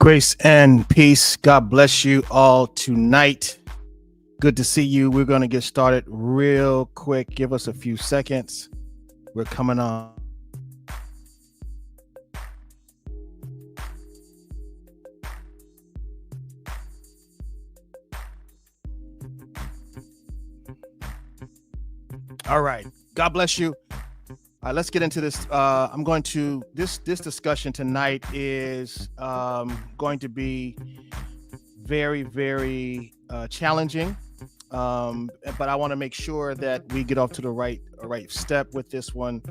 Grace and peace. God bless you all tonight. Good to see you. We're going to get started real quick. Give us a few seconds. We're coming on. All right. God bless you. All right, let's get into this. I'm going to this discussion tonight is going to be very challenging. But I want to make sure that we get off to the right step with this one,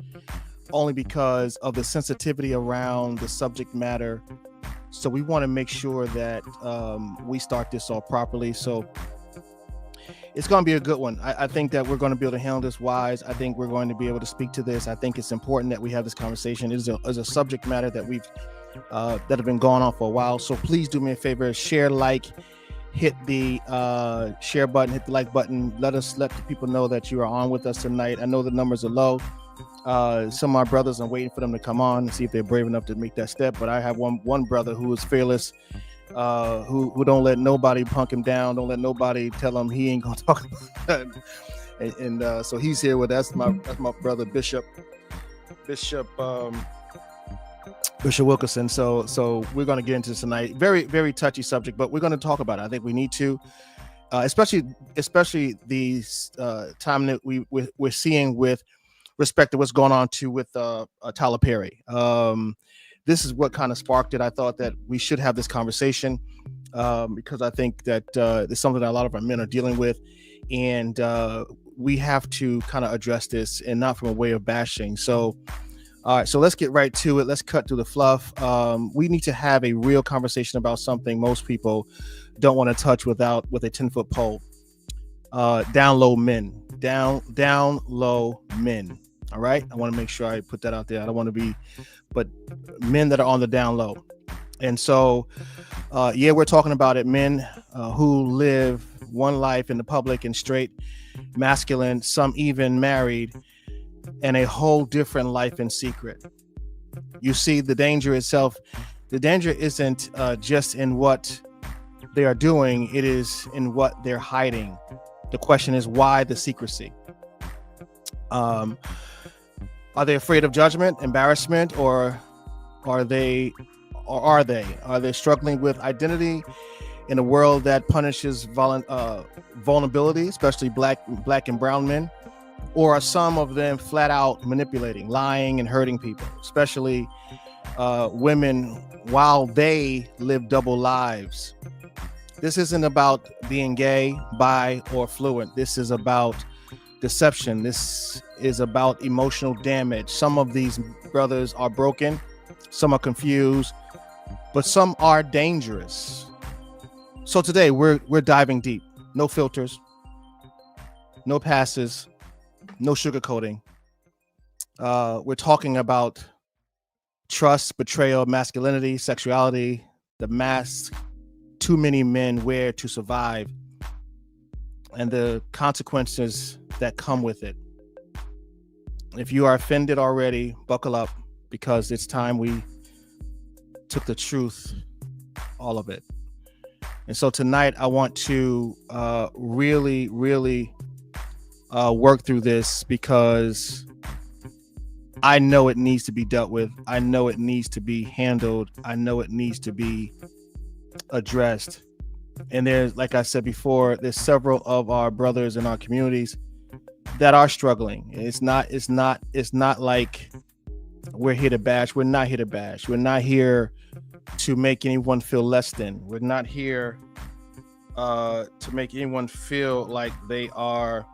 only because of the sensitivity around the subject matter. So we want to make sure that we start this off properly. So it's going to be a good one. I think that we're going to be able to handle this wise. I think we're going to be able to speak to this. I think it's important that we have this conversation. It is a subject matter that we've that have been going on for a while. So please do me a favor, share, like, hit the share button, hit the like button. Let the people know that you are on with us tonight. I know the numbers are low. Some of my brothers, I'm waiting for them to come on and see if they're brave enough to make that step. But I have one brother who is fearless, who don't let nobody punk him down, don't let nobody tell him he ain't gonna talk about it. And so he's here with us. That's my brother Bishop Wilkerson. So we're going to get into this tonight. Very touchy subject, but we're going to talk about it. I think we need to, especially these time that we're seeing with respect to what's going on with Tyler Perry. This is what kind of sparked it. I thought that we should have this conversation because I think that it's something that a lot of our men are dealing with, and we have to kind of address this, and not from a way of bashing. So. All right, so let's get right to it. Let's cut through the fluff. We need to have a real conversation about something most people don't want to touch with a 10-foot pole. Down low men. All right, I want to make sure I put that out there. I don't want to be, but men that are on the down low. And so, we're talking about it. Men who live one life in the public and straight, masculine, some even married, and a whole different life in secret. You see, the danger isn't just in what they are doing, it is in what they're hiding. The question is, why the secrecy? Are they afraid of judgment, embarrassment, or are they struggling with identity in a world that punishes vulnerability, especially black and brown men? Or are some of them flat out manipulating, lying, and hurting people, especially women, while they live double lives? This isn't about being gay, bi, or fluent. This is about deception. This is about emotional damage. Some of these brothers are broken, some are confused, but some are dangerous. So today we're diving deep. No filters, no passes, no sugarcoating. We're talking about trust, betrayal, masculinity, sexuality, the mask too many men wear to survive, and the consequences that come with it. If you are offended already, buckle up, because it's time we took the truth, all of it. And so tonight I want to really work through this, because I know it needs to be dealt with. I know it needs to be handled. I know it needs to be addressed. And there's, like I said before, there's several of our brothers in our communities that are struggling. It's not like we're here to bash. We're not here to bash. We're not here to make anyone feel less than. We're not here to make anyone feel like they are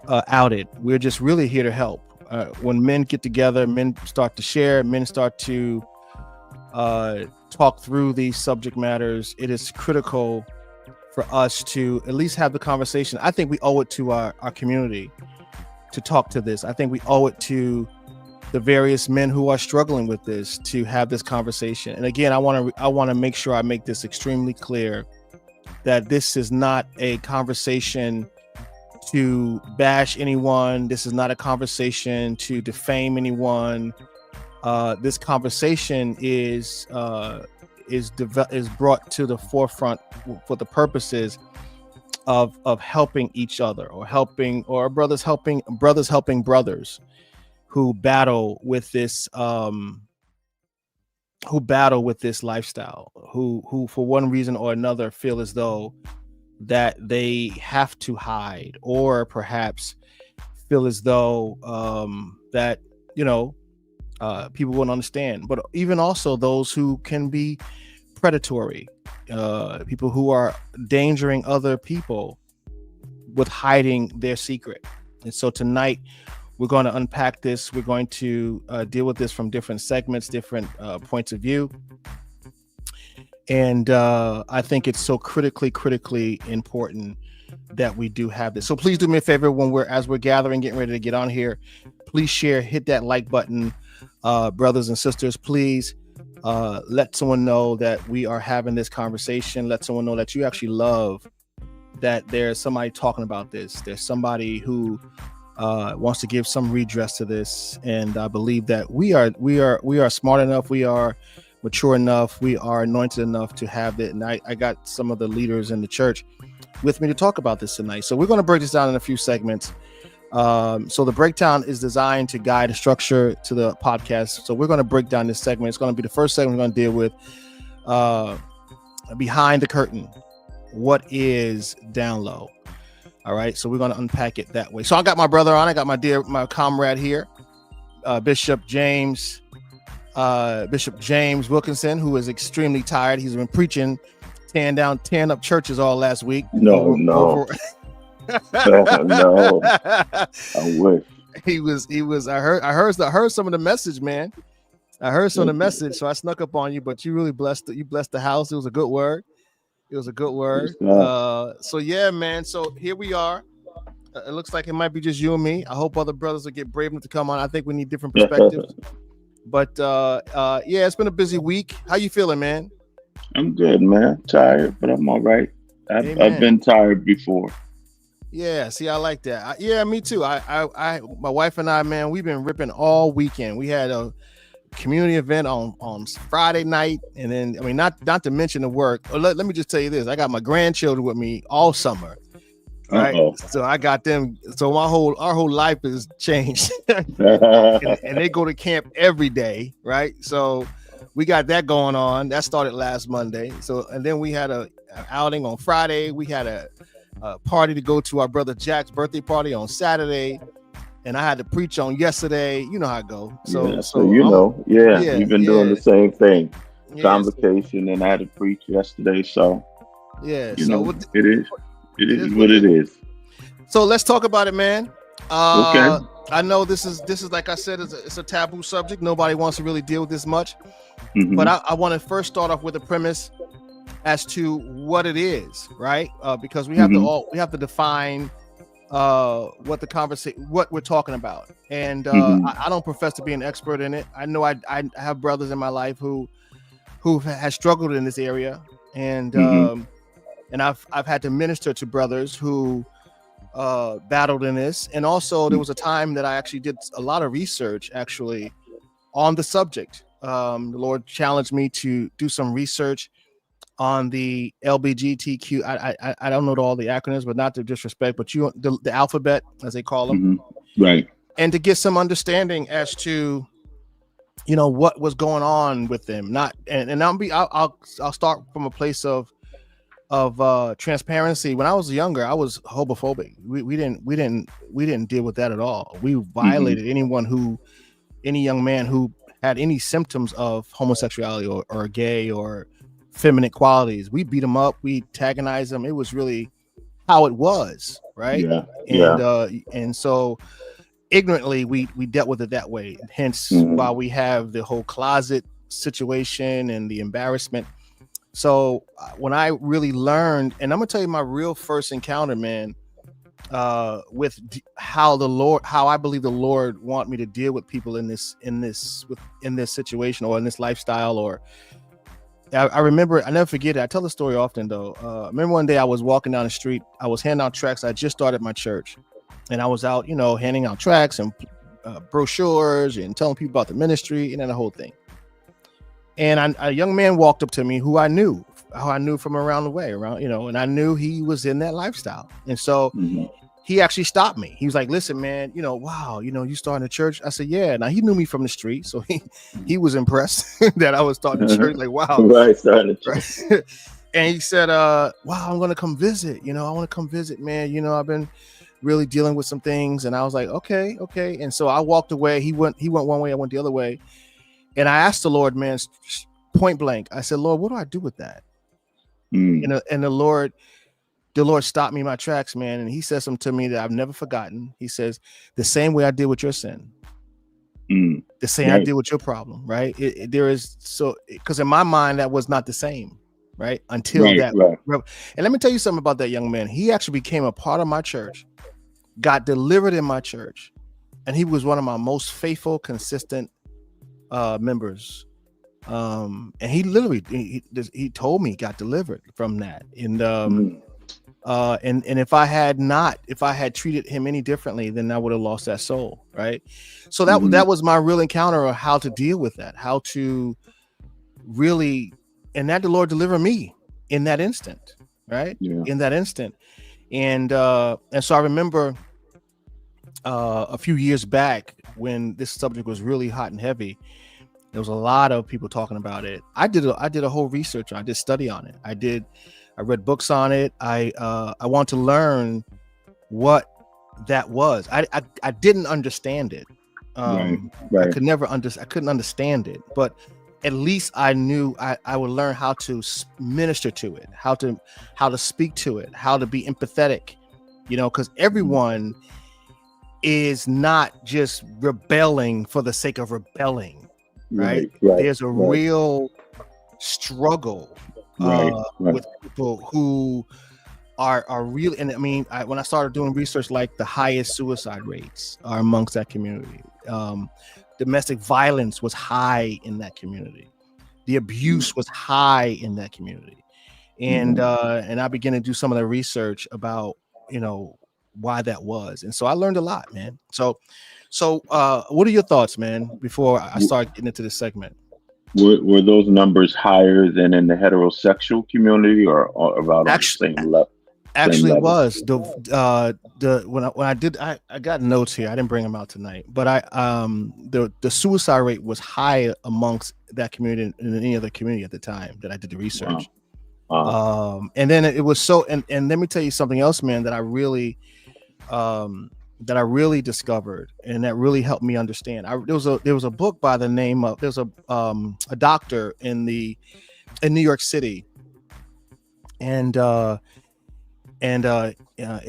outed. We're just really here to help. When men get together, men start to share, men start to talk through these subject matters, it is critical for us to at least have the conversation. I think we owe it to our community to talk to this. I think we owe it to the various men who are struggling with this to have this conversation. And again, I want to make sure I make this extremely clear that this is not a conversation to bash anyone. This is not a conversation to defame anyone. This conversation is is brought to the forefront for the purposes of helping each other, or brothers helping brothers who battle with this lifestyle, who for one reason or another feel as though that they have to hide, or perhaps feel as though that people won't understand. But even also those who can be predatory, people who are endangering other people with hiding their secret. And so tonight we're going to unpack this. We're going to deal with this from different segments, different points of view. And I think it's so critically important that we do have this. So please do me a favor, as we're gathering, getting ready to get on here, please share, hit that like button, brothers and sisters. Please let someone know that we are having this conversation. Let someone know that you actually love that there's somebody talking about this. There's somebody who wants to give some redress to this. And I believe that we are smart enough, we are mature enough, we are anointed enough to have it. And I got some of the leaders in the church with me to talk about this tonight. So we're going to break this down in a few segments. So the breakdown is designed to guide a structure to the podcast. So we're going to break down this segment. It's going to be the first segment we're going to deal with behind the curtain. What is down low? All right. So we're going to unpack it that way. So I got my brother on. I got my comrade here, Bishop James Wilkinson, who is extremely tired. He's been preaching, tearing up churches all last week. No. No, I wish. He was. I heard some of the message, man. I heard some of the message, so I snuck up on you. But you really blessed the house. It was a good word. So yeah, man. So here we are. It looks like it might be just you and me. I hope other brothers will get brave enough to come on. I think we need different perspectives. But yeah, it's been a busy week. How you feeling, man? I'm good, man. Tired, but I'm all right. I've been tired before. Yeah, see, I like that. Yeah, me too. My wife and I, man, we've been ripping all weekend. We had a community event on Friday night, and then not to mention the work. Let me just tell you this: I got my grandchildren with me all summer. Right, so I got them. So our whole life is changed, and they go to camp every day. Right, so we got that going on. That started last Monday. So, and then we had an outing on Friday. We had a party to go to, our brother Jack's birthday party on Saturday, and I had to preach on yesterday. You know how it go. So you've been doing the same thing. Convocation, and I had to preach yesterday. So it is what it is. So let's talk about it, man. Okay. I know this is like I said, it's a taboo subject. Nobody wants to really deal with this much. Mm-hmm. But I want to first start off with a premise as to what it is, right? Because we have to define what we're talking about. And I don't profess to be an expert in it. I know I have brothers in my life who has struggled in this area, and I've had to minister to brothers who battled in this. And also there was a time that I actually did a lot of research actually on the subject. The Lord challenged me to do some research on the LBGTQ. I don't know all the acronyms, but not to disrespect, but the alphabet, as they call them, right? And to get some understanding as to what was going on with them. I'll start from a place of transparency. When I was younger, I was homophobic. We didn't deal with that at all. We violated any young man who had any symptoms of homosexuality or gay or feminine qualities. We beat them up, we antagonize them. It was really how it was, right? And so ignorantly we dealt with it that way. Hence why we have the whole closet situation and the embarrassment. So when I really learned, and I'm gonna tell you my real first encounter, man, with how I believe the Lord want me to deal with people in this situation or in this lifestyle. Or I remember, I never forget it. I tell the story often though. I remember one day I was walking down the street. I was handing out tracts. I just started my church, and I was out, handing out tracts and brochures and telling people about the ministry and then the whole thing. And a young man walked up to me who I knew from around the way, and I knew he was in that lifestyle. And so he actually stopped me. He was like, listen, man, wow, you starting a church? I said, yeah. Now he knew me from the street. So he was impressed that I was starting a church. Like, wow. Right, starting a church. And he said, wow, I'm going to come visit. I want to come visit, man. I've been really dealing with some things. And I was like, okay. And so I walked away. He went one way, I went the other way. And I asked the Lord, man, point blank. I said, Lord, what do I do with that? And the Lord stopped me in my tracks, man. And he said something to me that I've never forgotten. He says, the same way I did with your sin, the same I did with your problem, right? Because in my mind, that was not the same, right? Until that. Right. And let me tell you something about that young man. He actually became a part of my church, got delivered in my church. And he was one of my most faithful, consistent members. And he literally, he told me he got delivered from that. And if I had treated him any differently, then I would have lost that soul, right? So that was my real encounter of how to deal with that, how to really, and that the Lord delivered me in that instant, right? Yeah. In that instant. And so I remember a few years back when this subject was really hot and heavy, there was a lot of people talking about it. I did a whole research. I did study on it. I read books on it. I want to learn what that was. I didn't understand it. Right. I couldn't understand it, but at least I knew I would learn how to minister to it, how to speak to it, how to be empathetic, because everyone is not just rebelling for the sake of rebelling. Right. There's a real struggle with people who are really, and I mean, when I started doing research, like the highest suicide rates are amongst that community. Domestic violence was high in that community. The abuse was high in that community. And I began to do some of the research about, why that was. And so I learned a lot, man. So what are your thoughts, man, before I start getting into this segment? Were those numbers higher than in the heterosexual community, or about the same level? Actually, it was when I got notes here. I didn't bring them out tonight, but the suicide rate was high amongst that community than any other community at the time that I did the research. Wow. And then it was so, and let me tell you something else, man, that I really discovered, and that really helped me understand. There was a book by the name of, there's a doctor in New York City, and it's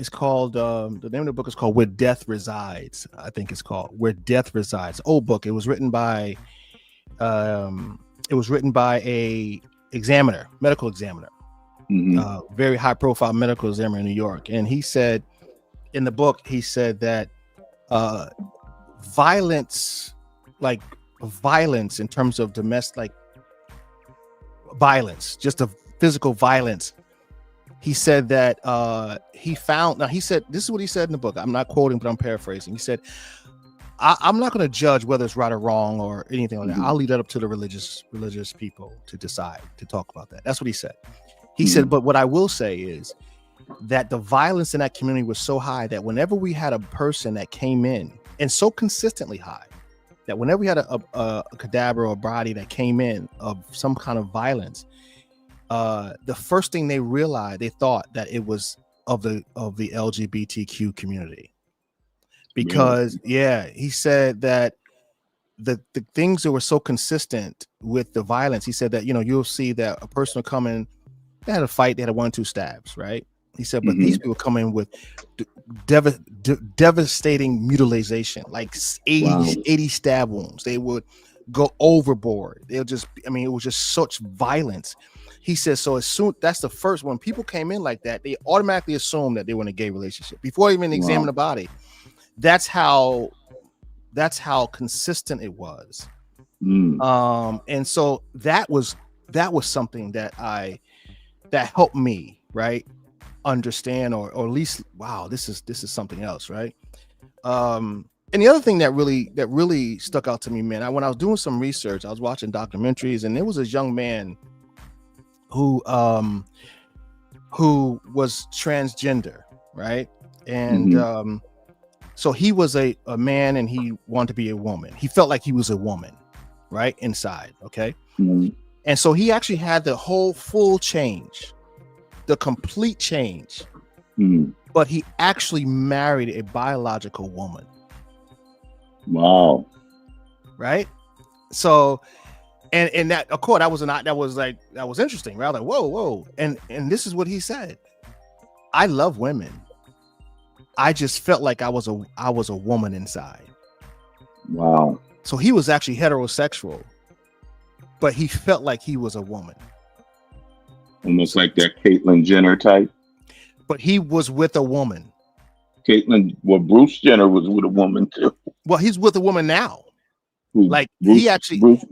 called, the name of the book is called Where Death Resides. I think it's called Where Death Resides. Old book. It was written by a medical examiner, very high profile medical examiner in New York. And he said, in the book, that violence in terms of domestic violence, just a physical violence. He said that he said, this is what he said in the book. I'm not quoting, but I'm paraphrasing. He said, I'm not going to judge whether it's right or wrong or anything like that. I'll leave that up to the religious people to decide, to talk about that. That's what he said. He said, but what I will say is that the violence in that community was so high that whenever we had a person that came in, and so consistently high, that whenever we had a cadaver or a body that came in of some kind of violence, the first thing they thought that it was of the LGBTQ community. Because he said that the things that were so consistent with the violence, he said that, you'll see that a person will come in, they had a fight, they had 1-2 stabs, right? He said, but these people come in with devastating mutilation, like 80 stab wounds. They would go overboard. It was just such violence. He says, so that's the first, when people came in like that, they automatically assumed that they were in a gay relationship before even examining the body. That's how consistent it was. And so that was something that helped me, right, understand, or at least, wow, this is something else, right? And the other thing that really stuck out to me, man, when I was doing some research, I was watching documentaries, and there was a young man who was transgender, right? And so he was a man, and he wanted to be a woman. He felt like he was a woman, right, inside. Okay. And so he actually had the whole full change, the complete change. But he actually married a biological woman. Wow. Right. So, and that, of course, that was interesting, right? I was like, whoa. And this is what he said. I love women. I just felt like I was a woman inside. Wow. So he was actually heterosexual, but he felt like he was a woman. Almost like that Caitlyn Jenner type. But he was with a woman. Bruce Jenner was with a woman too. Well, he's with a woman now. Like Bruce, he actually. Bruce.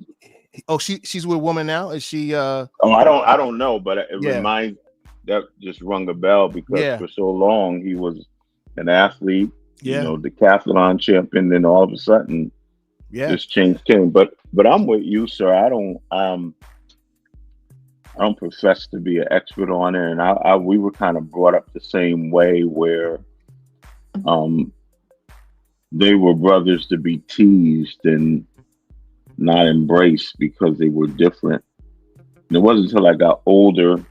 Oh, she's with a woman now. Is she? Oh, I don't know, but it reminds, that just rung a bell because for so long he was an athlete, decathlon champion, then all of a sudden, this change came. But I'm with you, sir. I don't profess to be an expert on it, and we were kind of brought up the same way, where they were brothers to be teased and not embraced because they were different. And it wasn't until I got older,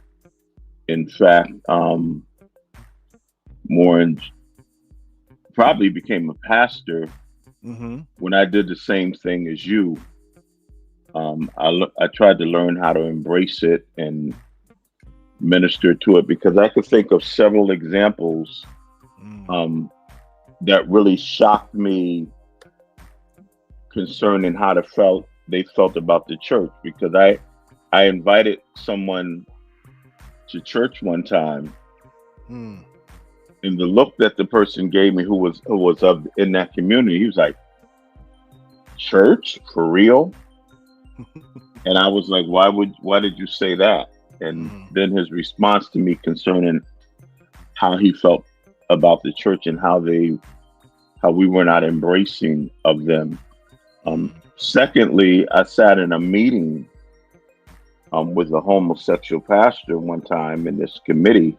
in fact, probably became a pastor, when I did the same thing as you. I tried to learn how to embrace it and minister to it, because I could think of several examples that really shocked me concerning how they felt about the church. Because I invited someone to church one time, and the look that the person gave me, who was in that community, he was like, "Church for real?" And I was like, why did you say that? And then his response to me concerning how he felt about the church and how we were not embracing of them. Secondly, I sat in a meeting with a homosexual pastor one time in this committee.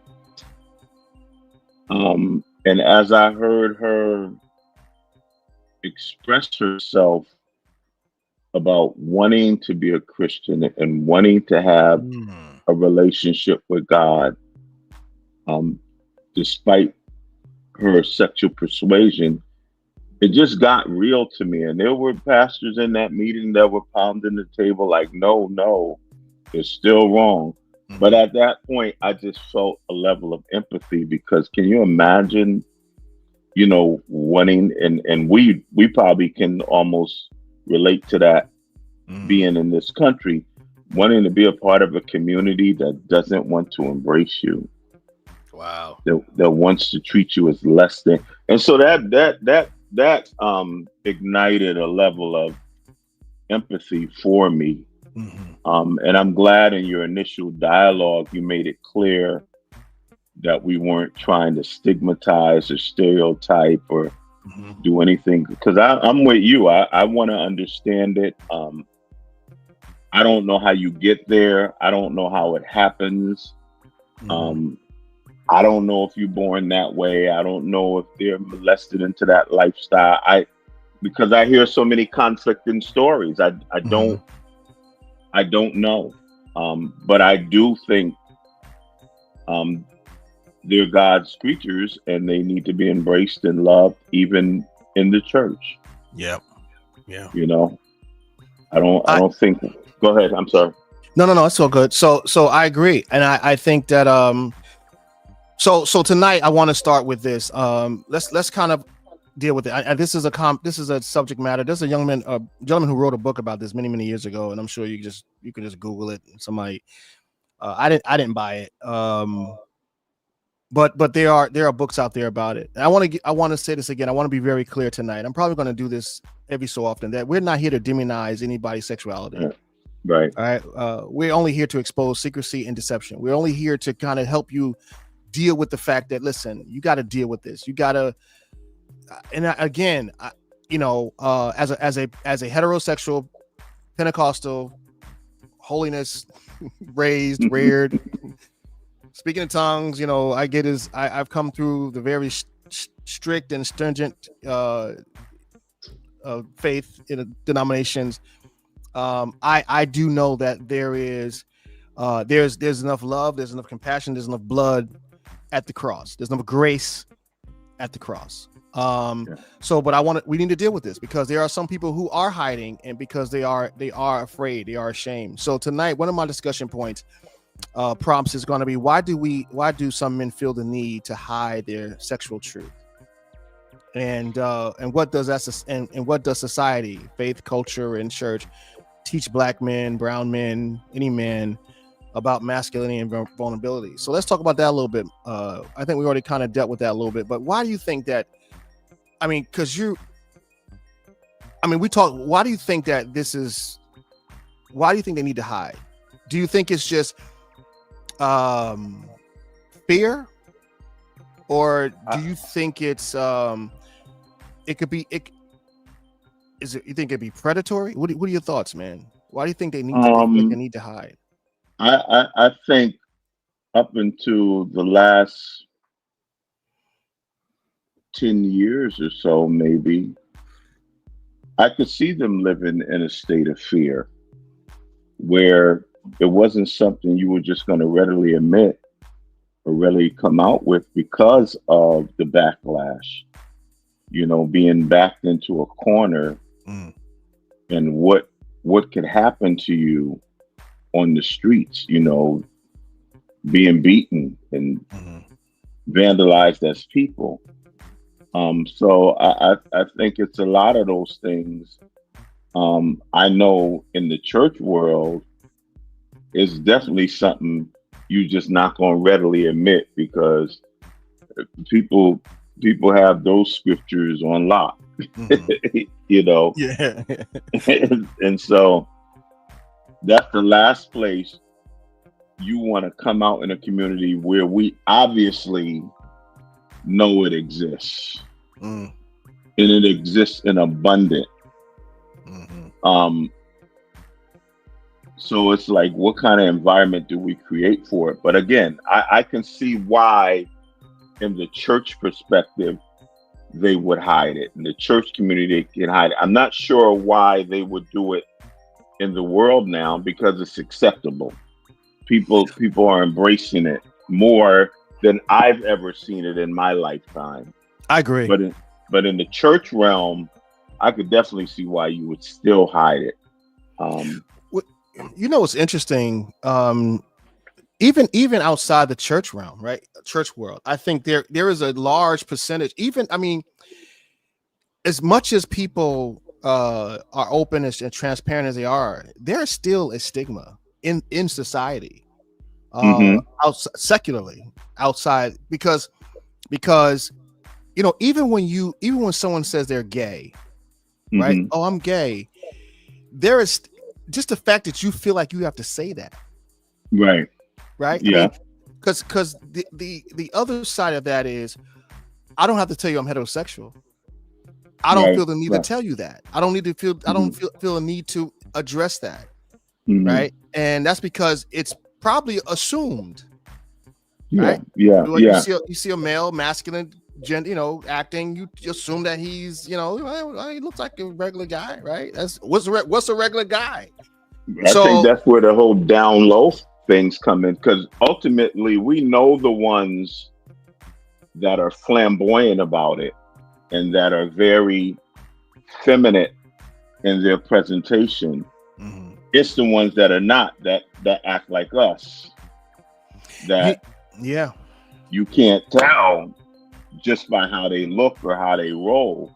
And as I heard her express herself about wanting to be a Christian and wanting to have a relationship with God, despite her sexual persuasion, it just got real to me. And there were pastors in that meeting that were pounding the table like, no, it's still wrong. But at that point, I just felt a level of empathy, because can you imagine, wanting, and we probably can almost relate to that, being in this country, wanting to be a part of a community that doesn't want to embrace you. Wow. That wants to treat you as less than. And so that ignited a level of empathy for me. And I'm glad in your initial dialogue, you made it clear that we weren't trying to stigmatize or stereotype or do anything, because I'm with you. I want to understand it. I don't know how you get there. I don't know how it happens. I don't know if you're born that way. I don't know if they're molested into that lifestyle. Because I hear so many conflicting stories. I don't know. But I do think they're God's creatures, and they need to be embraced and loved, even in the church. Yep. Yeah. I don't think. Go ahead. I'm sorry. No, it's all good. So I agree, and I think that so tonight I want to start with this. Let's kind of deal with it. This is a subject matter. There's a gentleman who wrote a book about this many years ago, and I'm sure you can just Google it. Somebody, I didn't buy it. But there are books out there about it. And I want to say this again. I want to be very clear tonight. I'm probably going to do this every so often, that we're not here to demonize anybody's sexuality. Right. All right. We're only here to expose secrecy and deception. We're only here to kind of help you deal with the fact that, listen, you got to deal with this. You got to, and again, as a heterosexual Pentecostal holiness raised, reared, speaking in tongues, I've come through the very strict and stringent faith in denominations. I do know that there's enough love, there's enough compassion, there's enough blood at the cross, there's enough grace at the cross. But we need to deal with this because there are some people who are hiding, and because they are afraid, they are ashamed. So tonight, one of my discussion points, prompts, is going to be why do some men feel the need to hide their sexual truth, and what does society, faith, culture, and church teach Black men, brown men, any man about masculinity and vulnerability? So let's talk about that a little bit. I think we already kind of dealt with that a little bit, but why do you think that? Why do you think that why do you think they need to hide? Do you think it's just fear, or do you think it's you think it'd be predatory? What are your thoughts, man? Why do you think they need to hide? I think up until the last 10 years or so, maybe, I could see them living in a state of fear where it wasn't something you were just going to readily admit or readily come out with because of the backlash, being backed into a corner, and what could happen to you on the streets, being beaten and vandalized as people. So I think it's a lot of those things. I know in the church world, it's definitely something you just not going to readily admit because people have those scriptures on lock, Yeah. and so that's the last place you want to come out in a community where we obviously know it exists, and it exists in abundance. So it's like, what kind of environment do we create for it? But again, I can see why, in the church perspective, they would hide it. In the church community, they can hide it. I'm not sure why they would do it in the world now, because it's acceptable. People are embracing it more than I've ever seen it in my lifetime. I agree. But in the church realm, I could definitely see why you would still hide it. What's interesting? Even outside the church realm, right? Church world, I think there is a large percentage. As much as people are open and transparent as they are, there's still a stigma in society, secularly outside, because even when someone says they're gay, right? Oh, I'm gay. There is just the fact that you feel like you have to say that, right? Yeah, because the other side of that is, I don't have to tell you I'm heterosexual. I don't feel the need to tell you that. I don't need to feel. I don't feel a need to address that, right? And that's because it's probably assumed, right? You see a male, masculine, acting. You assume that he's, he looks like a regular guy, right? That's what's a regular guy. I think that's where the whole down low things come in, because ultimately we know the ones that are flamboyant about it and that are very feminine in their presentation. It's the ones that are not, that act like us, that you can't tell just by how they look or how they roll.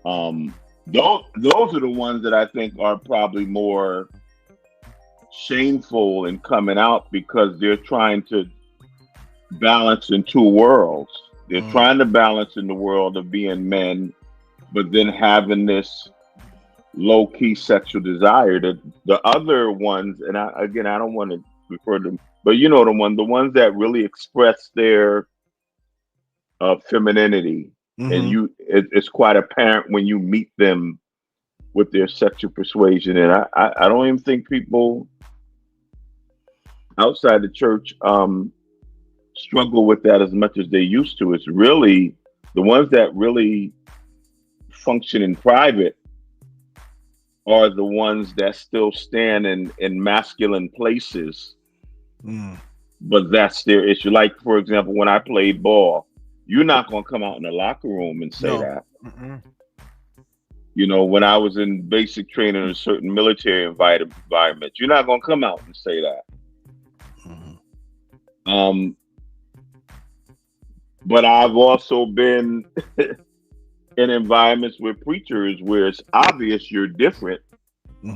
Those are the ones that I think are probably more shameful in coming out, because they're trying to balance in two worlds. They're trying to balance in the world of being men, but then having this low-key sexual desire. That the other ones, and I don't want to refer to them, but the ones that really express their femininity and it's quite apparent when you meet them with their sexual persuasion. And I don't even think people outside the church struggle with that as much as they used to. It's really the ones that really function in private are the ones that still stand in masculine places. But that's their issue. Like, for example, when I played ball, you're not going to come out in the locker room and say that. You know, when I was in basic training in a certain military environment, you're not going to come out and say that. But I've also been in environments with preachers where it's obvious you're different,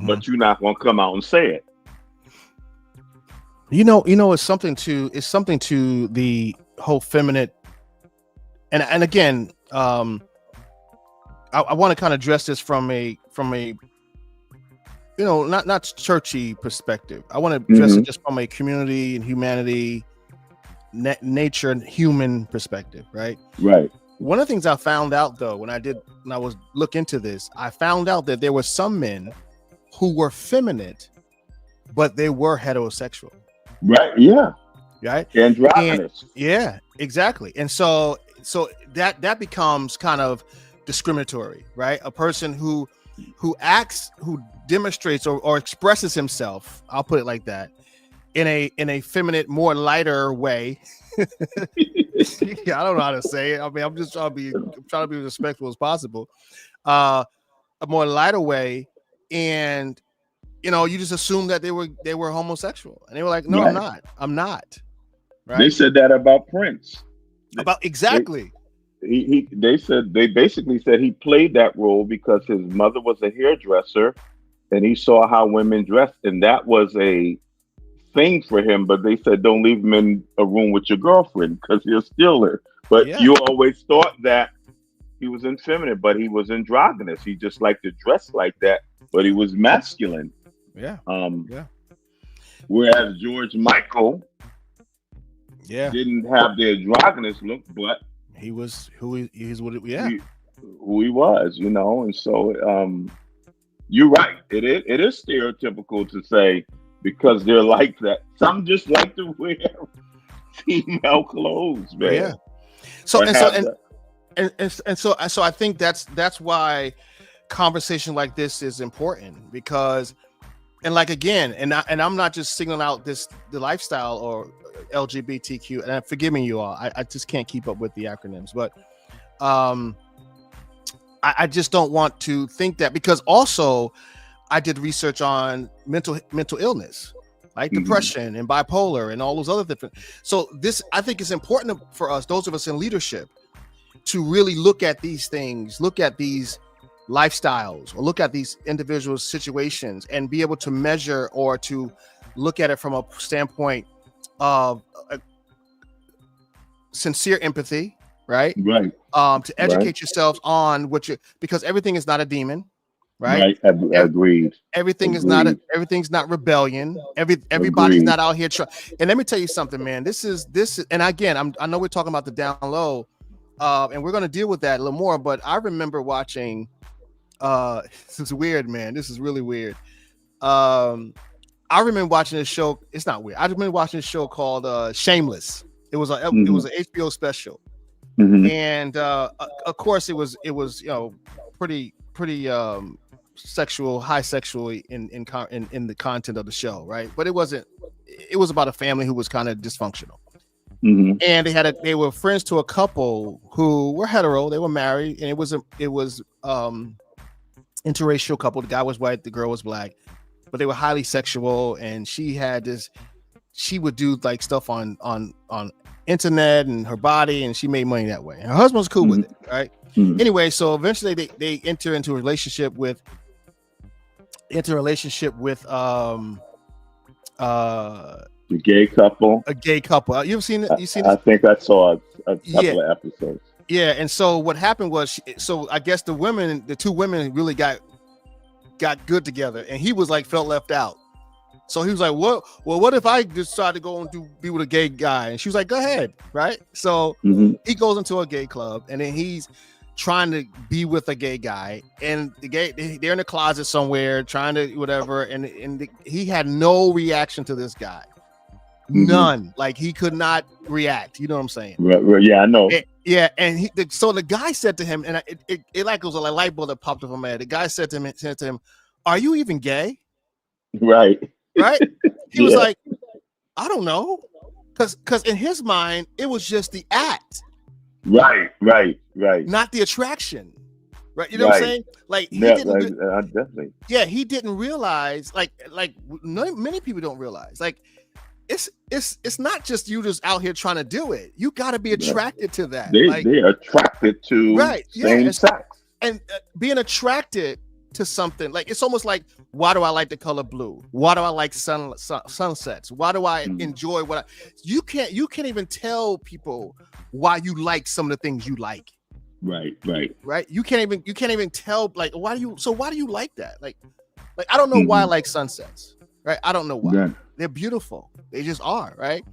but you're not going to come out and say it. You know, it's something to the whole feminine. And again, I want to kind of address this from a not churchy perspective. I want to address it just from a community and humanity, nature and human perspective, right? Right. One of the things I found out though, when I was look into this, I found out that there were some men who were feminine, but they were heterosexual. Right. Yeah. Right. Androgynous. Yeah, exactly. And so that becomes kind of discriminatory, right? A person who demonstrates or expresses himself, I'll put it like that, in a feminine, more lighter way. I don't know how to say it. I mean, I'm just trying to be as respectful as possible. A more lighter way, and you just assume that they were homosexual, and they were like, no, right. I'm not. Right? They said that about Prince. Exactly. They basically said he played that role because his mother was a hairdresser, and he saw how women dressed, and that was a thing for him. But they said don't leave him in a room with your girlfriend because he'll steal her. But you always thought that he was effeminate, but he was androgynous. He just liked to dress like that, but he was masculine. Yeah. Whereas George Michael didn't have the androgynous look, but he was who he was, and so you're right. It is stereotypical to say because they're like that. Some just like to wear female clothes, man. Yeah. So I think that's why conversation like this is important, because and like again, and I'm not just singling out the lifestyle or LGBTQ, and forgive me, you all, I just can't keep up with the acronyms, but I just don't want to think that, because also I did research on mental illness, like depression and bipolar and all those other different. So this, I think, is important for us, those of us in leadership, to really look at these things, look at these lifestyles, or look at these individual situations and be able to measure or to look at it from a standpoint of sincere empathy, right? Right. To educate yourselves on because everything is not a demon, right? Agreed. Everything's not rebellion. Everybody's not out here trying. And let me tell you something, man. This is, and again, I know we're talking about the down low, and we're going to deal with that a little more. But I remember watching. This is weird, man. This is really weird. I remember watching this show. It's not weird. I remember watching this show called Shameless. It was an HBO special, and of course it was pretty sexual, high sexual in the content of the show, right? But it wasn't. It was about a family who was kind of dysfunctional, and they were friends to a couple who were hetero. They were married, and it was interracial couple. The guy was white, the girl was black, but they were highly sexual. And she would do like stuff on internet and her body, and she made money that way. And her husband was cool with it, right? Anyway, so eventually they enter into a relationship with the gay couple. A gay couple. You ever seen it? You seen it? I think I saw a couple of episodes. Yeah, and so what happened was, I guess the two women really got good together, and he was like felt left out. So he was like, what if I decide to go and be with a gay guy? And she was like, go ahead, right? So he goes into a gay club, and then he's trying to be with a gay guy, and they're in the closet somewhere trying to whatever, and he had no reaction to this guy. None. Like, he could not react. You know what I'm saying? Right. Yeah, I know. And so the guy said to him, and it like was a light bulb that popped up in my head. The guy said to him, "Are you even gay?" Right. He was like, "I don't know," because in his mind it was just the act. Right. Not the attraction. Right. You know what I'm saying? Like, he didn't. Definitely. Yeah, he didn't realize. Like many people don't realize. Like, it's not just you just out here trying to do it. You got to be attracted to that. They're attracted to same sex. And being attracted to something, like, it's almost like, why do I like the color blue? Why do I like sunsets? Why do I enjoy you can't even tell people why you like some of the things you like. Right. You can't even tell, like, why do you like that? Like I don't know why I like sunsets. Right. I don't know why. Yeah. They're beautiful. They just are. Right.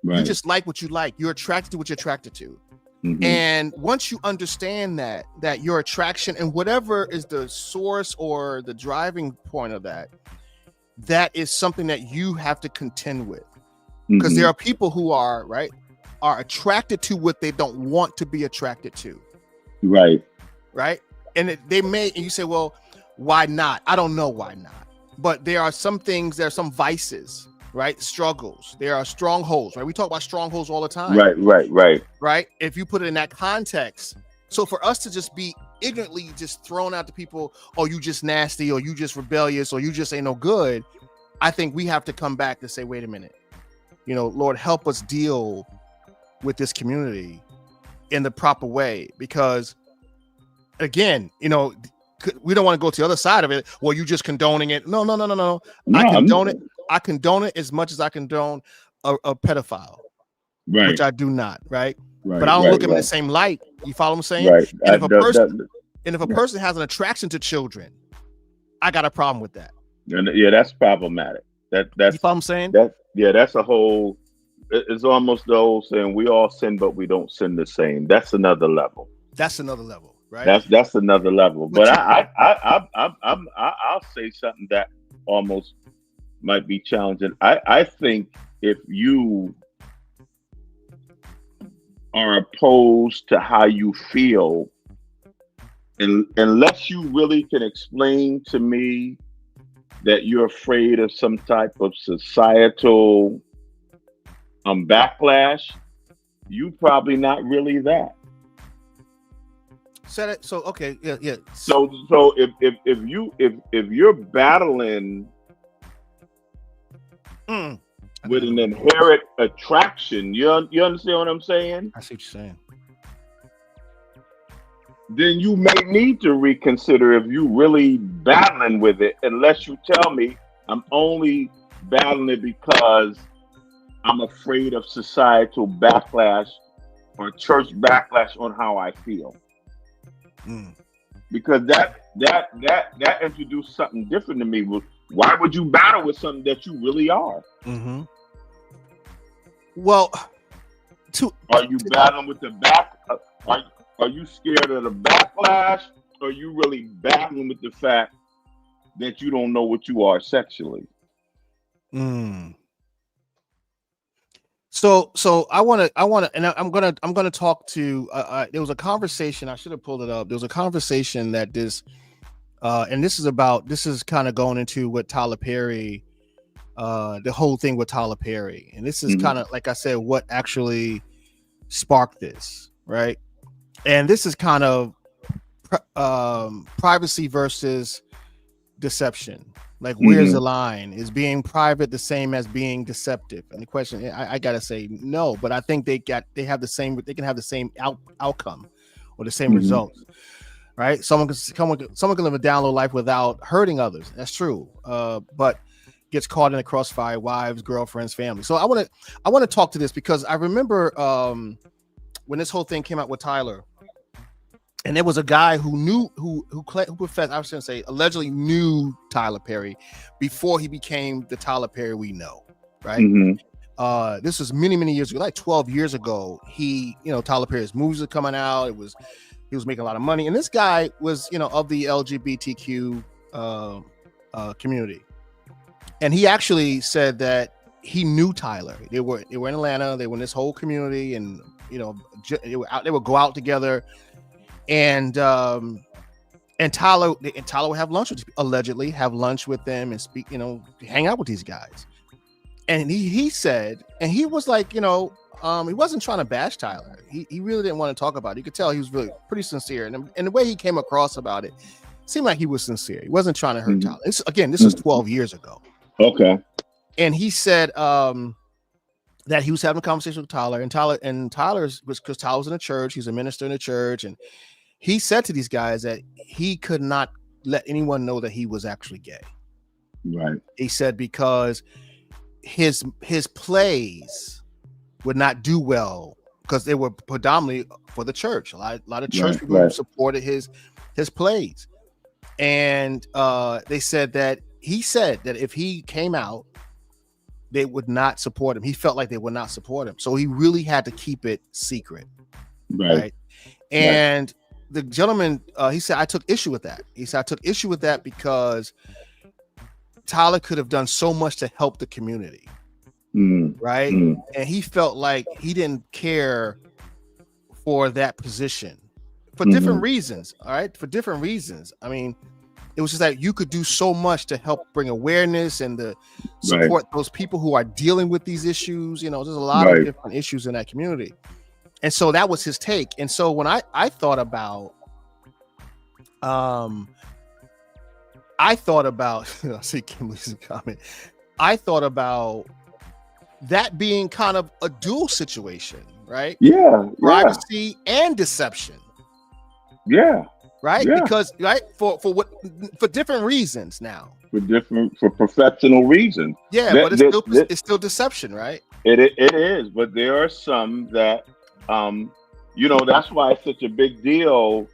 You just like what you like. You're attracted to what you're attracted to. And once you understand that your attraction, and whatever is the source or the driving point of that is something that you have to contend with. Because there are people who are attracted to what they don't want to be attracted to. Right. And and you say, well, why not? I don't know why not. But there are some things, there are some vices, right? Struggles. There are strongholds, right? We talk about strongholds all the time. Right. If you put it in that context. So for us to just be ignorantly just thrown out to people, oh, you just nasty, or you just rebellious, or you just ain't no good. I think we have to come back to say, wait a minute, Lord, help us deal with this community in the proper way. Because again, we don't want to go to the other side of it. Well, you just condoning it. No. I condone it as much as I condone a pedophile, which I do not. Right. But I don't look at him in the same light. You follow what I'm saying? Right. And if a person has an attraction to children, I got a problem with that. And that's problematic. That's you follow what I'm saying? That's a whole. It's almost the old saying, we all sin, but we don't sin the same. That's another level. Right. That's another level. But I'll say something that almost might be challenging. I think if you are opposed to how you feel, unless you really can explain to me that you're afraid of some type of societal backlash, you probably not really that. So okay, yeah. So if you're battling with an inherent attraction, you understand what I'm saying? I see what you're saying. Then you may need to reconsider if you really battling with it, unless you tell me I'm only battling it because I'm afraid of societal backlash or church backlash on how I feel. Because that introduced something different to me. Why would you battle with something that you really are? Well, are you battling with the back? Are you scared of the backlash? Or are you really battling with the fact that you don't know what you are sexually? So I want to, and I'm gonna talk to. There was a conversation. I should have pulled it up. There was a conversation that and this is kind of going into what Tyler Perry, the whole thing with Tyler Perry, and this is kind of, like I said, what actually sparked this, right? And this is kind of privacy versus deception. Like, where's the line? Is being private the same as being deceptive? And the question, I gotta say no, but I think they can have the same outcome or the same results, right? Someone can live a down low life without hurting others. That's true, but gets caught in a crossfire, wives, girlfriends, family. So I want to talk to this because I remember when this whole thing came out with Tyler. And there was a guy who professed, I was going to say, allegedly knew Tyler Perry before he became the Tyler Perry we know, right? This was many, many years ago, like 12 years ago. Tyler Perry's movies were coming out. It was, He was making a lot of money, and this guy was, of the LGBTQ community. And he actually said that he knew Tyler. They were in Atlanta. They were in this whole community, and they would go out together, and Tyler would have lunch allegedly have lunch with them and speak, hang out with these guys. And he said, and he was like, he wasn't trying to bash Tyler. He really didn't want to talk about it. You could tell he was really pretty sincere, and the way he came across about it seemed like he was sincere. He wasn't trying to hurt Tyler. This is 12 years ago. Okay. And he said that he was having a conversation with Tyler, and Tyler was, because Tyler was in a church. He's a minister in a church, and he said to these guys that he could not let anyone know that he was actually gay. Right. He said because his plays would not do well because they were predominantly for the church. A lot of church people supported his plays, and they said that he said that if he came out, they would not support him. He felt like they would not support him, so he really had to keep it secret. Right. And the gentleman, he said, I took issue with that. He said, I took issue with that because Tyler could have done so much to help the community. Right. And he felt like he didn't care for that position for different reasons. All right. For different reasons. I mean, it was just that you could do so much to help bring awareness and to support those people who are dealing with these issues. There's a lot of different issues in that community. And so that was his take. And so when I thought about, see Kimberly's comment. I thought about that being kind of a dual situation, right? Yeah. Privacy and deception. Yeah. Right. Yeah. Because for different reasons now. For professional reasons. Yeah, but it's still deception, right? It is, but there are some that that's why it's such a big deal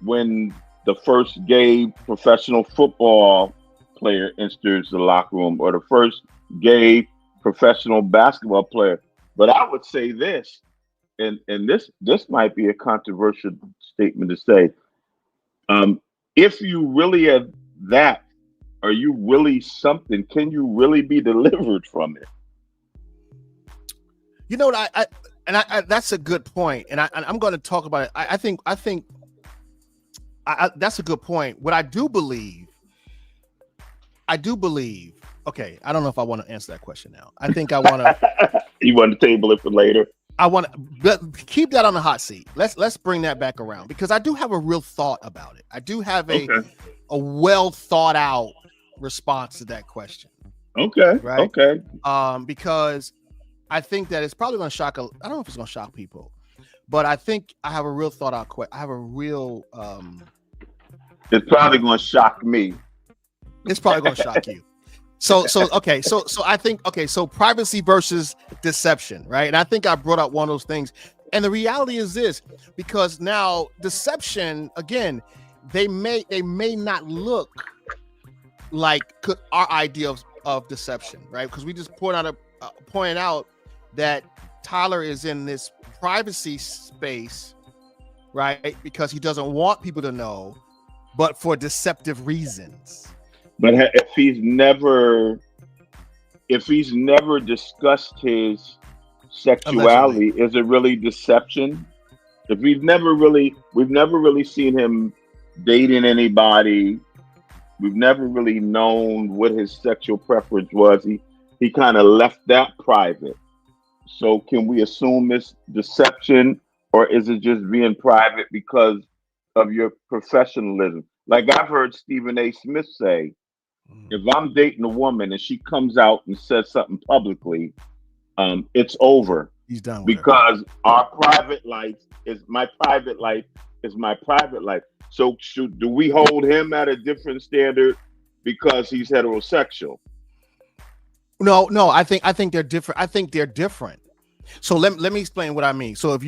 when the first gay professional football player enters the locker room, or the first gay professional basketball player. But I would say this, and this might be a controversial statement to say. If you really have that, are you really something? Can you really be delivered from it? That's a good point, and I'm going to talk about it. I think that's a good point. What I do believe. Okay, I don't know if I want to answer that question now. I think I want to. You want to table it for later? I want to keep that on the hot seat. Let's bring that back around, because I do have a real thought about it. I do have a well thought out response to that question. Okay. Right. Okay. Because I think that it's probably going to shock. I don't know if it's going to shock people, but I think I have a real thought out. I have a real. It's probably going to shock me. It's probably going to shock you. So I think, so privacy versus deception, right? And I think I brought up one of those things. And the reality is this, because now deception, again, they may not look like our idea of deception, right? Because we just pointed out that Tyler is in this privacy space, right? Because he doesn't want people to know, but for deceptive reasons. But if he's never discussed his sexuality, allegedly, is it really deception? If we've never really seen him dating anybody, we've never really known what his sexual preference was. He kind of left that private. So can we assume it's deception, or is it just being private because of your professionalism? Like I've heard Stephen A. Smith say, if I'm dating a woman and she comes out and says something publicly, it's over. He's done with because our private life is my private life. So do we hold him at a different standard because he's heterosexual? No. I think they're different. I think they're different. So let me explain what I mean. So if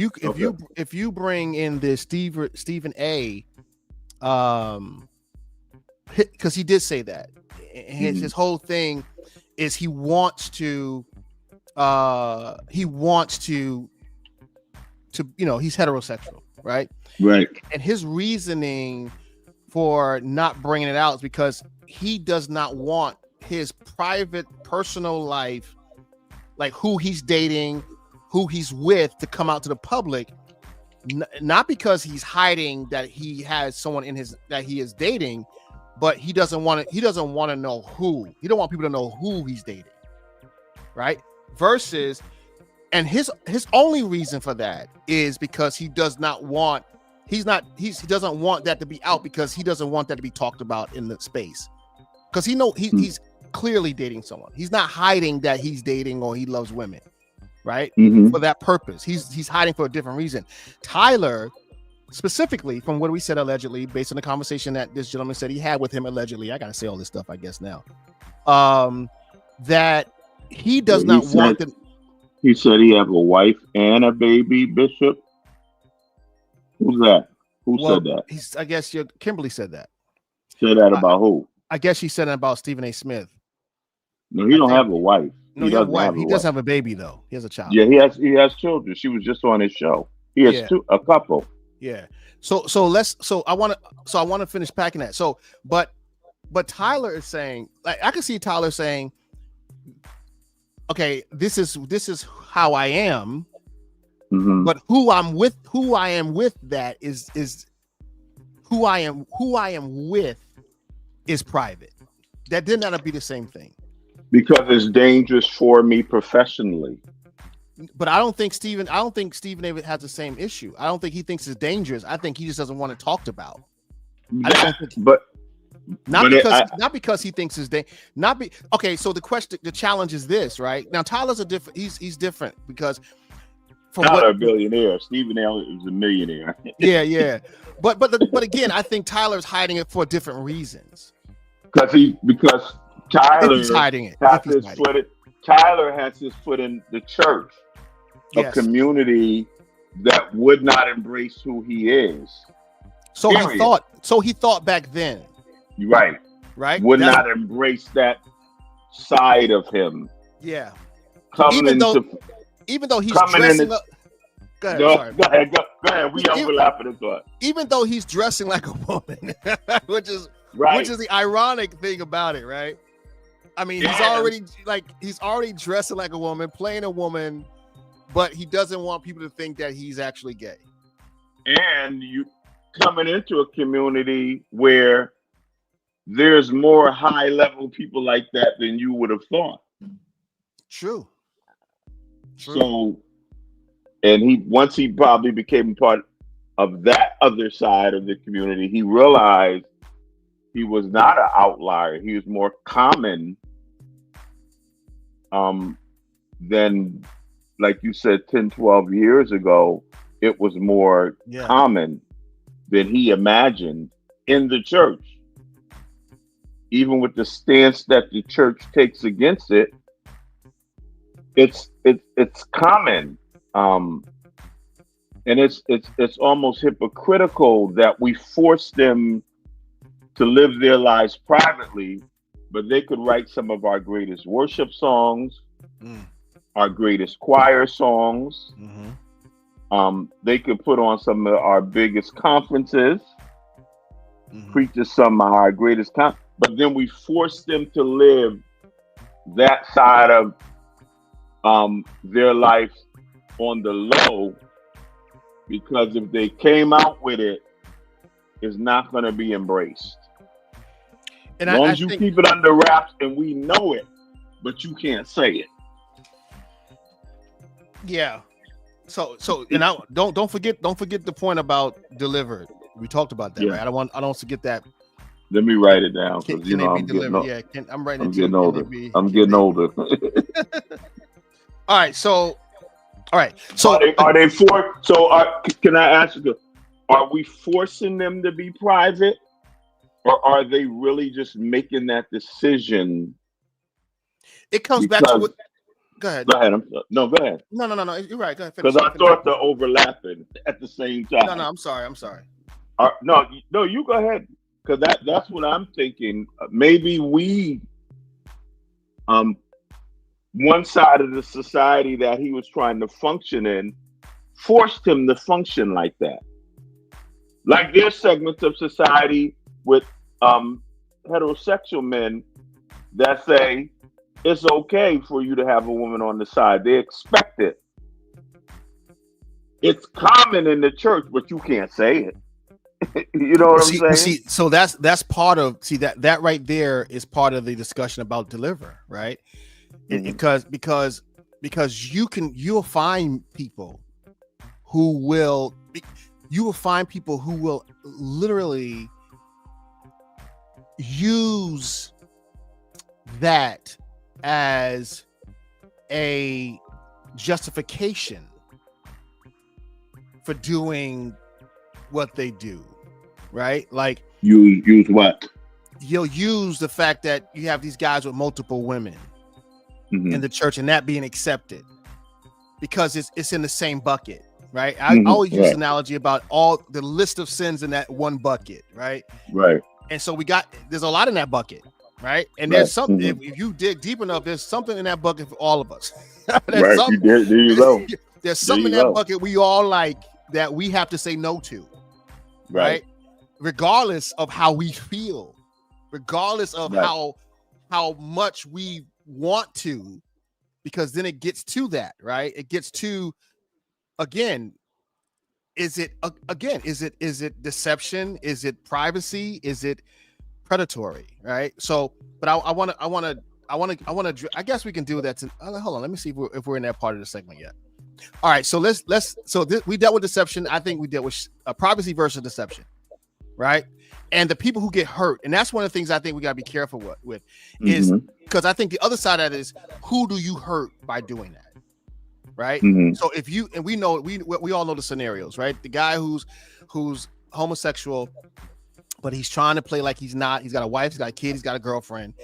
you bring in this Stephen A. Because he did say that. His whole thing is he wants to he's heterosexual, right? Right. And his reasoning for not bringing it out is because he does not want his private personal life, like who he's dating, who he's with, to come out to the public. Not because he's hiding that he has someone in his that he is dating, but he doesn't want to know who. He don't want people to know who he's dating, right? Versus, and his only reason for that is because he doesn't want that to be out, because he doesn't want that to be talked about in the space, because he's clearly dating someone. He's not hiding that he's dating or he loves women, right? For that purpose. He's hiding for a different reason. Tyler, specifically, from what we said allegedly, based on the conversation that this gentleman said he had with him allegedly, I gotta say all this stuff, I guess now, that he does not want to. He said he have a wife and a baby, Bishop. Who's that? Who said that? I guess Kimberly said that. Said that about who? I guess she said it about Stephen A. Smith. No, he don't have a wife. No, he does have a baby though. He has a child. Yeah, he has children. She was just on his show. He has a couple. Yeah. So I want to finish packing that. So, but Tyler is saying, like, I can see Tyler saying, okay, this is how I am, but who I am with that is who I am with is private. That did not be the same thing. Because it's dangerous for me professionally. But I don't think Stephen A. has the same issue. I don't think he thinks it's dangerous. I think he just doesn't want it talked about. Not because he thinks it's dangerous. Okay, so the challenge is this, right? Now Tyler's he's different because Tyler a billionaire. Stephen A. is a millionaire. Yeah. But again, I think Tyler's hiding it for different reasons. Because Tyler he's hiding it. Tyler has his foot in the church, a community that would not embrace who he is. So he thought back then. Right. Would not embrace that side of him. Yeah. Even though he's dressing up. Go ahead. We overlapping the thought. Even though he's dressing like a woman, which is the ironic thing about it, right? I mean, he's already dressing like a woman, playing a woman, but he doesn't want people to think that he's actually gay. And you coming into a community where there's more high-level people like that than you would have thought. True. So, and once he probably became part of that other side of the community, he realized he was not an outlier. He was more common than, like you said, 10, 12 years ago. It was more common than he imagined in the church. Even with the stance that the church takes against it, it's common. And it's almost hypocritical that we force them to live their lives privately, but they could write some of our greatest worship songs, our greatest choir songs. They could put on some of our biggest conferences, preach to some of our greatest but then we force them to live that side of their life on the low, because if they came out with it, it's not going to be embraced. And as long as you keep it under wraps, and we know it, but you can't say it. Yeah. So and don't forget the point about delivered. We talked about that, right? I don't forget that. Let me write it down. Can it be delivered? I'm writing. I'm getting older. I'm getting older. All right. So are they for? So can I ask you? Are we forcing them to be private, or are they really just making that decision? It comes back to what. Go ahead. Go ahead. No, go ahead. No. You're right. Go ahead. Because I thought they're overlapping at the same time. No. I'm sorry. No, you go ahead. Because that's what I'm thinking. Maybe we, one side of the society that he was trying to function in, forced him to function like that. Like there's segments of society with heterosexual men that say it's okay for you to have a woman on the side. They expect it. It's common in the church, but you can't say it. You know what I'm saying? So that's part of that right there is part of the discussion about deliver, right? Mm-hmm. Because you'll find people who will literally use that as a justification for doing what they do, right? Like you use what? You'll use the fact that you have these guys with multiple women in the church and that being accepted because it's in the same bucket, right? I always use the analogy about all the list of sins in that one bucket, right? Right. And so there's a lot in that bucket, right? And there's something, if you dig deep enough, there's something in that bucket for all of us. Right, there you go. There's something in that bucket we all like that we have to say no to, right? Regardless of how we feel, regardless of how much we want to, because then it gets to that, right? It gets to, again, is it deception? Is it privacy? Is it predatory? Right? So, but I guess we can do that. Hold on, let me see if we're in that part of the segment yet. All right, so we dealt with deception. I think we dealt with privacy versus deception, right? And the people who get hurt, and that's one of the things I think we gotta be careful with is because I think the other side of that is who do you hurt by doing that, right? So if you and we all know the scenarios, right? The guy who's homosexual, but he's trying to play like he's not. He's got a wife, he's got a kid, he's got a girlfriend,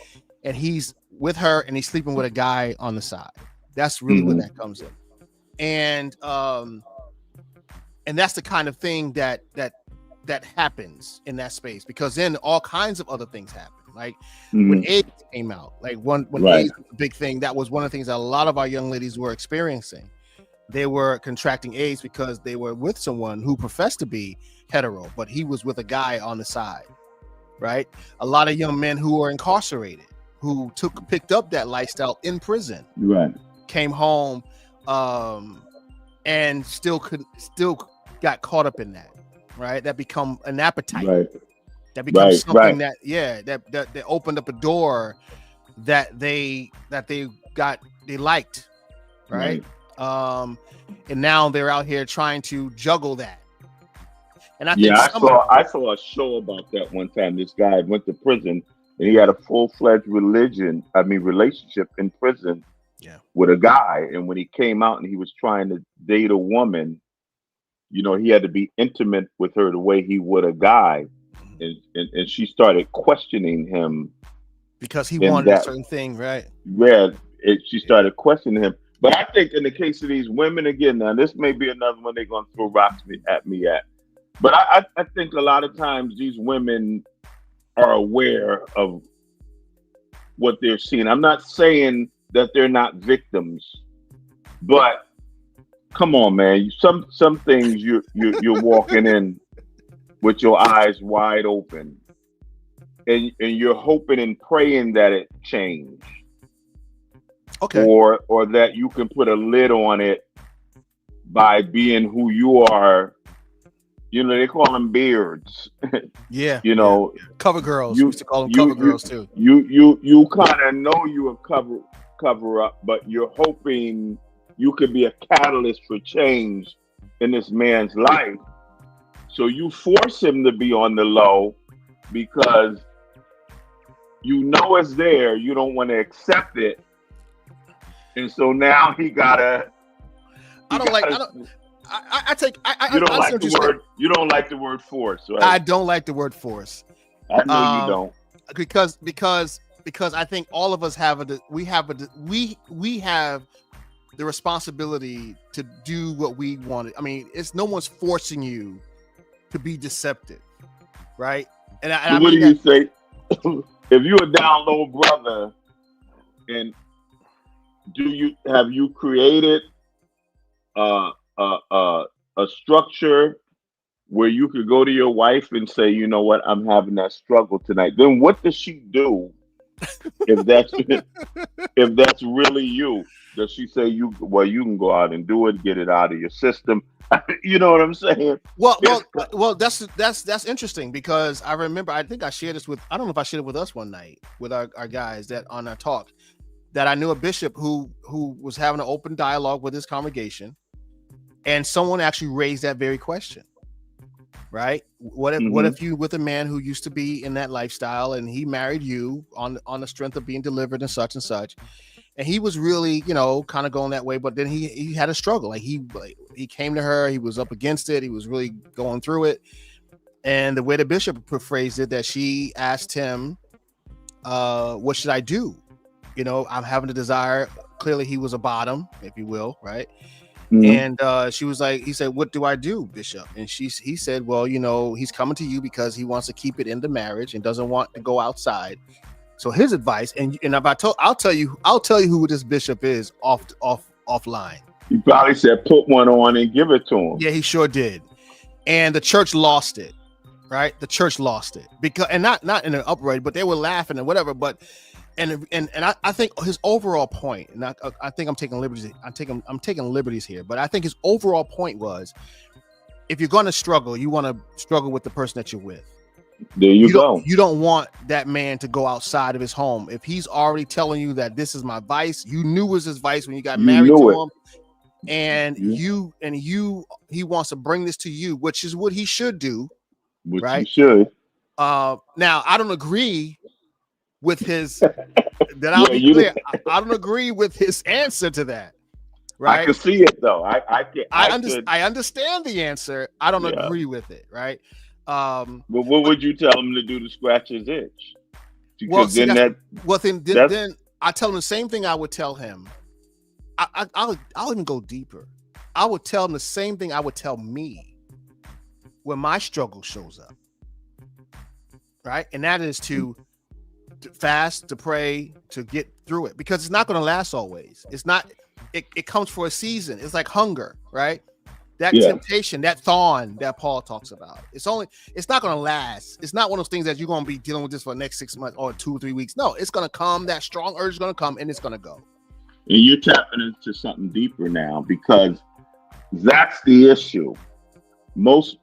and he's with her and he's sleeping with a guy on the side. That's really where that comes in. And that's the kind of thing that happens in that space, because then all kinds of other things happen. Like when AIDS came out, like when AIDS was a big thing, that was one of the things that a lot of our young ladies were experiencing. They were contracting AIDS because they were with someone who professed to be hetero, but he was with a guy on the side, right? A lot of young men who were incarcerated, who picked up that lifestyle in prison, came home, and still got caught up in that, right? That become an appetite, that becomes something that opened up a door that they liked, right? And now they're out here trying to juggle that. And I think I saw a show about that one time. This guy went to prison and he had a full-fledged relationship in prison with a guy. And when he came out and he was trying to date a woman, he had to be intimate with her the way he would a guy. And she started questioning him because he wanted a certain thing, right? Yeah, she started questioning him. But I think in the case of these women, again, now this may be another one they're going to throw rocks at me at. But I think a lot of times these women are aware of what they're seeing. I'm not saying that they're not victims, but come on, man. Some things you're walking in with your eyes wide open, and you're hoping and praying that it change. Okay. Or that you can put a lid on it by being who you are. They call them beards. Yeah. Cover girls. You used to call them cover girls too. You kind of know you a cover up, but you're hoping you could be a catalyst for change in this man's life. So you force him to be on the low because it's there. You don't want to accept it. And so now he gotta. You don't like the word force, right? I don't like the word force. I know you don't. Because I think all of us have we have the responsibility to do what we want. I mean, no one's forcing you to be deceptive, right? And what do you say? If you're a down low brother, and have you created a structure where you could go to your wife and say, you know what, I'm having that struggle tonight. Then what does she do if that's if that's really you? Does she say you can go out and do it, get it out of your system? You know what I'm saying? Well, that's interesting because I remember, I think I shared this with, I don't know if I shared it with us one night with our guys that on our talk, that I knew a bishop who was having an open dialogue with his congregation, and someone actually raised that very question. Right? What if you with a man who used to be in that lifestyle and he married you on the strength of being delivered and such, and he was really, kind of going that way, but then he had a struggle. Like he came to her, he was up against it, he was really going through it, and the way the bishop phrased it, that she asked him, "What should I do? I'm having a desire." Clearly, he was a bottom, if you will, right? And she was like, he said, "What do I do, Bishop?" And he said, "Well, he's coming to you because he wants to keep it in the marriage and doesn't want to go outside. So his advice, and if I'll tell you who this bishop is offline." He probably said, "Put one on and give it to him." Yeah, he sure did. And the church lost it, right? The church lost it because, and not in an uproar, but they were laughing and whatever. But and I think his overall point, and I think I'm taking liberties. I'm taking liberties here, but I think his overall point was, if you're going to struggle, you want to struggle with the person that you're with. There you go. You don't want that man to go outside of his home. If he's already telling you that this is my vice, you knew was his vice when you got married to him, and he wants to bring this to you, which is what he should do. Which right? He should. Now, I don't agree with his. That I'll be clear. I don't agree with his answer to that. Right? I can see it though. I understand the answer. I don't agree with it. Right? Well, what would you tell him to do to scratch his itch? Because then I tell him the same thing I would tell him. I'll even go deeper. I would tell him the same thing I would tell me when my struggle shows up. Right? And that is to fast, to pray, to get through it, because it's not going to last always. It's not. It comes for a season. It's like hunger, right? That temptation, that thorn that Paul talks about. It's not going to last. It's not one of those things that you're going to be dealing with this for the next 6 months or 2 or 3 weeks. No, it's going to come. That strong urge is going to come, and it's going to go. And you're tapping into something deeper now, because that's the issue. Most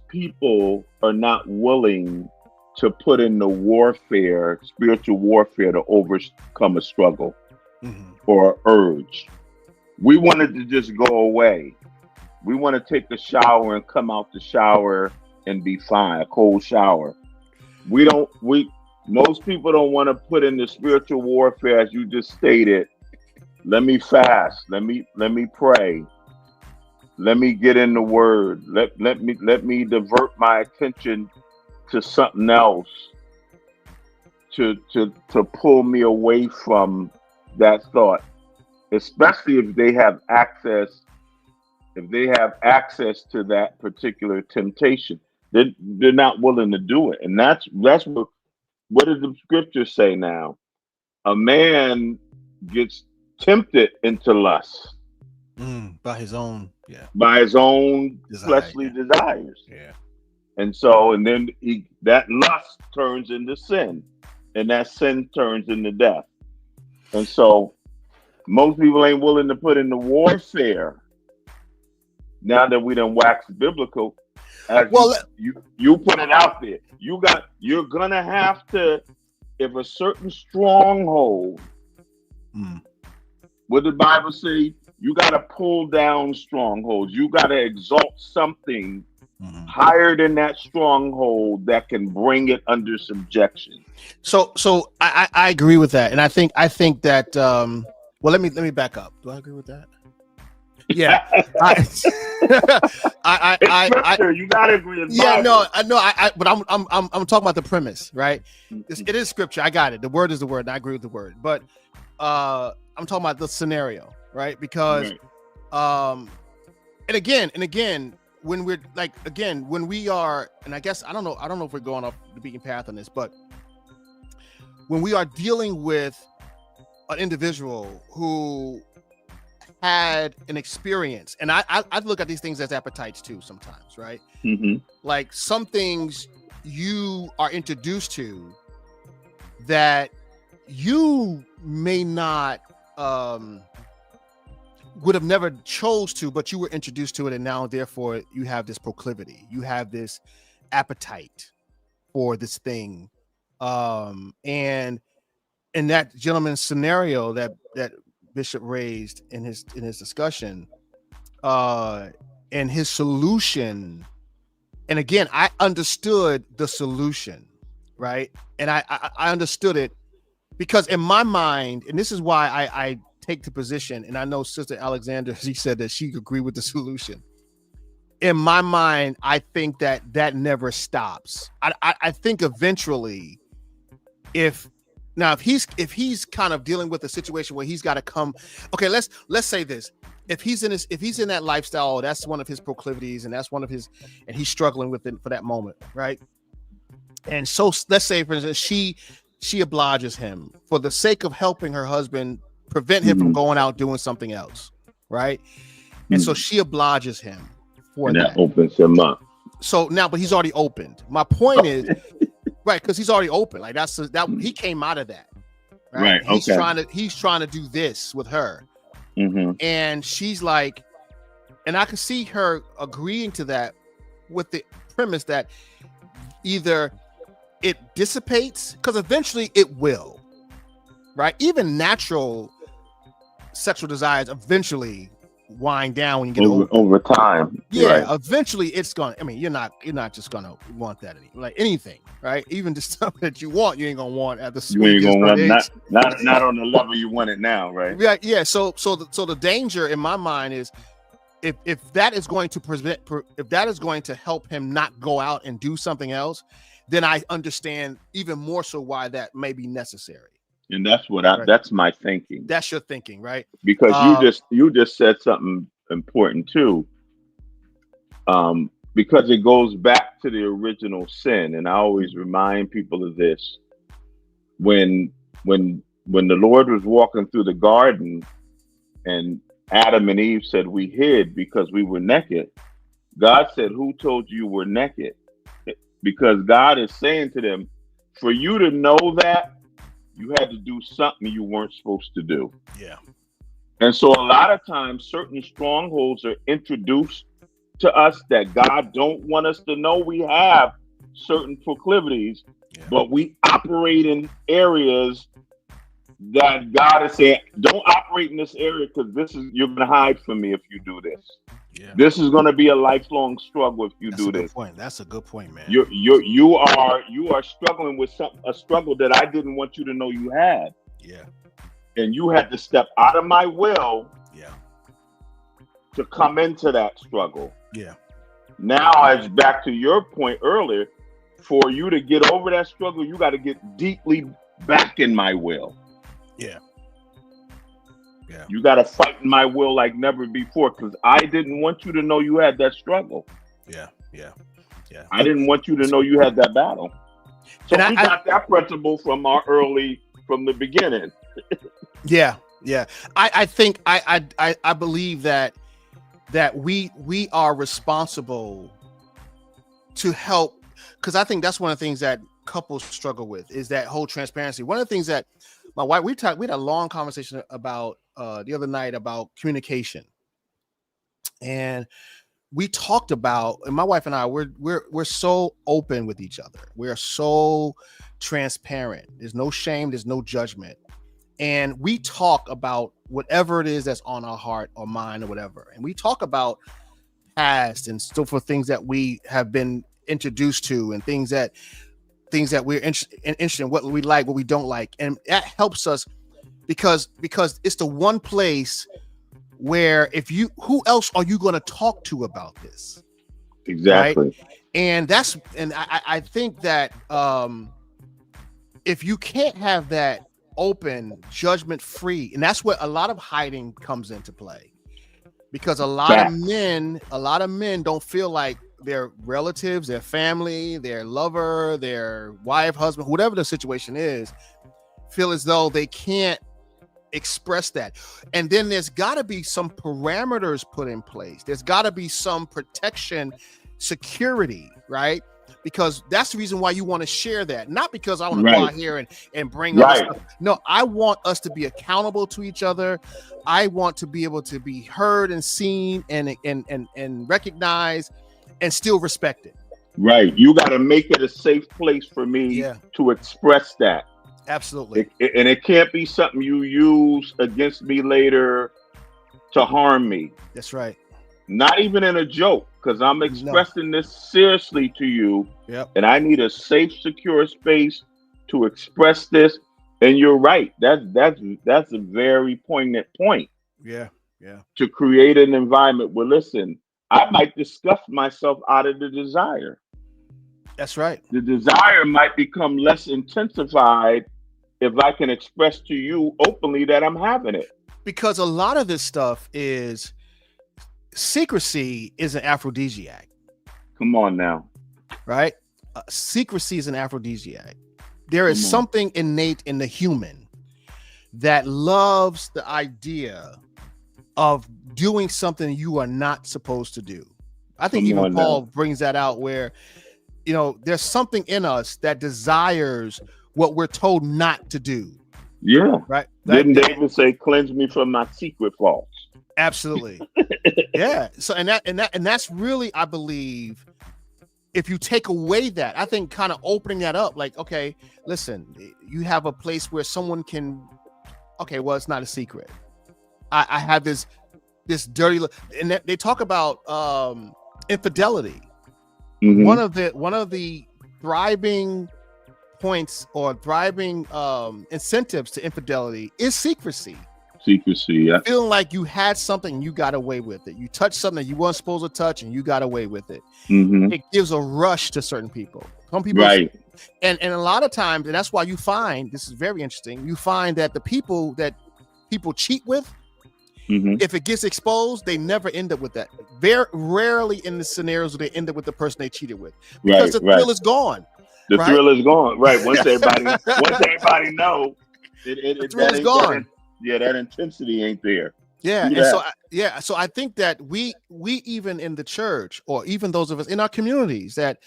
people are not willing to put in the warfare, spiritual warfare, to overcome a struggle or urge. We wanted to just go away. We want to take a shower and come out the shower and be fine, a cold shower. Most people don't want to put in the spiritual warfare, as you just stated. Let me fast. Let me pray. Let me get in the word. Let me divert my attention to something else to pull me away from that thought, especially if they have access to that particular temptation. They're not willing to do it. And that's what does the scripture say now? A man gets tempted into lust by his own fleshly desires. Yeah. And then that lust turns into sin, and that sin turns into death. And so most people ain't willing to put in the warfare. Now that we done waxed biblical, you put it out there. You're gonna have to, if a certain stronghold, what did the Bible say? You gotta pull down strongholds. You gotta exalt something higher than that stronghold that can bring it under subjection. So I agree with that, and I think that well, let me back up. Do I agree with that? Yeah, you gotta agree with yeah, no, but I'm talking about the premise, right? It is scripture. I got it. The word is the word. And I agree with the word, but I'm talking about the scenario, right? Because and again, when we're when we are, and I guess I don't know if we're going off the beaten path on this, but when we are dealing with an individual who had an experience, and I look at these things as appetites too sometimes, right? Mm-hmm. Like some things you are introduced to that you may not would have never chose to, but you were introduced to it, and now therefore you have this proclivity, you have this appetite for this thing. And in that gentleman's scenario that Bishop raised in his discussion, and his solution, and again, I understood the solution, right? And I understood it because in my mind, and this is why I take the position, and I know Sister Alexander, she said that she agreed with the solution. In my mind, I think that never stops. I think eventually, if he's kind of dealing with a situation where he's got to come, okay, let's say this. If he's in that lifestyle, that's one of his proclivities, and that's one of his, and he's struggling with it for that moment, right? And so let's say, for instance, she obliges him for the sake of helping her husband prevent him from going out doing something else, right? And so she obliges him for and that. That opens him up. So now, but he's already opened. My point is, right, because he's already open. Like that he came out of that. Right. He's trying to do this with her. Mm-hmm. And she's like, and I can see her agreeing to that with the premise that either it dissipates, because eventually it will, right? Even natural sexual desires eventually wind down when you get over time. Yeah, right. Eventually it's gonna. I mean, you're not just gonna want that like anything, right? Even the stuff that you want, you ain't gonna want at the you ain't gonna want not on the level you want it now, right? Yeah, yeah. So the danger in my mind is if that is going to if that is going to help him not go out and do something else, then I understand even more so why that may be necessary. And that's what that's my thinking. That's your thinking, right? Because you just said something important too. Because it goes back to the original sin, and I always remind people of this. When the Lord was walking through the garden, and Adam and Eve said we hid because we were naked, God said, "Who told you we're naked?" Because God is saying to them, for you to know that, you had to do something you weren't supposed to do. Yeah. And so a lot of times certain strongholds are introduced to us that God don't want us to know we have certain proclivities, but we operate in areas that God is saying, don't operate in this area because you're going to hide from me if you do this. Yeah. This is going to be a lifelong struggle if you do this. That's a good point, man. You are struggling with a struggle that I didn't want you to know you had. Yeah. And you had to step out of my will. Yeah. To come into that struggle. Yeah. Now, as back to your point earlier, for you to get over that struggle, you got to get deeply back in my will. Yeah. Yeah. You got to fight in my will like never before, because I didn't want you to know you had that struggle. Yeah. Yeah. Yeah. I didn't want you to know you had that battle. So we got that principle from the beginning. Yeah. Yeah. I think I believe that we are responsible to help, because I think that's one of the things that couples struggle with is that whole transparency. One of the things that my wife, we had a long conversation about the other night about communication, and we talked about, and my wife and I, we're so open with each other. We're so transparent. There's no shame. There's no judgment. And we talk about whatever it is that's on our heart or mind or whatever. And we talk about past and still for things that we have been introduced to and things that we're interested in, what we like, what we don't like. And that helps us because it's the one place where who else are you going to talk to about this? Exactly. Right? And I think that if you can't have that open, judgment free, and that's where a lot of hiding comes into play, because a lot of men don't feel like their relatives, their family, their lover, their wife, husband, whatever the situation is, feel as though they can't express that. And then there's got to be some parameters put in place. There's got to be some protection, security, right? Because that's the reason why you want to share that. Not because I want to go out here and bring up stuff. No, I want us to be accountable to each other. I want to be able to be heard and seen and recognized and still respected. Right. You got to make it a safe place for me to express that. Absolutely. And it can't be something you use against me later to harm me. That's right. Not even in a joke, because I'm expressing this seriously to you. Yep. And I need a safe, secure space to express this. And you're right. That's a very poignant point. Yeah. Yeah. To create an environment where, listen, I might disgust myself out of the desire. That's right. The desire might become less intensified if I can express to you openly that I'm having it. Because a lot of this stuff is secrecy is an aphrodisiac. Come on now. Right? Secrecy is an aphrodisiac. There is something innate in the human that loves the idea of doing something you are not supposed to do. I think even Paul brings that out where, there's something in us that desires what we're told not to do. Yeah. Right. Didn't David say, cleanse me from my secret faults? Absolutely. Yeah. So, and that's really, I believe, if you take away that, I think kind of opening that up, like, okay, listen, you have a place where someone can, okay, well, it's not a secret. I have this dirty look, and they talk about infidelity. Mm-hmm. One of the thriving points or thriving incentives to infidelity is secrecy. Secrecy, yeah. Feeling like you had something and you got away with it. You touched something you weren't supposed to touch and you got away with it. Mm-hmm. It gives a rush to certain people. Some people, right? And a lot of times, and that's why you find, this is very interesting, you find that the people that people cheat with, if it gets exposed, they never end up with that. Very rarely in the scenarios where they end up with the person they cheated with, because the thrill is gone. The thrill is gone. Right. Once everybody know, the thrill is gone. That intensity ain't there. Yeah. And so I think that we even in the church, or even those of us in our communities, that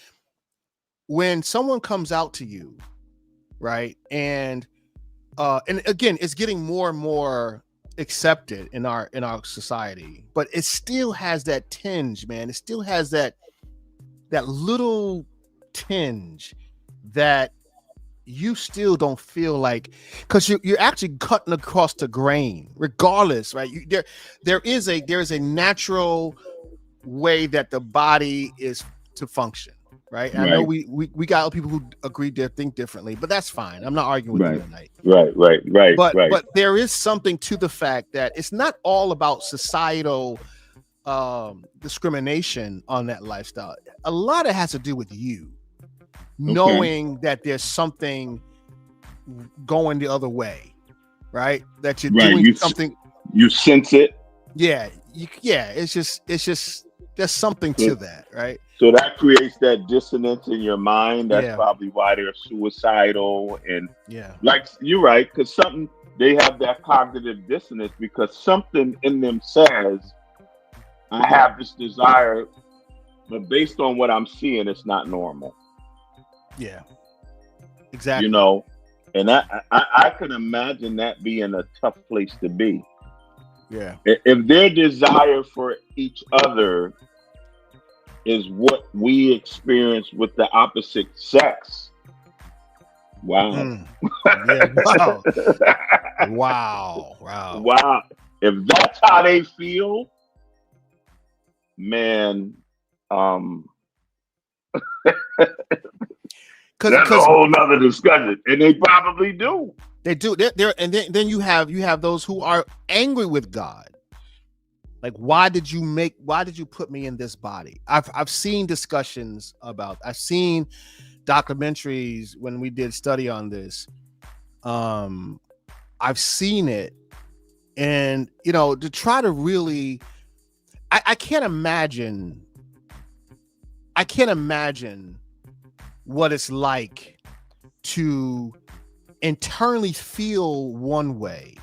when someone comes out to you, right, and again, it's getting more and more accepted in our society, but it still has that tinge, man. It still has that little tinge that you still don't feel like, because you're actually cutting across the grain regardless, right? There is a natural way that the body is to function, right? I know we got people who agree to think differently, but that's fine. I'm not arguing with you tonight. Right. But there is something to the fact that it's not all about societal discrimination on that lifestyle. A lot of it has to do with you knowing that there's something going the other way, right? That you're doing something. You sense it. Yeah. It's just there's something to that, right? So that creates that dissonance in your mind. That's probably why they're suicidal. And like you're right, because they have that cognitive dissonance because something in them says, I have this desire, but based on what I'm seeing, it's not normal. Yeah, exactly. And I can imagine that being a tough place to be. Yeah. If their desire for each other is what we experience with the opposite sex. Wow. Yeah, wow. If that's how they feel, man, that's a whole nother discussion, and they probably do. They do. And then you have those who are angry with God. Like, why did you put me in this body? I've seen discussions about. I've seen documentaries when we did study on this. I've seen it, and to try to really, I can't imagine. I can't imagine what it's like to internally feel one way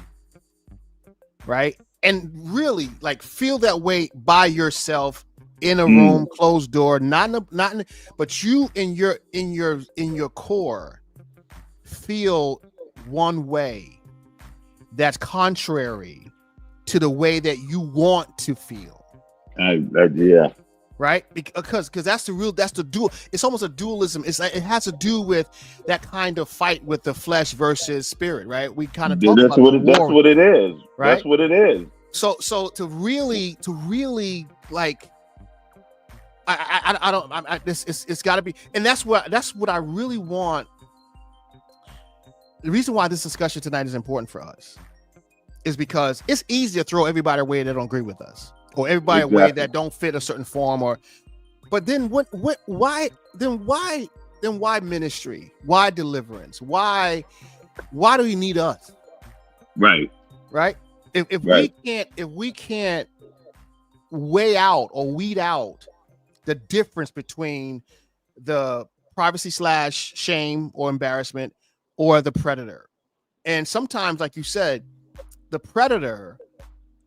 right? And really like feel that way by yourself in a room, closed door, but you in your core feel one way that's contrary to the way that you want to feel. Yeah. Right, because that's the dual. It's almost a dualism. It's like it has to do with that kind of fight with the flesh versus spirit, right? We kind of talk that's about that's what it is, right? That's what it is. So to really like, I don't. It's got to be, and that's what I really want. The reason why this discussion tonight is important for us is because it's easy to throw everybody away that don't agree with us, or everybody away that don't fit a certain form, but then why ministry? Why deliverance? Why do you need us? Right. If we can't weigh out or weed out the difference between the privacy / shame or embarrassment or the predator. And sometimes, like you said, the predator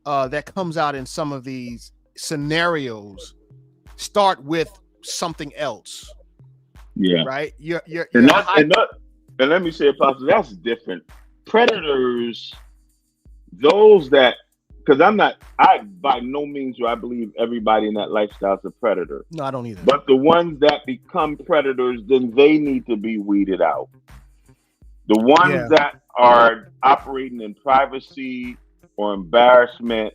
that comes out in some of these scenarios start with something else. Yeah. Right. And let me say, Apostle, that's different. Predators, those that, because I by no means do I believe everybody in that lifestyle is a predator. No, I don't either. But the ones that become predators, then they need to be weeded out. The ones that are operating in privacy or embarrassment,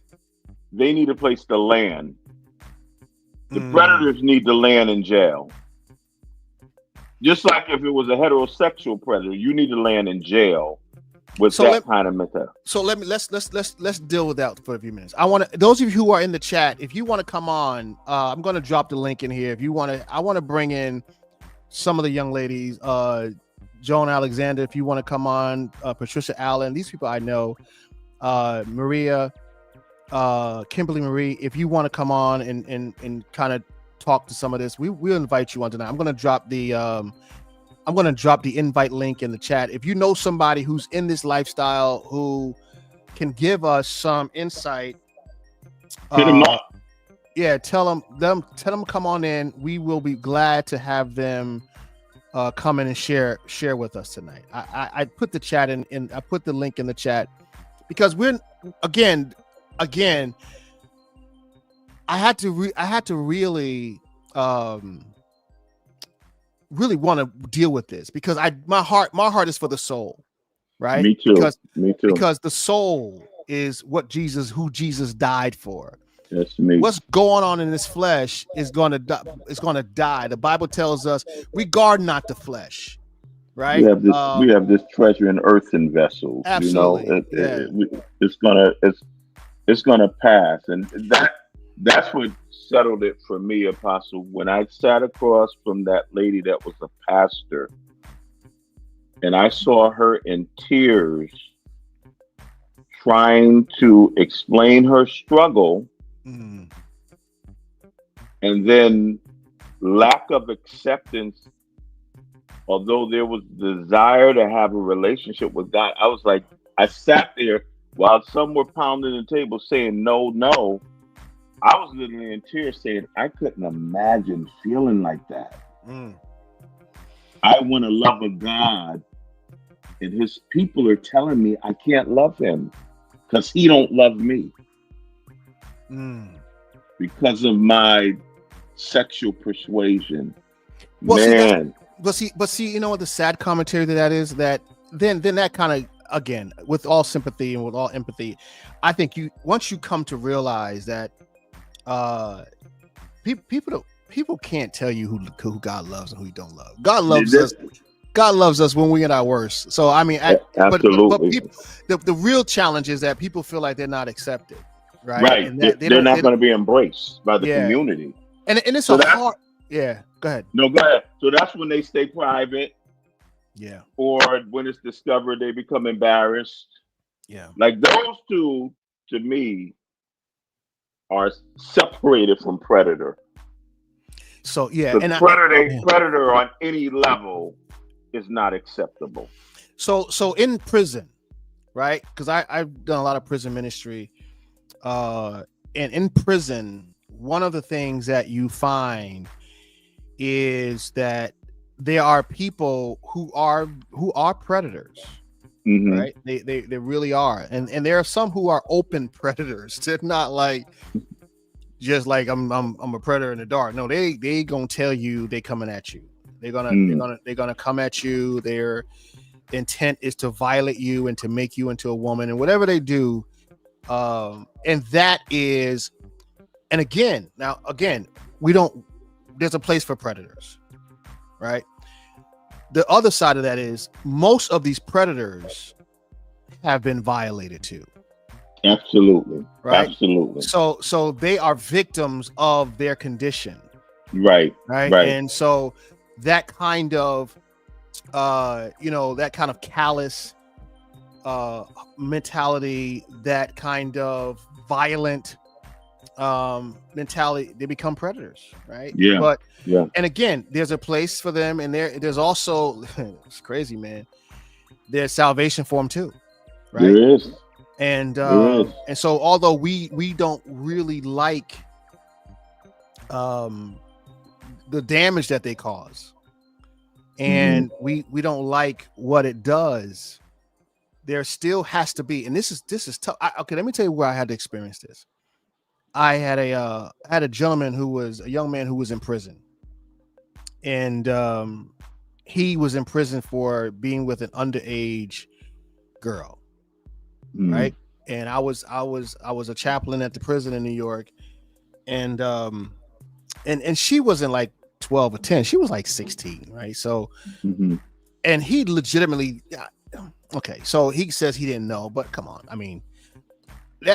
they need a place to land. The predators need to land in jail. Just like if it was a heterosexual predator, you need to land in jail with kind of mentality. So let's deal with that for a few minutes. I want to, those of you who are in the chat, if you want to come on, I'm going to drop the link in here. If you want to, I want to bring in some of the young ladies, Joan Alexander, if you want to come on, Patricia Allen, these people I know, Maria, Kimberly Marie, if you want to come on and kind of talk to some of this, we'll invite you on tonight. I'm going to drop the invite link in the chat. If you know somebody who's in this lifestyle who can give us some insight, hit them up. Yeah, tell them come on in. We will be glad to have them come in and share with us tonight. I put the chat in I put the link in the chat because we're again I had to really really want to deal with this because my heart is for the soul, right? Me too. Because the soul is who Jesus died for. That's me. What's going on in this flesh is going to die. The Bible tells us, regard not the flesh, right? We have this treasure in earthen vessels. Absolutely. It's gonna pass, and that's what settled it for me, Apostle. When I sat across from that lady that was a pastor, and I saw her in tears trying to explain her struggle. And then lack of acceptance, although there was desire to have a relationship with God. I was like, I sat there while some were pounding the table saying no. I was literally in tears saying, I couldn't imagine feeling like that. I want to love a God, and his people are telling me I can't love him because he don't love me. Because of my sexual persuasion. But see, you know what the sad commentary to that is? That then that kind of, again, with all sympathy and with all empathy, I think once you come to realize that people can't tell you who God loves and who he don't love. God loves us. God loves us when we're at our worst. So I mean, absolutely. But the real challenge is that people feel like they're not accepted. Right. And they're not going to be embraced by the community. And it's so hard. Yeah. Go ahead. No, go ahead. So that's when they stay private. Yeah. Or when it's discovered, they become embarrassed. Yeah. Like those two, to me, are separated from predator. So yeah. And predator on any level is not acceptable. So in prison, right? Because I've done a lot of prison ministry, and in prison, one of the things that you find is that there are people who are predators. Mm-hmm. Right, they really are, and there are some who are open predators. They're not like just like I'm a predator in the dark. No, they gonna tell you they coming at you. They're gonna come at you. Their intent is to violate you and to make you into a woman, and whatever they do, and that is, and again, we don't. There's a place for predators, right? The other side of that is most of these predators have been violated too. Absolutely. Right. Absolutely. So they are victims of their condition. Right. And so that kind of, that kind of callous mentality, that kind of violent mentality, they become predators, right? Yeah. And again, there's a place for them, and there's also it's crazy, man. There's salvation for them too, right? There is. And so although we don't really like the damage that they cause, and we don't like what it does, there still has to be, and this is tough. Okay, let me tell you where I had to experience this. I had a gentleman who was a young man who was in prison, and he was in prison for being with an underage girl, right? And I was a chaplain at the prison in New York, and she wasn't like 12 or 10, she was like 16, right? So, and he legitimately, okay, so he says he didn't know, but come on, I mean,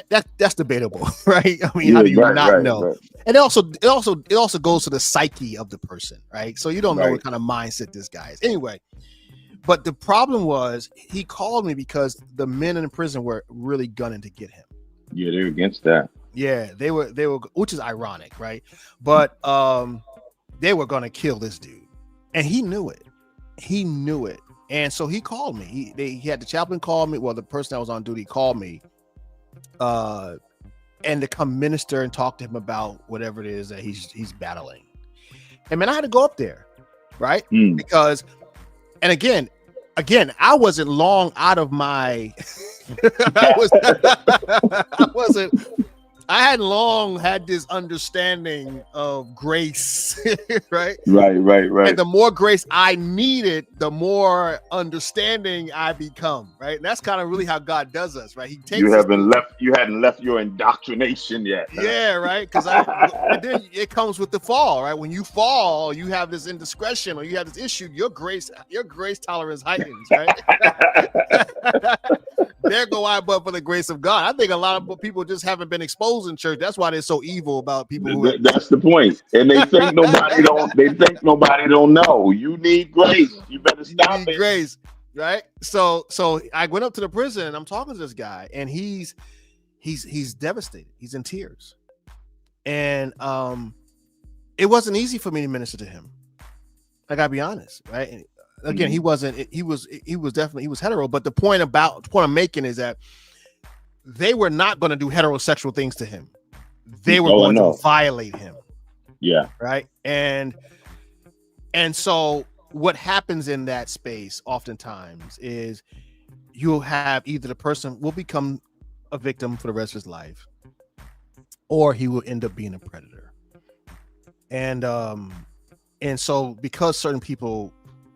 that's debatable, right? I mean, how do you not know? Right. And it also goes to the psyche of the person, right? So you don't know what kind of mindset this guy is. Anyway, but the problem was he called me because the men in the prison were really gunning to get him. Yeah, they're against that. Yeah, they were, which is ironic, right? But they were gonna kill this dude, and he knew it. And so he called me. He had the chaplain call me. Well, the person that was on duty called me. And to come minister and talk to him about whatever it is that he's battling. And man, I had to go up there, right? Because, and again, I wasn't long out of my I hadn't long had this understanding of grace, right? Right. And the more grace I needed, the more understanding I become, right? And that's kind of really how God does us, right? He takes you hadn't left your indoctrination yet. Huh? Yeah, right. Because then it comes with the fall, right? When you fall, you have this indiscretion or you have this issue, your grace tolerance heightens, right? There go I, but for the grace of God. I think a lot of people just haven't been exposed in church. That's why they're so evil about people. That's the point. And they think nobody don't. They think nobody don't know. You need grace. You better stop it. Grace, right? So I went up to the prison and I'm talking to this guy, and he's devastated. He's in tears, and it wasn't easy for me to minister to him. I gotta be honest, right? And again, he was hetero, but the point I'm making is that they were not going to do heterosexual things to him. They were going to violate him. Yeah. Right. And so what happens in that space oftentimes is you'll have either the person will become a victim for the rest of his life, or he will end up being a predator. And so because certain people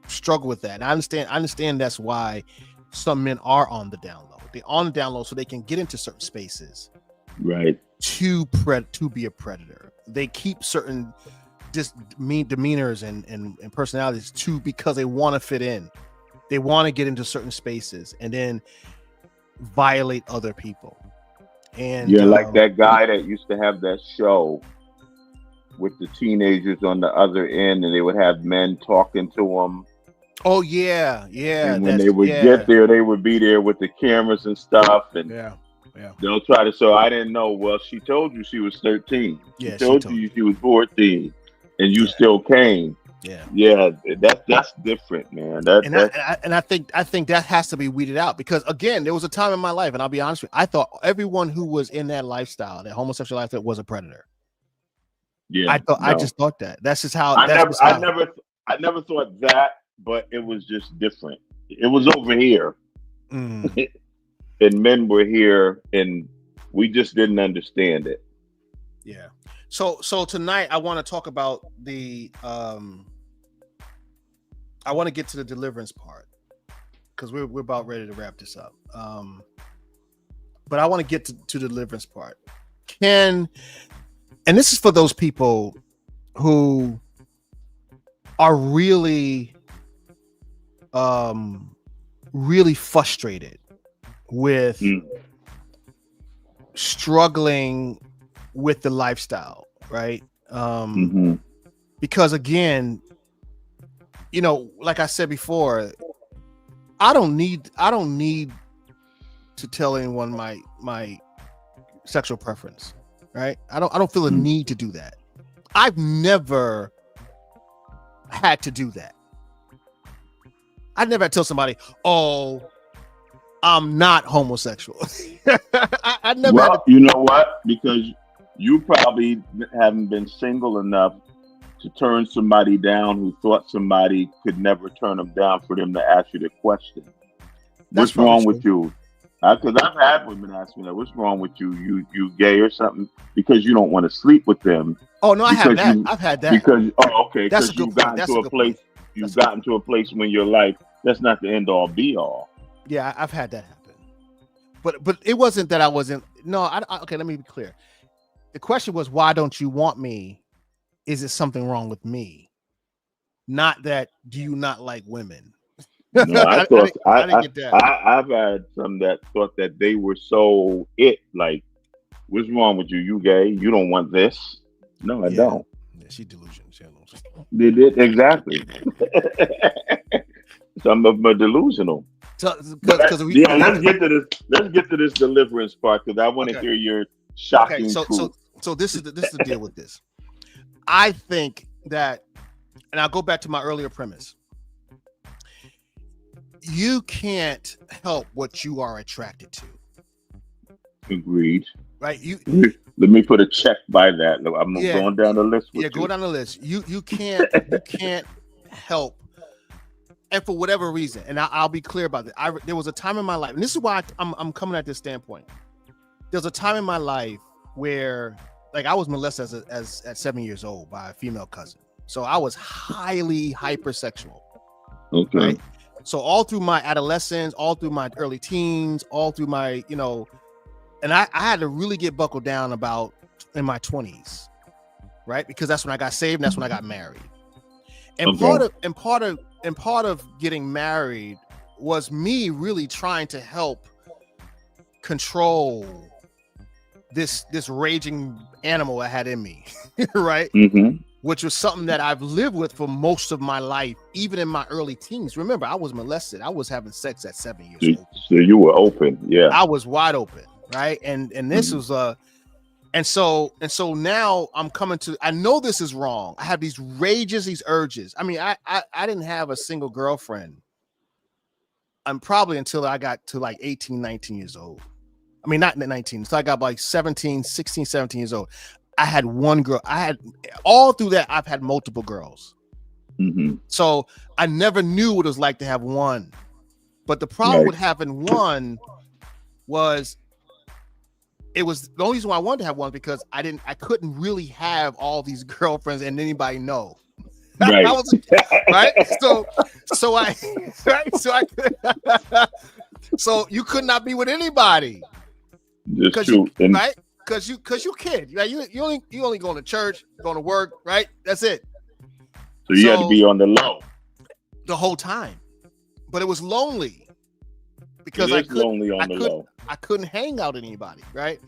struggle with that, and I understand that's why some men are on the down low. They're on the down low so they can get into certain spaces, right? To be a predator. They keep certain demeanors and personalities because they want to fit in. They want to get into certain spaces and then violate other people. And like that guy that used to have that show with the teenagers on the other end, and they would have men talking to them. Oh yeah. And when they would get there, they would be there with the cameras and stuff, and they'll try to. So I didn't know. Well, she told you she was 13. She told you she was 14, and you still came. Yeah, that's different, man. I think that has to be weeded out, because again, there was a time in my life, and I'll be honest with you, I thought everyone who was in that lifestyle, that homosexual lifestyle, was a predator. Yeah, I just thought that. That's just how. I never thought that, but it was just different. It was over here, and men were here, and we just didn't understand it. Yeah. So tonight I want to talk about the. I want to get to the deliverance part, because we're about ready to wrap this up. But I want to get to the deliverance part. And this is for those people who are really, really frustrated with struggling with the lifestyle, right? Because again, like I said before, I don't need to tell anyone my sexual preference, right? I don't feel a need to do that. I've never had to do that. I never had to tell somebody, "Oh, I'm not homosexual." I never. Well, you know what? Because you probably haven't been single enough to turn somebody down who thought somebody could never turn them down, for them to ask you the question. What's wrong with you? Because I've had women ask me that. What's wrong with you? You gay or something? Because you don't want to sleep with them. Oh no, I have that. I've had that. Because you've gotten to a place. You've gotten to a place in your life that's not the end all be all. Yeah, I've had that happen. But it wasn't that I wasn't. No, okay. Let me be clear. The question was, why don't you want me? Is it something wrong with me? Not that, do you not like women? No, I didn't get that. I've had some that thought that they were so like, what's wrong with you? You gay? You don't want this? No, I don't. Yeah, she delusional. They did exactly. Some of them are delusional. Let's get to this. Let's get to this deliverance part, because I want to hear your shocking truth. So this is the deal with this. I think that, and I'll go back to my earlier premise. You can't help what you are attracted to. Agreed. Right? Let me put a check by that. I'm going down the list. Go down the list. You can't help, and for whatever reason, and I'll be clear about it. There was a time in my life, and this is why I'm coming at this standpoint. There's a time in my life where, like, I was molested at 7 years old by a female cousin. So I was highly hypersexual. Okay. Right? So all through my adolescence, all through my early teens, all through my, and I had to really get buckled down about in my 20s, right? Because that's when I got saved and that's when I got married. And part of getting married was me really trying to help control this raging animal I had in me, right? Which was something that I've lived with for most of my life, even in my early teens. Remember, I was molested. I was having sex at 7 years old. So you were open, yeah. I was wide open, right? And this was and so now I'm coming to. I know this is wrong. I have these rages, these urges. I mean, I didn't have a single girlfriend. I'm probably until I got to like 18, 19 years old. I mean, not 19. So I got like 16, 17 years old. I had one girl. I had all through that. I've had multiple girls. So I never knew what it was like to have one. But the problem with having one was, it was the only reason why I wanted to have one, because I couldn't really have all these girlfriends and anybody know. Right. I was, right. So you could not be with anybody. Because you kid, right? You only going to church, going to work, right? That's it. So you had to be on the low the whole time, but it was lonely because I couldn't hang out with anybody, right?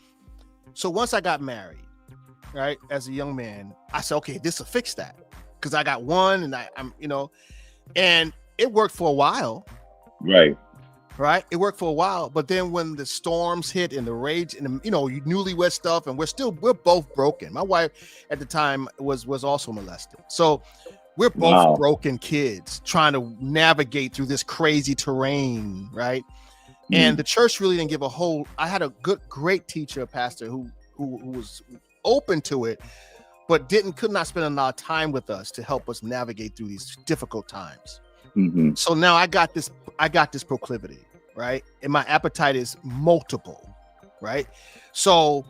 So once I got married, right, as a young man, I said, okay, this will fix that, because I got one, and I'm and it worked for a while, right. Right, it worked for a while, but then when the storms hit and the rage and the, newlywed stuff, and we're both broken. My wife at the time was also molested. So We're both broken kids trying to navigate through this crazy terrain, right? And the church really didn't give a whole. I had a great teacher, a pastor who was open to it, but could not spend a lot of time with us to help us navigate through these difficult times. So now I got this proclivity, right? And my appetite is multiple, right? So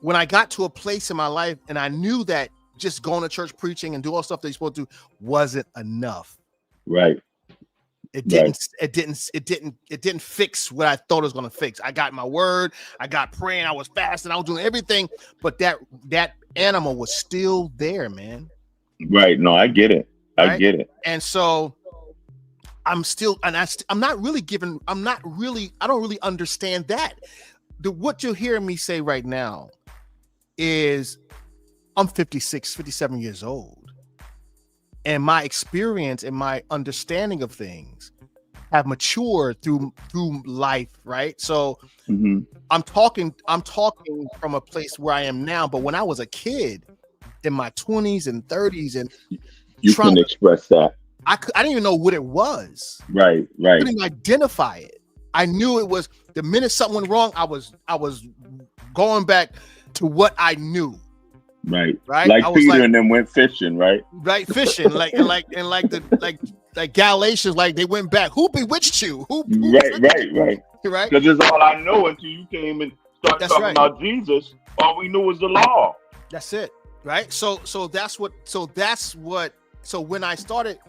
when I got to a place in my life and I knew that just going to church, preaching and doing all the stuff that you're supposed to do wasn't enough. Right. It didn't fix what I thought it was going to fix. I got my word, I got praying, I was fasting, I was doing everything, but that animal was still there, man. Right. No, I get it. Right? I get it. And so I'm still, and I don't really understand that. What you're hearing me say right now is I'm 56, 57 years old. And my experience and my understanding of things have matured through life, right? So I'm talking from a place where I am now, but when I was a kid in my 20s and 30s, and you couldn't express that. I didn't even know what it was. Right. I couldn't identify it. I knew it was the minute something went wrong, I was going back to what I knew. Right. Like Peter and them went fishing, right? Right, fishing. like Galatians, like they went back. Who bewitched you? Right. Because it's all I know until you came and started talking about Jesus. All we knew was the law. That's it. Right. So when I started,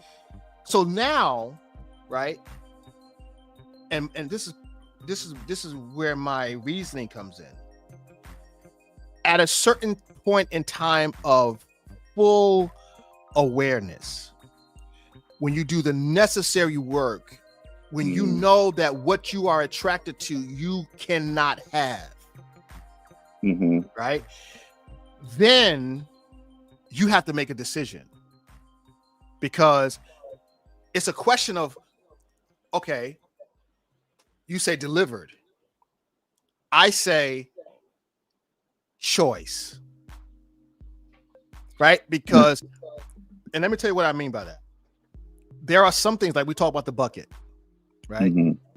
so now, right. And this is where my reasoning comes in. At a certain point in time of full awareness, when you do the necessary work, when you know that what you are attracted to, you cannot have, right? Then you have to make a decision, because it's a question of, okay, you say delivered. I say choice, right? Because, and let me tell you what I mean by that. There are some things, like we talk about the bucket, right?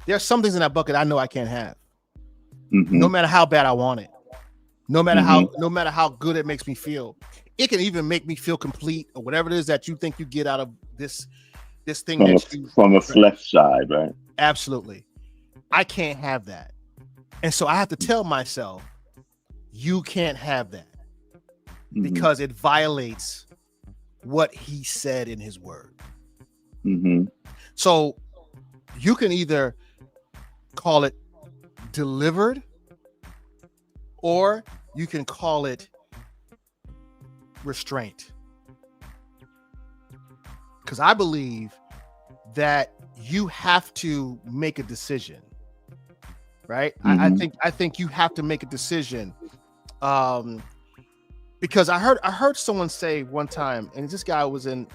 There are some things in that bucket I know I can't have, no matter how bad I want it, no matter how good it makes me feel. It can even make me feel complete, or whatever it is that you think you get out of this thing from a flesh side, right? Absolutely. I can't have that. And so I have to tell myself, you can't have that, because it violates what he said in his word. So you can either call it delivered, or you can call it restraint. Because I believe that you have to make a decision, right? I think you have to make a decision, because I heard someone say one time, and this guy was struggling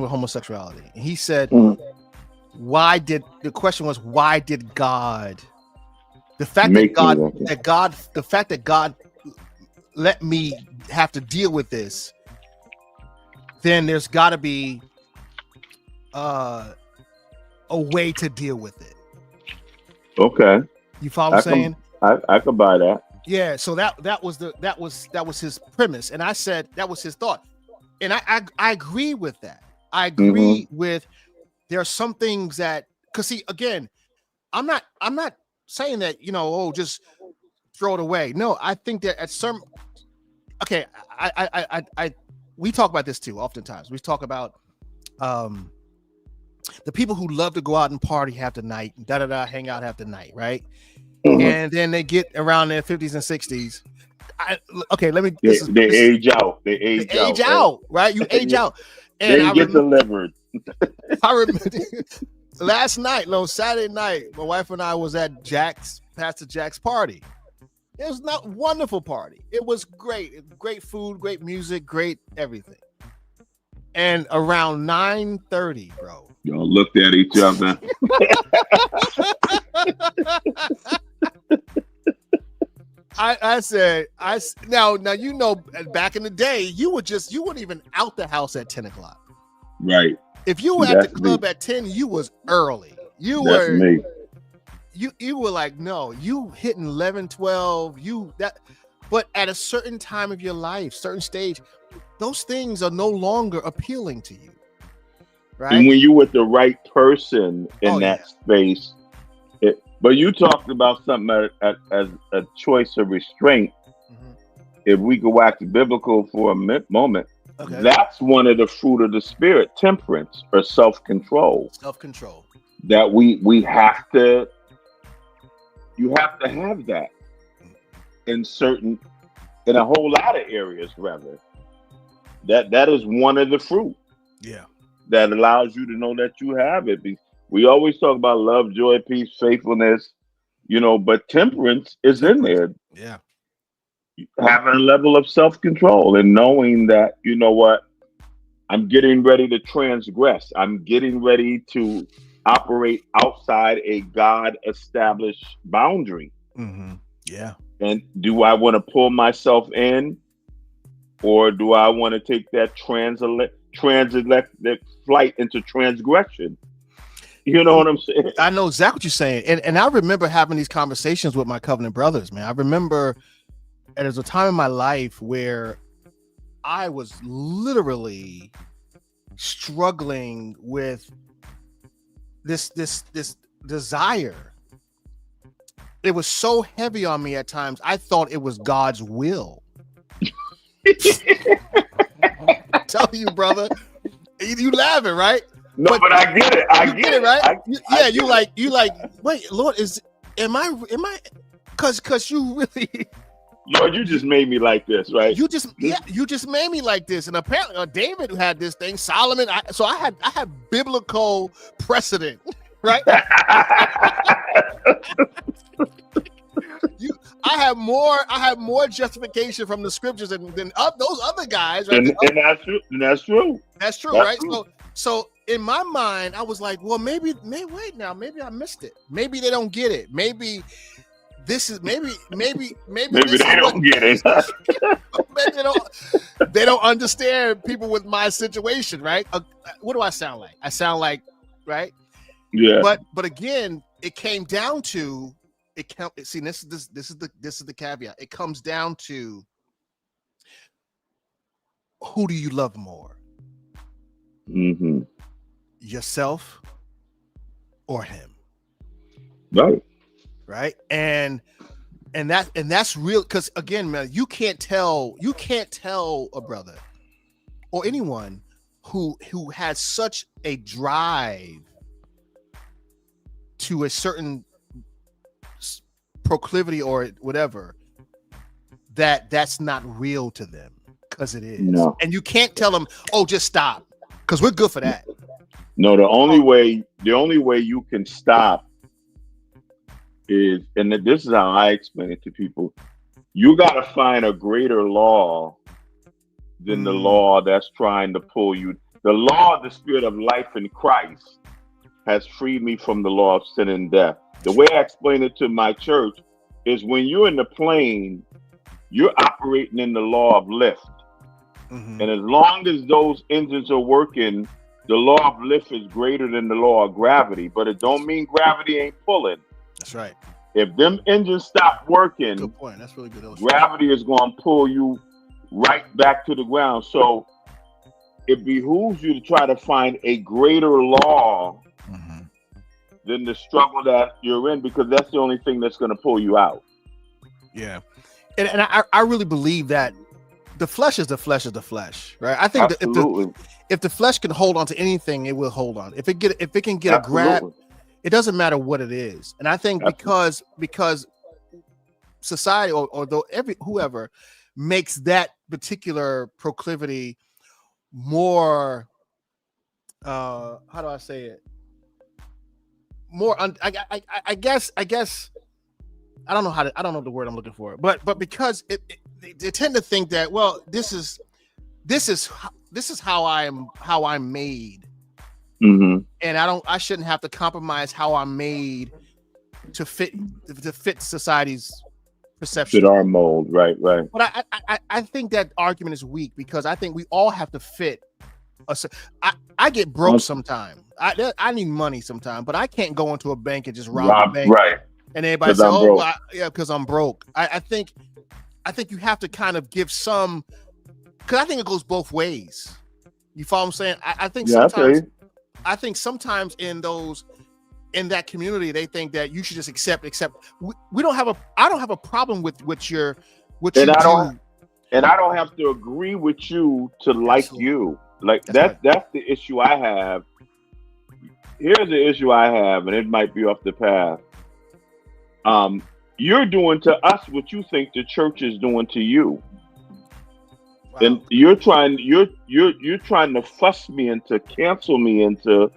with homosexuality, and he said, the question was, why did God, the fact that God let me have to deal with this, then there's got to be a way to deal with it. Okay. You follow what I'm saying? I could buy that. Yeah. So that was his premise, and I said that was his thought, and I agree with that. I agree with, there are some things that, because see, again, I'm not saying that, just throw it away. No, I think that at some, okay, we talk about this too. Oftentimes we talk about the people who love to go out and party half the night, hang out half the night, right? And then they get around their 50s and 60s. They age out. They age out, right? You age out. And they get delivered. I remember last night, Saturday night, my wife and I was at Pastor Jack's party. It was not wonderful party. It was great. Great food, great music, great everything. And around 9:30, bro. Y'all looked at each other. I said, now, you know, back in the day, you weren't even out the house at 10 o'clock. Right. If you were at the club at 10, you was early. That's me. You were like, no, you hitting 11, 12, but at a certain time of your life, certain stage, those things are no longer appealing to you. Right. And when you're with the right person in that space, but you talked about something as a choice of restraint. Mm-hmm. If we go back to biblical for a moment, that's one of the fruit of the spirit, temperance or self-control. Self-control. That we have to, you have to have that in a whole lot of areas, rather. That is one of the fruit. Yeah. That allows you to know that you have it. We always talk about love, joy, peace, faithfulness, but temperance is in there. Yeah. Having a level of self-control and knowing that, you know what, I'm getting ready to transgress. I'm getting ready to operate outside a God-established boundary. Mm-hmm. Yeah. And do I want to pull myself in, or do I want to take that transatlantic flight into transgression? You know what I'm saying? I know exactly what you're saying. And I remember having these conversations with my covenant brothers, man. I remember there's a time in my life where I was literally struggling with this desire. It was so heavy on me at times. I thought it was God's will. I'm telling you, brother. You laughing, right? No, but I get it. I get it, right? You like. Wait, Lord, am I? Because you really. Lord, you just made me like this, right? You just made me like this, and apparently David had this thing. Solomon. I had biblical precedent, right? I have more justification from the scriptures than those other guys, right? And that's true. That's true, right? True. So in my mind, I was like, well, maybe I missed it. Maybe they don't get it. Maybe this is maybe they don't get it. Maybe they don't understand people with my situation, right? What do I sound like? I sound like, right? Yeah. But again, it came down to see, this is the caveat. It comes down to, who do you love more? Mm-hmm. Yourself or him? Right. And that's real, because again, man, you can't tell a brother or anyone who has such a drive to a certain proclivity or whatever, that's not real to them, because it is. No. And you can't tell them, oh, just stop, because we're good for that. No, the only way you can stop is, and this is how I explain it to people, you got to find a greater law than the law that's trying to pull you. The law of the spirit of life in Christ has freed me from the law of sin and death. The way I explain it to my church is, when you're in the plane, you're operating in the law of lift. Mm-hmm. And as long as those engines are working, the law of lift is greater than the law of gravity. But it don't mean gravity ain't pulling. That's right. If them engines stop working, good point. That's really good. Gravity is going to pull you right back to the ground. So it behooves you to try to find a greater law than the struggle that you're in, because that's the only thing that's going to pull you out. Yeah. And I really believe that the flesh is the flesh, right? I think that if the flesh can hold on to anything, it will hold on. If it can get a grab, it doesn't matter what it is. And I think because society or though whoever makes that particular proclivity more, how do I say it? More, I guess I don't know the word I'm looking for, but because they tend to think that, well, this is how I'm made, and I shouldn't have to compromise how I'm made to fit society's perception. Fit our mold, right? But I think that argument is weak because I think we all have to fit. I get broke sometimes. I need money sometimes, but I can't go into a bank and just rob the bank. Right. And everybody say, "Oh, well, yeah, because I'm broke." I think you have to kind of give some, because I think it goes both ways. You follow what I'm saying? I think sometimes, sometimes in that community, they think that you should just accept. We don't have I don't have a problem with what you do. And I don't have to agree with you to like Absolutely. You. Like that's the issue I have. Here's the issue I have, and it might be off the path. You're doing to us what you think the church is doing to you. Wow. And you're trying to fuss me into, cancel me into.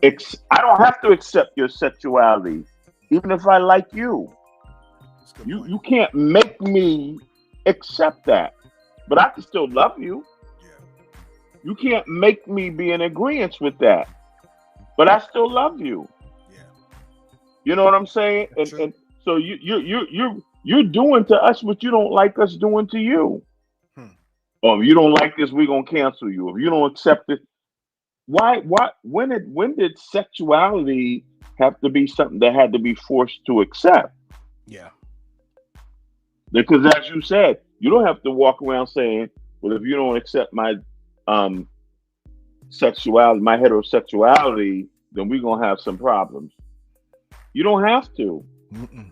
I don't have to accept your sexuality, even if I like you. You can't make me accept that, but I can still love you. Yeah. You can't make me be in agreement with that, but I still love you. Yeah. You know what I'm saying? And so you're doing to us what you don't like us doing to you. Or if you don't like this, we're gonna cancel you. If you don't accept it, why? When did sexuality have to be something that had to be forced to accept? Yeah. Because as you said, you don't have to walk around saying, "Well, if you don't accept my sexuality, my heterosexuality, then we're gonna have some problems." You don't have to. Mm-mm.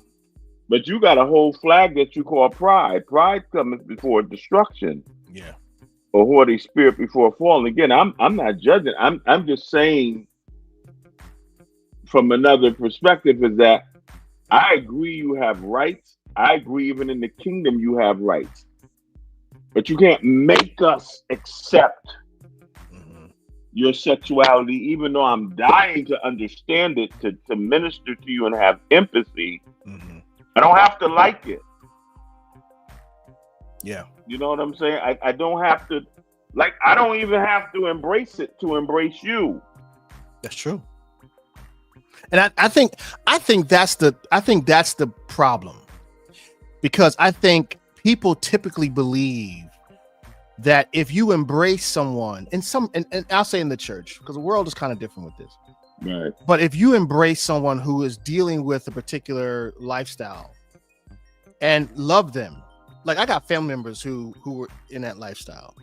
But you got a whole flag that you call pride. Pride comes before destruction. Yeah. Or haughty spirit before falling. Again, I'm not judging. I'm just saying from another perspective is that I agree you have rights. I agree even in the kingdom you have rights. But you can't make us accept your sexuality, even though I'm dying to understand it, to minister to you and have empathy. Mm-hmm. I don't have to like it. Yeah. You know what I'm saying? I don't have to, like, I don't even have to embrace it to embrace you. That's true. And I think that's the problem. Because I think people typically believe that if you embrace someone and I'll say in the church, because the world is kind of different with this. Right. But if you embrace someone who is dealing with a particular lifestyle and love them, like I got family members who were in that lifestyle,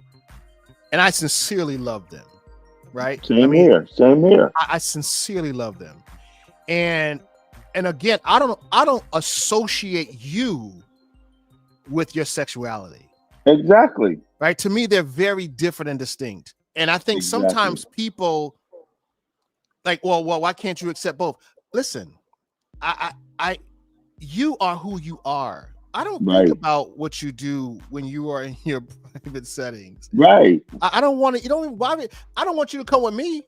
and I sincerely love them. Right? Same here. I sincerely love them, and again, I don't associate you with your sexuality. Exactly. Right? To me, they're very different and distinct. And I think sometimes people like, well, why can't you accept both? Listen, you are who you are. I don't think about what you do when you are in your private settings. Right. I don't want to. You don't. I don't want you to come with me.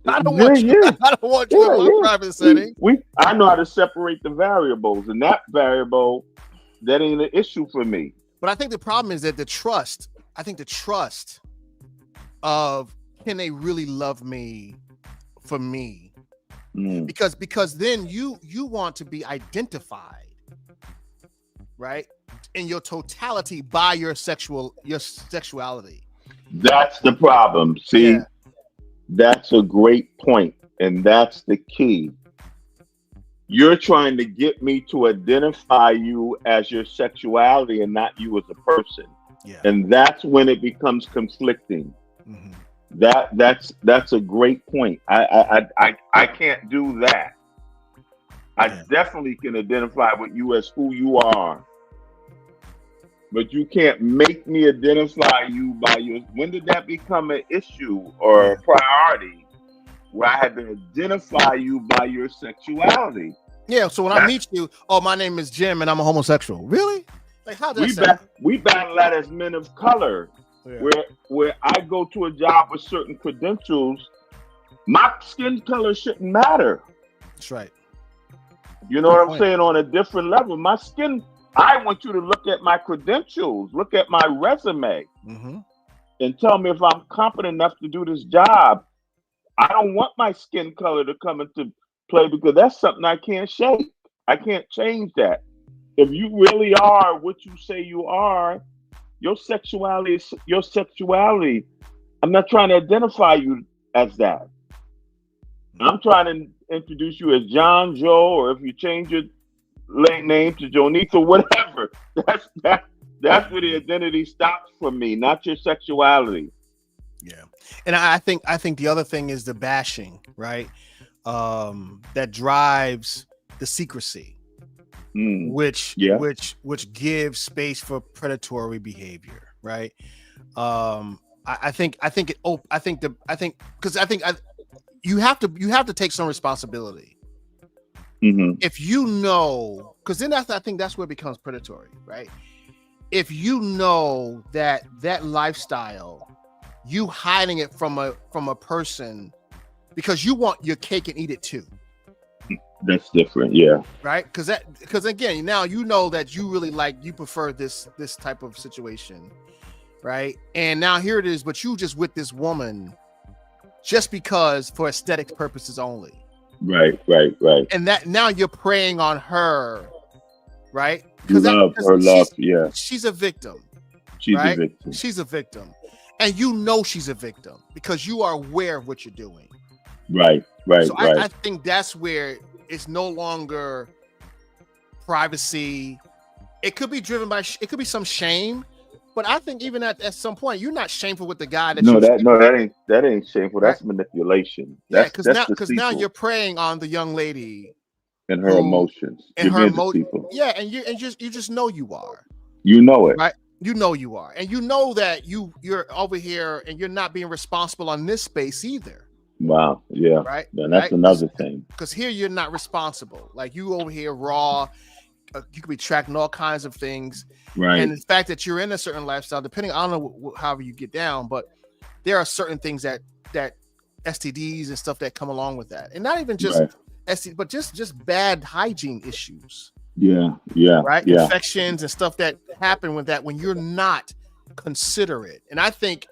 I don't want you. I don't want you in my private setting. I know how to separate the variables, and that variable, that ain't an issue for me. But I think the problem is that the trust. I think the trust of, can they really love me for me? Because then you want to be identified, right, in your totality by your sexuality. That's the problem. See, That's a great point, and that's the key. You're trying to get me to identify you as your sexuality and not you as a person. Yeah. And that's when it becomes conflicting. Mm-hmm. That's a great point. I can't do that. I definitely can identify with you as who you are, but you can't make me identify you by your. When did that become an issue or a priority where I had to identify you by your sexuality? Yeah. So when I meet you, oh, my name is Jim and I'm a homosexual. Really? Like, how does that? We battle that as men of color. Yeah. Where I go to a job with certain credentials, my skin color shouldn't matter. That's right. You know what I'm saying? On a different level, my skin. I want you to look at my credentials, look at my resume, and tell me if I'm competent enough to do this job. I don't want my skin color to come into play because that's something I can't shape. I can't change that. If you really are what you say you are, your sexuality is your sexuality. I'm not trying to identify you as that. I'm trying to introduce you as John Joe, or if you change your late name to Jonita, whatever. That's where the identity stops for me, not your sexuality. Yeah, and I think the other thing is the bashing, right? That drives the secrecy, which gives space for predatory behavior, right? You have to take some responsibility. If you know, because then I think that's where it becomes predatory, right? If you know that lifestyle, you hiding it from a person because you want your cake and eat it too. That's different, yeah. Right? Because again, now you know that you really you prefer this type of situation, right? And now here it is, but you just with this woman just because for aesthetic purposes only. Right. And that now you're preying on her, right? Love, yeah. She's a victim. She's right? a victim. She's a victim. And you know she's a victim because you are aware of what you're doing. Right. So I think that's where it's no longer privacy. It could be driven by, it could be some shame, but I think even at some point, you're not shameful with the guy that that ain't shameful. Right? That's manipulation. Because now you're preying on the young lady and her emotions. And her emotions. Yeah, and you just know you are. You know it. Right? You know you are. And you know that you're over here and you're not being responsible on this space either. Wow. Yeah. Right. And that's another thing. Because here you're not responsible. Like you over here raw. You could be tracking all kinds of things. Right. And the fact that you're in a certain lifestyle, depending, I don't know however you get down, but there are certain things that STDs and stuff that come along with that. And not even just STD, but just bad hygiene issues. Yeah. Right. Yeah. Infections and stuff that happen with that when you're not considerate. And I think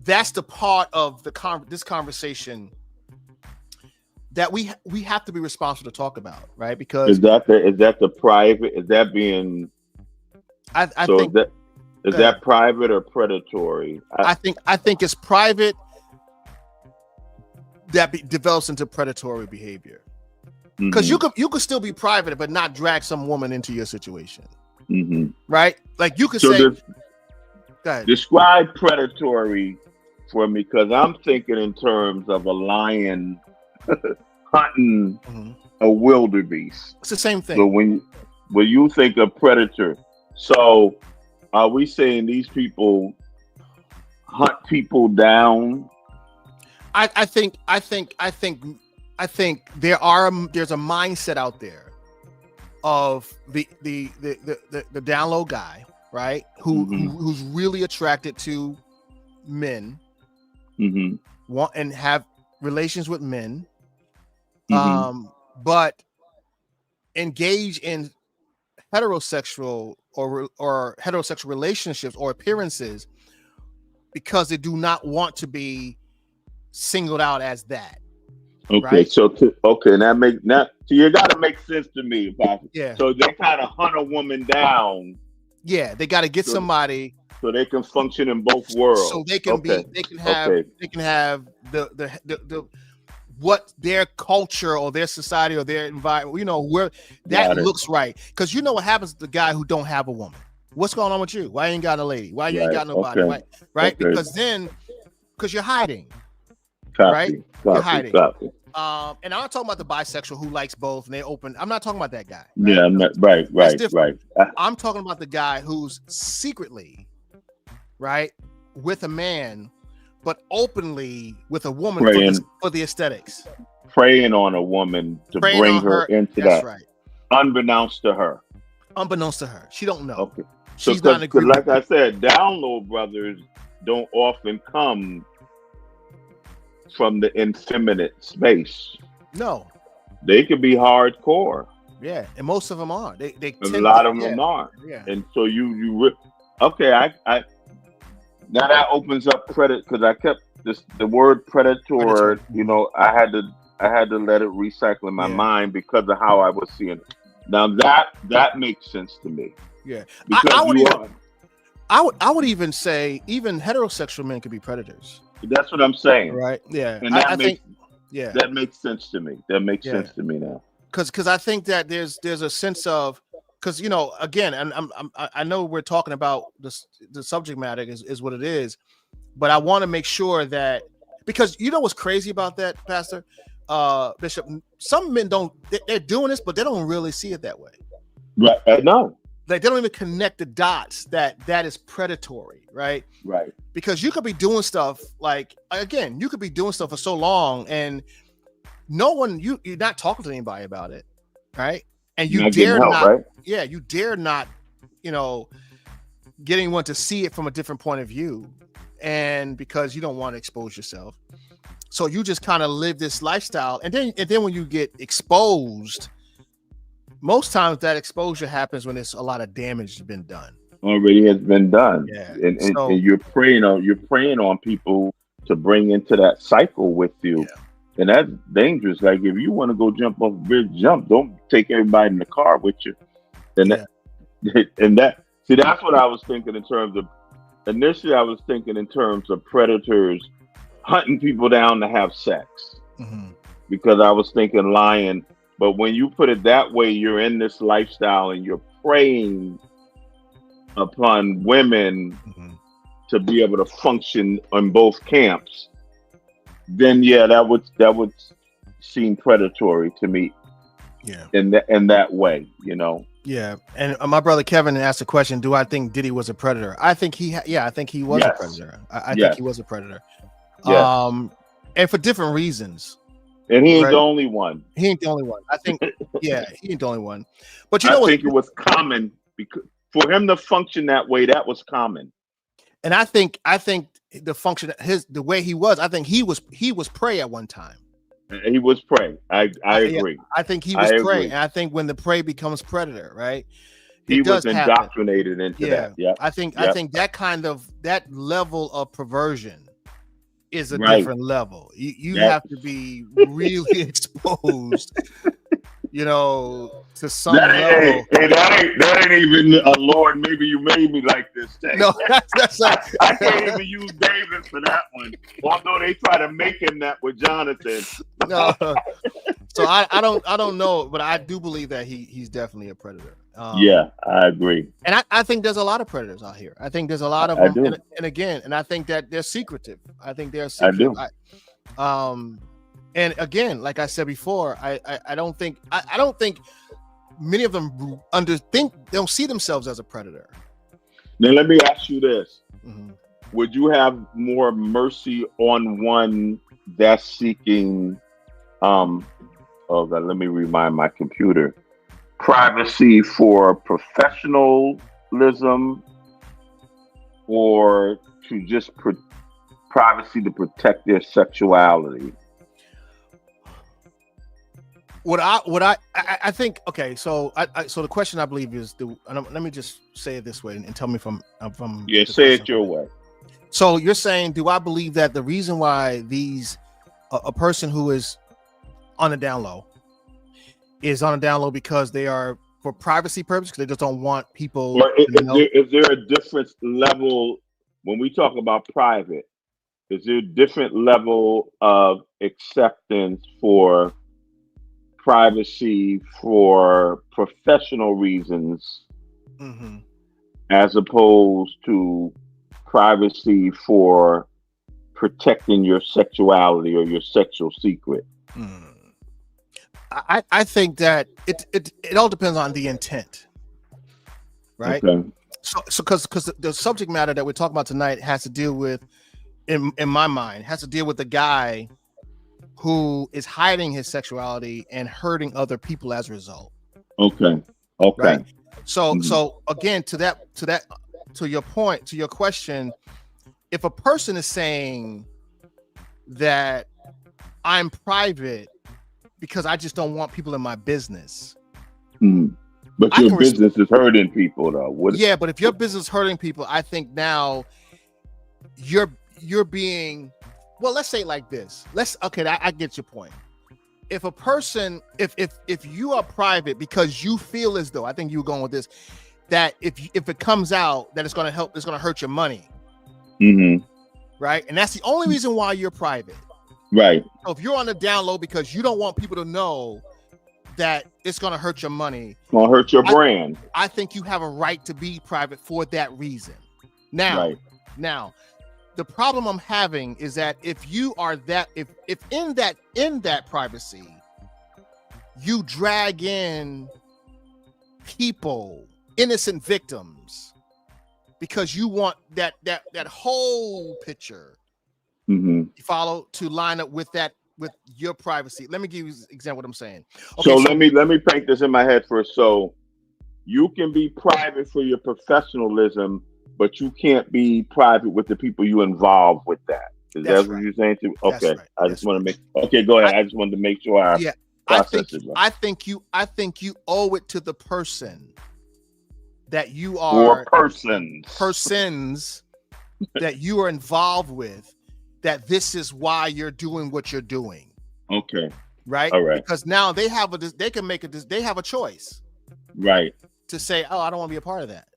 that's the part of this conversation that we have to be responsible to talk about, right? Because is that the private? Is that being? I think is that private or predatory? I think it's private that develops into predatory behavior. Because you could still be private but not drag some woman into your situation, right? Like you could say. Describe predatory for me, because I'm thinking in terms of a lion hunting a wildebeest. It's the same thing. So when you think of predator, so are we saying these people hunt people down? I think there's a mindset out there of the down low guy, right? Who's really attracted to men, want and have relations with men, but engage in heterosexual or heterosexual relationships or appearances because they do not want to be singled out as that. Okay, right? So you got to make sense to me, Pastor. Yeah. So they kind of hunt a woman down. Yeah, they got to get somebody so they can function in both worlds. So they can they can have the what their culture or their society or their environment, where that looks right. Because you know what happens to the guy who don't have a woman. What's going on with you? Why you ain't got a lady? Why you ain't got nobody? Okay. Right? Okay. Because you're hiding. Right? You're hiding. And I'm not talking about the bisexual who likes both and they open. I'm not talking about that guy. Right? Yeah, I'm not, right. I'm talking about the guy who's secretly, right, with a man, but openly with a woman for the aesthetics. Preying on a woman to bring her into that. Right. Unbeknownst to her. She don't know. Okay. She's not agreeing. Like I said, down low brothers don't often come from the effeminate space. No. They could be hardcore. Yeah, and most of them are. They a lot of them are. Yeah. And so I now that opens up credit, because I kept the word predator. I had to let it recycle in my mind because of how I was seeing it. Now that makes sense to me. Yeah, Because I would even say even heterosexual men could be predators. That's what I'm saying. Right. Yeah. And I think that makes sense to me. That makes sense to me now. Because I think that there's a sense of, because again, and I know we're talking about the subject matter is what it is, but I want to make sure that, because what's crazy about that, Pastor Bishop, some men they're doing this, but they don't really see it that way. Right. No. Like they don't even connect the dots that is predatory, right? Right. Because you could be doing stuff you could be doing stuff for so long and no one, you're not talking to anybody about it, right? And you dare not, right? Yeah, you dare not, get anyone to see it from a different point of view, and because you don't want to expose yourself, so you just kind of live this lifestyle, and then when you get exposed, most times that exposure happens when there's a lot of damage has been done. Already has been done. Yeah. And you're preying on people to bring into that cycle with you. Yeah. And that's dangerous. Like if you want to go jump off a bridge, jump. Don't take everybody in the car with you. And that's what I was thinking in terms of. Initially, I was thinking in terms of predators hunting people down to have sex, because I was thinking lying. But when you put it that way, you're in this lifestyle and you're preying upon women to be able to function on both camps. Then that would seem predatory to me. Yeah. In that way, Yeah. And my brother Kevin asked a question: do I think Diddy was a predator? I think he was a predator. I think he was a predator. Yeah. And for different reasons. And he ain't the only one. He ain't the only one. I think, he ain't the only one. But I think it was common because for him to function that way, that was common. And I think the function, the way he was, I think he was prey at one time. He was prey. I agree. I think he was prey, and I think when the prey becomes predator, right? He was indoctrinated into that. Yeah. I think that that level of perversion is a different level. You have to be really exposed, to some level. That ain't even Lord. Maybe you made me like this. No, that's not. I can't even use David for that one. Although they try to make him that with Jonathan. No, so I don't know, but I do believe that he's definitely a predator. Yeah, I agree. And I think there's a lot of predators out here. I think there's a lot of them. And I think that they're secretive. I think they're secretive. I do. And again, like I said before, I don't think many of them they don't see themselves as a predator. Now let me ask you this: would you have more mercy on one that's seeking? Oh God, let me remind my computer. Privacy for professionalism, or to just privacy to protect their sexuality? I think, okay, so so the question I believe is, let me just say it this way and tell me if I'm say it your way. So you're saying, do I believe that the reason why a person who is on the down low is on a down low because they are for privacy purposes, because they just don't want people. Or is there a different level when we talk about private? Is there a different level of acceptance for privacy for professional reasons, as opposed to privacy for protecting your sexuality or your sexual secret? I think that it all depends on the intent, right? Okay. So because the subject matter that we're talking about tonight has to deal with, in my mind, has to deal with the guy who is hiding his sexuality and hurting other people as a result. Okay. Right? So again, to your point, to your question, if a person is saying that I'm private because I just don't want people in my business. But your business is hurting people, though. But if your business is hurting people, I think now you're being, well, let's say it like this. I get your point. if a person, if you are private because you feel as though, I think you were going with this, that if it comes out that it's going to hurt your money, right? And that's the only reason why you're private, right? So if you're on the down low because you don't want people to know that it's going to hurt your money, it's going to hurt your brand, I think you have a right to be private for that reason. Now, the problem I'm having is that if you are that, if in that privacy, you drag in people, innocent victims, because you want that whole picture, you follow, to line up with your privacy. Let me give you an example of what I'm saying. Okay, so let me paint this in my head first. So you can be private for your professionalism, but you can't be private with the people you involve with that. Is that what you're saying too? Okay. Right. I just want to make, okay, go ahead. I just wanted to make sure I think you owe it to the person that you are, or persons that you are involved with, that this is why you're doing what you're doing. Okay. Right. All right. Because now they have a choice. Right. To say, oh, I don't want to be a part of that.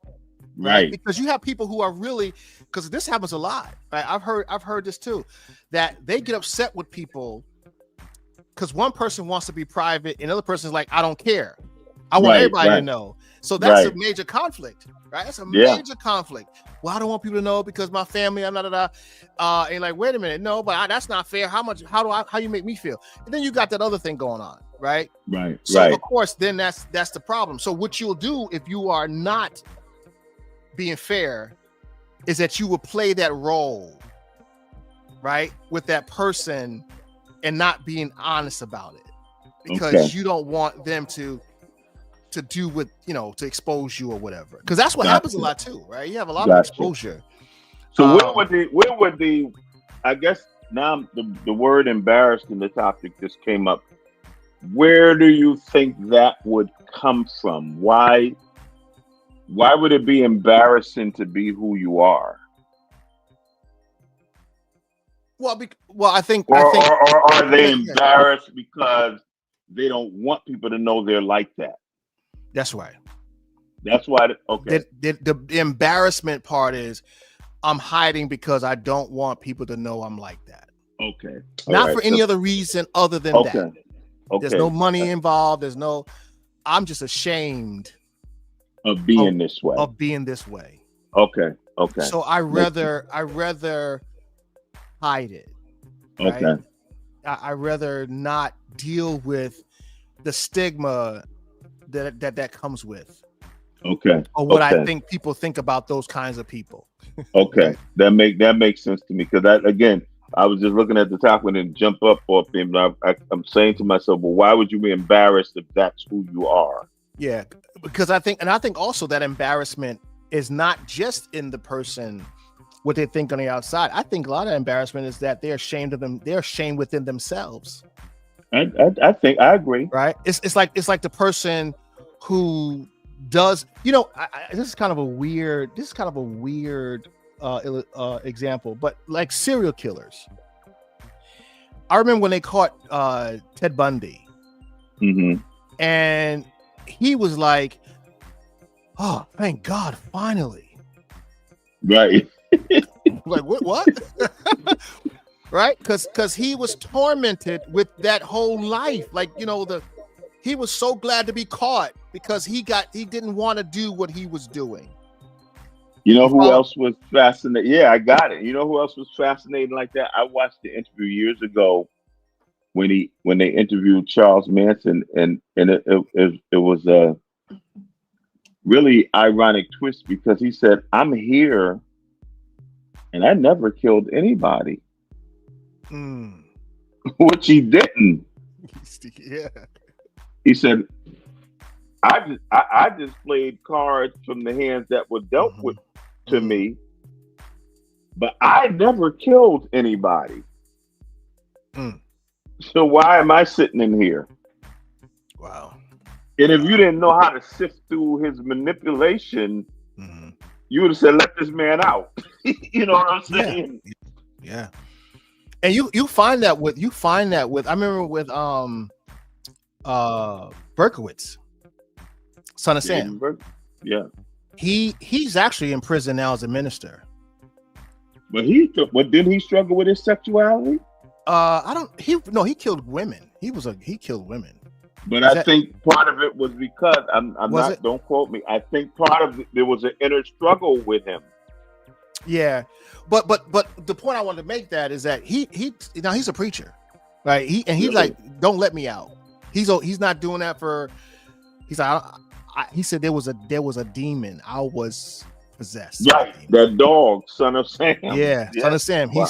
Right. Because you have people who are really, because this happens a lot. Right. I've heard this too, that they get upset with people because one person wants to be private and the other person is like, I don't care. I want everybody to know. So that's a major conflict, right? That's a major conflict. Well, I don't want people to know because my family, and like, wait a minute, no, but that's not fair. How you make me feel? And then you got that other thing going on, right? Right. So of course, then that's the problem. So what you'll do if you are not being fair is that you will play that role, right, with that person and not being honest about it because you don't want them to do with, to expose you or whatever. Because that's what happens a lot too, right? You have a lot of exposure. So where would the I guess now the word embarrassed in the topic just came up. Where do you think that would come from? Why would it be embarrassing to be who you are? Well, I think. Or are they embarrassed because they don't want people to know they're like that? That's right. That's why. Okay. The embarrassment part is I'm hiding because I don't want people to know I'm like that. Okay. Not for any other reason other than that. Okay. There's no money involved. I'm just ashamed of being this way. Okay. Okay. So I rather hide it. Right? Okay. I rather not deal with the stigma that comes with. Okay. Or what I think people think about those kinds of people. Okay. Right? That makes sense to me because I was just looking at the top and then jump up off him. I'm saying to myself, well, why would you be embarrassed if that's who you are? Yeah, because I think also that embarrassment is not just in the person, what they think on the outside. I think a lot of embarrassment is that they're ashamed of them. They're ashamed within themselves. I think I agree. Right. It's like the person who does, this is kind of a weird example, but like serial killers. I remember when they caught Ted Bundy, and he was like, "Oh, thank God, finally!" Right? Like what? Right? Because he was tormented with that whole life. Like he was so glad to be caught because he didn't want to do what he was doing. You know who else was fascinating? Yeah, I got it. You know who else was fascinating like that? I watched the interview years ago when they interviewed Charles Manson, and it was a really ironic twist because he said, "I'm here, and I never killed anybody," which he didn't. Yeah, he said, I just played cards from the hands that were dealt with to me, but I never killed anybody. So why am I sitting in here? Wow. And if you didn't know how to sift through his manipulation, you would have said, "Let this man out." You know what I'm saying? Yeah. And you find that with I remember with Berkowitz, son of Sam. Yeah. He's actually in prison now as a minister. But didn't he struggle with his sexuality? He killed women. He killed women. But I think part of it was because don't quote me. I think part of it, there was an inner struggle with him. Yeah, but the point I wanted to make that is that he's a preacher, right? He's really? Like, don't let me out. He's not doing that for. He's like, he said there was a demon. I was possessed. Right, that dog, son of Sam. Yeah, son of Sam. Wow.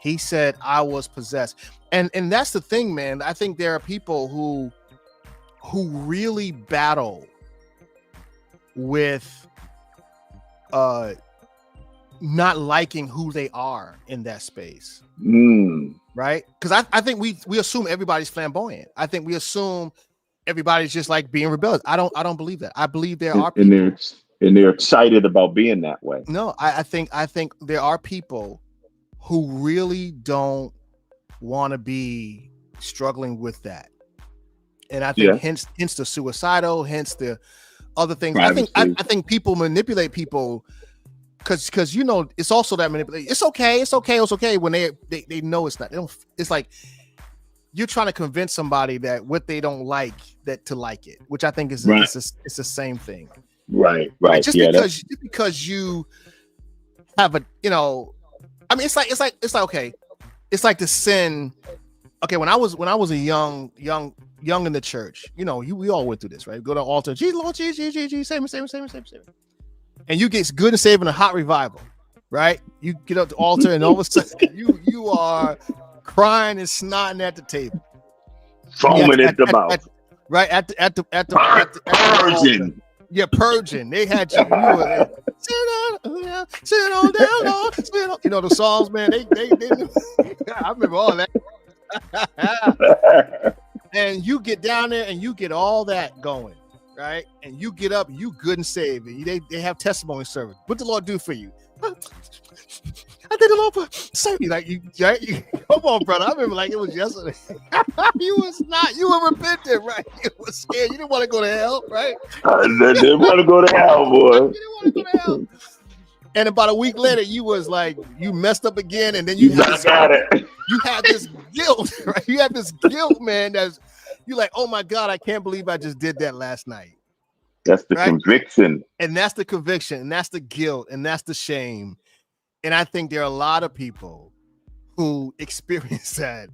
He said I was possessed, and that's the thing, man. I think there are people who really battle with not liking who they are in that space, right? Because I think we assume everybody's flamboyant. I think we assume everybody's just like being rebellious. I don't believe that. I believe there are people, and they're excited about being that way. No, I think there are people who really don't want to be struggling with that, and I think hence the suicidal, hence the other things. Privacy. I think people manipulate people. Because it's also that manipulation. It's okay when they know it's not. They don't. It's like you're trying to convince somebody that what they don't like that to like it, which I think is it's the same thing. Right. Just because you have a I mean it's like okay, it's like the sin. Okay, when I was a young in the church, we all went through this, right? Go to the altar, Jesus, Lord, Jesus, save me. And you get good and saved in a hot revival, right? You get up to the altar, and all of a sudden you are crying and snotting at the table, foaming at the mouth, right? At the purging. Yeah, purging. They had you. You were sit on down, Lord. The songs, man. They I remember all that. And you get down there and you get all that going. Right, and you get up, you good and saved. They have testimony service. What did the Lord do for you? I did the Lord for save you. Like you come on, brother. I remember like it was yesterday. You were repentant, right? You were scared. You didn't want to go to hell, right? I didn't want to go to hell, boy. You didn't want to go to hell. And about a week later, you was like, you messed up again, and then you had this guilt, right? You have this guilt, man. You're like, oh my God, I can't believe I just did that last night. That's the conviction. And that's the conviction, and that's the guilt, and that's the shame. And I think there are a lot of people who experience that.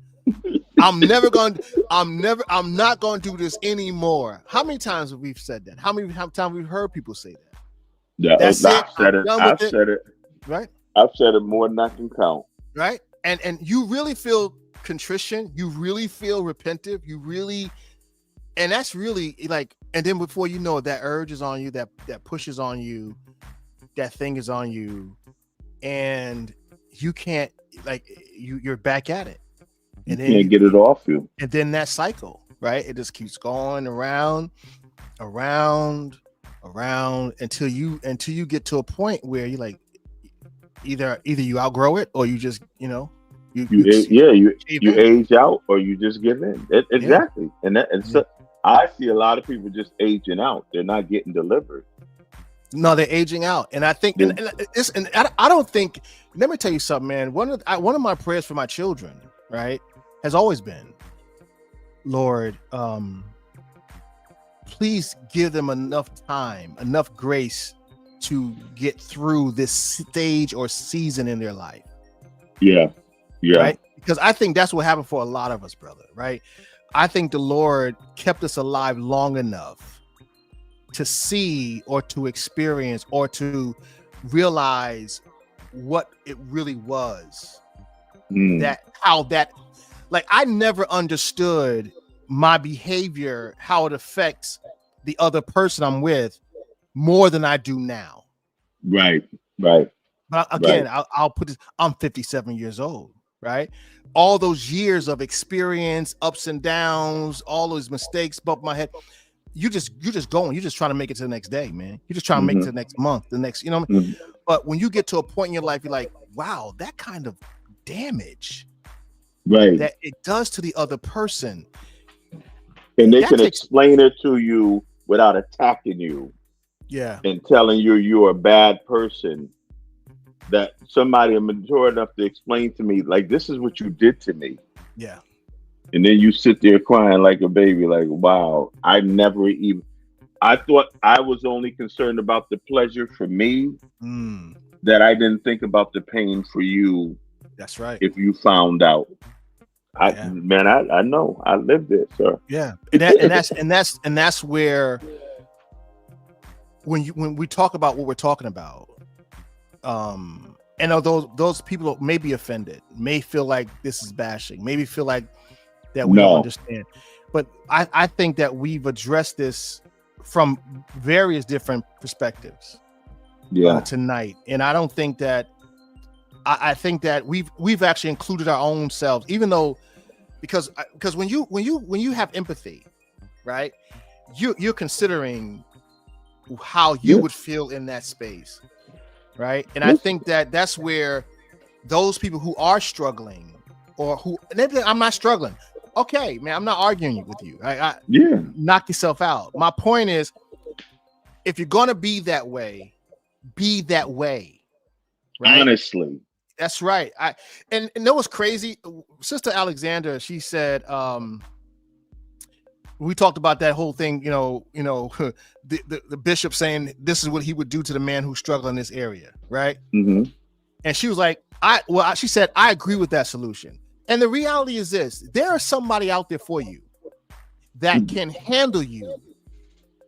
I'm not going to do this anymore. How many times have we said that? How many times have we heard people say that? Yeah, I've said it. Right? I've said it more than I can count. Right? And you really feel contrition, you really feel repentive, and that's really like, and then before you know it, that urge is on you, that pushes on you, that thing is on you, and you can't, like, you're back at it, and then you can't get it off you, and then that cycle, right? It just keeps going around until you get to a point where you're like, either you outgrow it or you just you age out or you just give in. Exactly. So I see a lot of people just aging out. They're not getting delivered. No, they're aging out. And I think, and I don't think, let me tell you something, man. One of my prayers for my children, right, has always been, Lord, please give them enough time, enough grace to get through this stage or season in their life. Yeah. Right? Because I think that's what happened for a lot of us, brother. Right? I think the Lord kept us alive long enough to see or to experience or to realize what it really was. Like, I never understood my behavior, how it affects the other person I'm with more than I do now. Right. But again, I'll put this, I'm 57 years old, right? All those years of experience, ups and downs, all those mistakes, bump my head. You're just going. You're just trying to make it to the next day, man. You're just trying to make it to the next month, the next, But when you get to a point in your life, you're like, wow, that kind of damage that it does to the other person. And they can explain it to you without attacking you. Yeah. And telling you you're a bad person. That somebody mature enough to explain to me, like, this is what you did to me. Yeah. And then you sit there crying like a baby, like, wow, I thought I was only concerned about the pleasure for me, that I didn't think about the pain for you. That's right. If you found out. I know. I lived it, sir. Yeah. And that's where when we talk about what we're talking about, and although those people may be offended, may feel like this is bashing, maybe feel like that we don't understand. But I think that we've addressed this from various different perspectives tonight. And I don't think that I think that we've actually included our own selves, even though because when you have empathy, right, you're considering how you would feel in that space, right? And I think that that's where those people who are struggling, or who I'm not struggling, okay, man, I'm not arguing with you. Knock yourself out. My point is, if you're gonna be that way, right? Honestly. That's right. And that was crazy. Sister Alexander, she said, we talked about that whole thing, the bishop saying this is what he would do to the man who's struggling in this area, right? Mm-hmm. And she was like, she said, I agree with that solution. And the reality is this: there is somebody out there for you that can handle you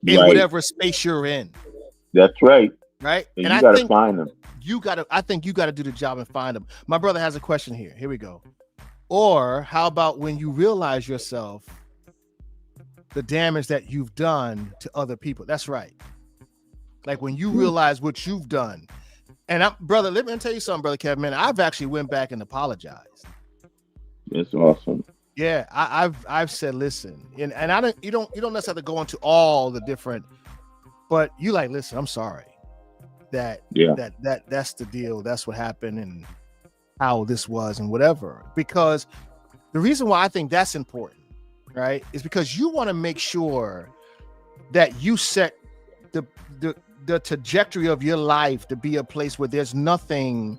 in whatever space you're in. That's right. Right. And you got to find them. I think you got to do the job and find them. My brother has a question here. Here we go. Or how about when you realize yourself, the damage that you've done to other people? That's right. Like when you realize what you've done. And brother, let me tell you something, brother Kevin, man, I've actually went back and apologized. That's awesome. Yeah, I've said, listen, and you don't necessarily have to go into all the different, but you like, listen, I'm sorry. That's the deal. That's what happened and how this was and whatever. Because the reason why I think that's important, right, is because you want to make sure that you set the trajectory of your life to be a place where there's nothing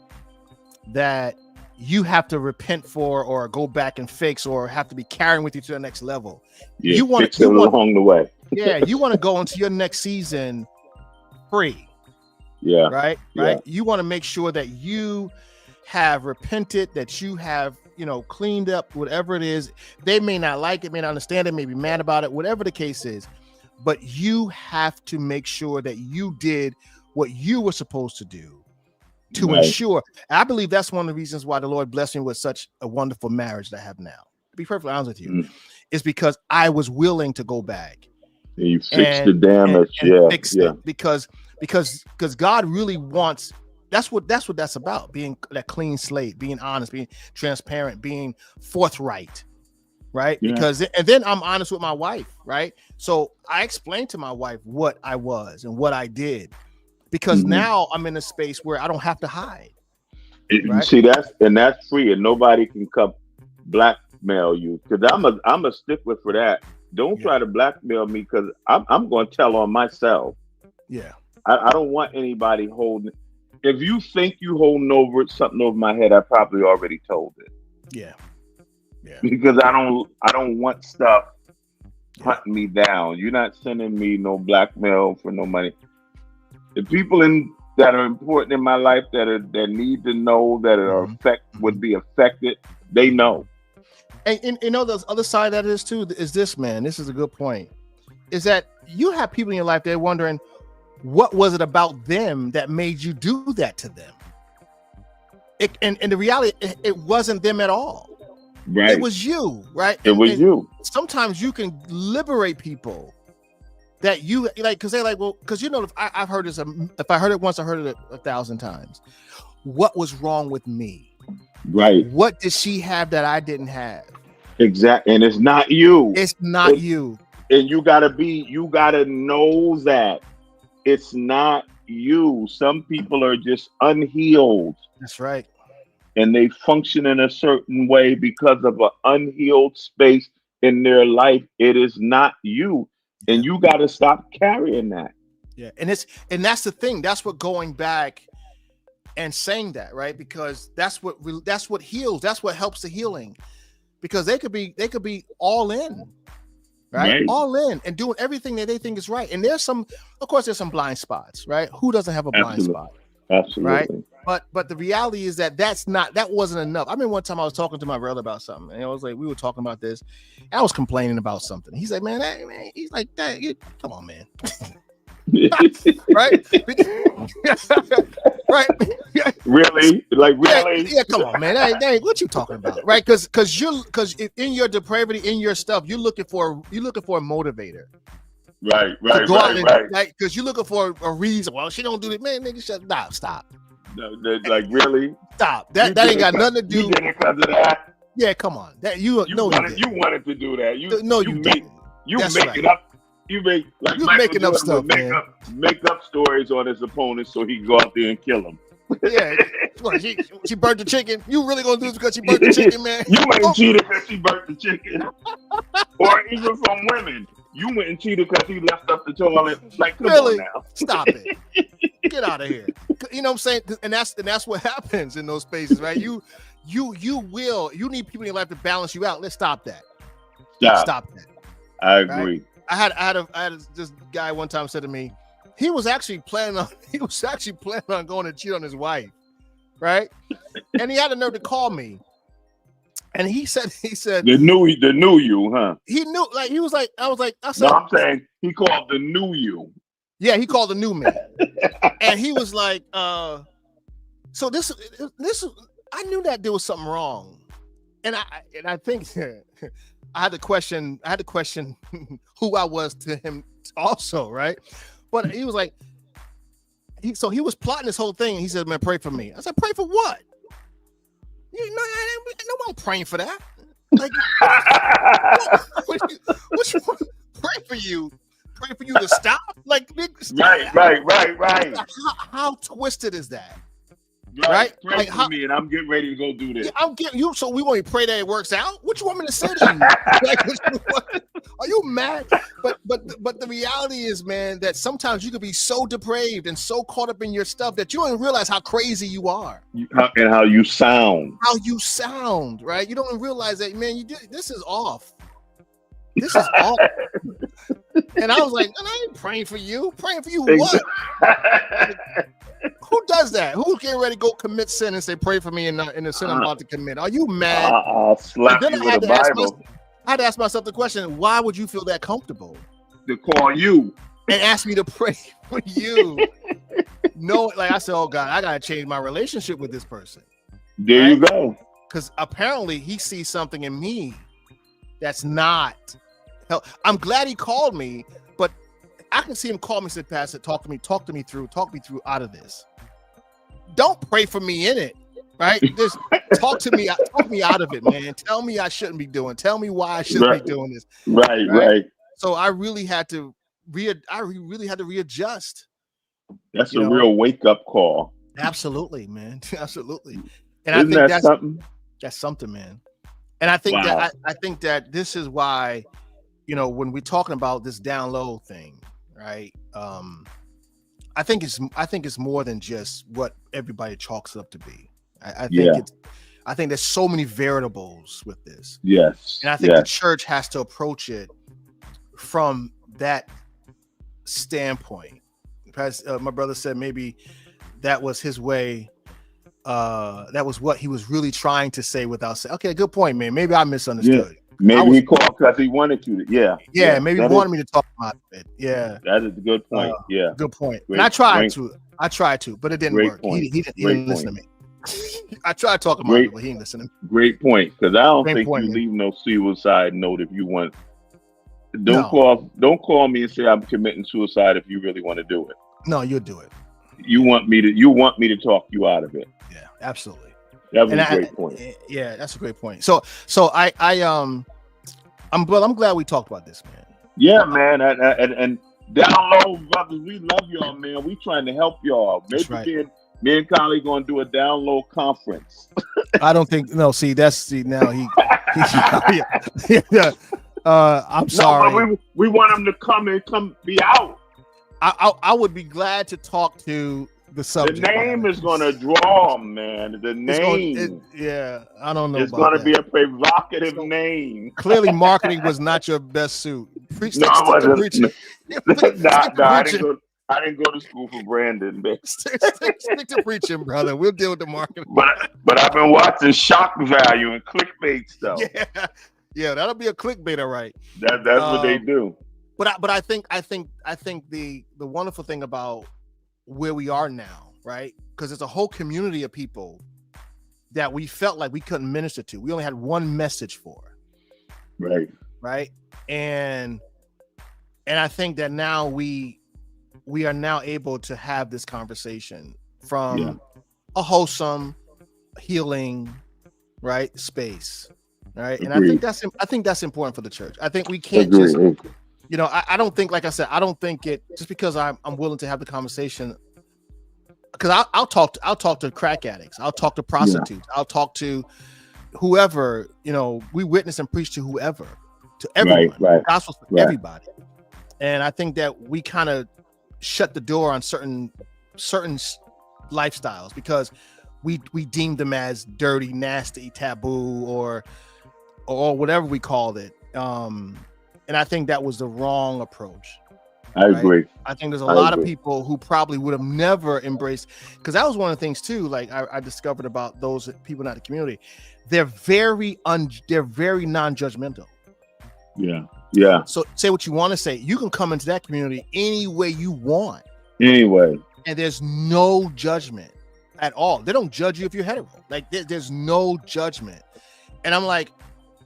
that you have to repent for or go back and fix or have to be carrying with you to the next level. Yeah, you want to along the way. Yeah, you want to go into your next season free. Yeah. Right. You want to make sure that you have repented, that you have, cleaned up whatever it is. They may not like it, may not understand it, may be mad about it, whatever the case is. But you have to make sure that you did what you were supposed to do to ensure. I believe that's one of the reasons why the Lord blessed me with such a wonderful marriage that I have now. To be perfectly honest with you, is because I was willing to go back. And you fixed the damage. Fix it because God really wants. That's what that's about. Being that clean slate, being honest, being transparent, being forthright. Right. Yeah. Because and then I'm honest with my wife. Right. So I explained to my wife what I was and what I did, because now I'm in a space where I don't have to hide. Right? See, that's free, and nobody can come blackmail you, because I'm a stickler for that. Don't try to blackmail me, because I'm going to tell on myself. Yeah. I don't want anybody holding. If you think you holding something over my head, I probably already told it. Yeah. Yeah. Because I don't want stuff hunting me down. You're not sending me no blackmail for no money. The people that are important in my life that need to know, that are would be affected, they know. And the other side of that is too is this, man. This is a good point. Is that you have people in your life that are wondering, what was it about them that made you do that to them? And the reality, it wasn't them at all. Right. It was you, right? It was you. Sometimes you can liberate people that you like, because they're like, well, because I've heard this. If I heard it once, I heard it 1,000 times. What was wrong with me? Right. What did she have that I didn't have? Exactly. And it's not you. It's not you. And you gotta know that it's not you. Some people are just unhealed. That's right. And they function in a certain way because of an unhealed space in their life, it is not you. And you got to stop carrying that. Yeah. And that's the thing. That's what going back and saying that, right? Because that's what heals. That's what helps the healing. Because they could be all in, right? All in and doing everything that they think is right. And there's some blind spots, right? Who doesn't have a blind spot? Absolutely. Right. But the reality is that that wasn't enough. I mean, one time I was talking to my brother about something, and I was like, we were talking about this, and I was complaining about something. He's like, man, he's like, come on, man. Right? Right? Really? Like, really? Yeah, come on, man. That what you talking about? Right? Because in your depravity, in your stuff, you're looking for a motivator. Right. Because you're looking for a reason. Well, she don't do it, man. Nigga, stop. No, like, really? Stop. That ain't got nothing to do. You did it because of that. Yeah, come on. You wanted to do that. You make it up. You make like you Michael making up stuff, man. Make up stories on his opponents so he can go out there and kill him. Yeah, she burnt the chicken. You really gonna do this because she burnt the chicken, man? You went and cheated because she burnt the chicken, or even from women. You went and cheated because he left up the toilet. Like, come on now. Stop it. Get out of here. You know what I'm saying? And that's what happens in those spaces, right? You need people in your life to balance you out. Let's stop that. Stop that. I agree. Right? I had this guy one time said to me, he was actually planning on going to cheat on his wife, right? And he had the nerve to call me. And he said the new you, huh? He knew, like, he was like, I said, no, I'm saying he called the new you. Yeah, he called the new me. And he was like, so this I knew that there was something wrong. And I think I had to question who I was to him also, right? But he was like, he was plotting this whole thing. And he said, man, pray for me. I said, pray for what? No one praying for that. Like, pray for you to stop. Like, right. How twisted is that? Right? Pray like, for me, and I'm getting ready to go do this. Yeah, I'm getting you. So we want to pray that it works out. What you want me to say to you? Like, are you mad? But the reality is, man, that sometimes you could be so depraved and so caught up in your stuff that you don't realize how crazy you are, and how you sound. Right? You don't realize that, man. This is off. This is off. And I was like, I ain't praying for you. Praying for you what? Who does that? Who's getting ready to go commit sin and say, pray for me in the sin I'm about to commit? Are you mad? I'll slap you with a Bible. I had to ask myself the question, why would you feel that comfortable? To call you. And ask me to pray for you. No, like I said, oh God, I got to change my relationship with this person. There you go. Because apparently he sees something in me that's not. I'm glad he called me, but I can see him call me and say, Pastor, talk me through out of this. Don't pray for me in it, right? Just talk me out of it, man. Tell me I shouldn't be doing. Tell me why I shouldn't be doing this. Right. So I really had to readjust. That's a real wake up call. Absolutely, man. Absolutely. And Isn't I think that's something? That's something, man. And I think that I think that this is why, when we're talking about this down low thing, right? I think it's more than just what everybody chalks it up to be. I think there's so many variables with this. Yes. And I think the church has to approach it from that standpoint. Because my brother said maybe that was his way. That was what he was really trying to say without saying. Okay, good point, man. Maybe I misunderstood. Yeah. Maybe he called because he wanted to. Yeah. Maybe he wanted me to talk about it. Yeah. That is a good point. Good point. And I tried to, but it didn't work. He didn't listen to me. I tried talking about it, but he didn't listen to me. Great point. Because I don't think you leave no suicide note if you want. Don't call me and say I'm committing suicide if you really want to do it. No, you'll do it. You want me to talk you out of it. Yeah, absolutely. That was a great point. Yeah, that's a great point. So I'm glad we talked about this, man. Yeah, man. And down low, brothers, we love y'all, man. We trying to help y'all. Maybe me and Kylie gonna do a down low conference. I don't think. No, now he. I'm sorry. No, but we want him to come be out. I would be glad to talk to the subject. The name is going to draw him, man. The name. Yeah, I don't know. It's going to be a provocative name. Clearly, marketing was not your best suit. No, I wasn't. I didn't go to school for branding, man. Stick to preaching, brother. We'll deal with the marketing. But I've been watching shock value and clickbait stuff. Yeah, that'll be a clickbait, all right. That's what they do. But I think the wonderful thing about where we are now, right? Because there's a whole community of people that we felt like we couldn't minister to. We only had one message for. Right. And I think that now we are now able to have this conversation from a wholesome, healing, right, space. Right. And Agreed. I think that's important for the church. I think we can't just, I don't think, like I said, I don't think it just because I'm willing to have the conversation, because I'll talk to crack addicts, I'll talk to prostitutes, I'll talk to whoever, we witness and preach to whoever, to everyone. Right. Gospel for everybody. And I think that we kind of shut the door on certain lifestyles because we deemed them as dirty, nasty, taboo, or whatever we called it. And I think that was the wrong approach. I agree. I think there's a lot of people who probably would have never embraced, because that was one of the things too, like I discovered about those people in the community. They're very non-judgmental. Yeah. So say what you want to say. You can come into that community any way you want. Anyway. And there's no judgment at all. They don't judge you if you're hetero. Like there's no judgment. And I'm like,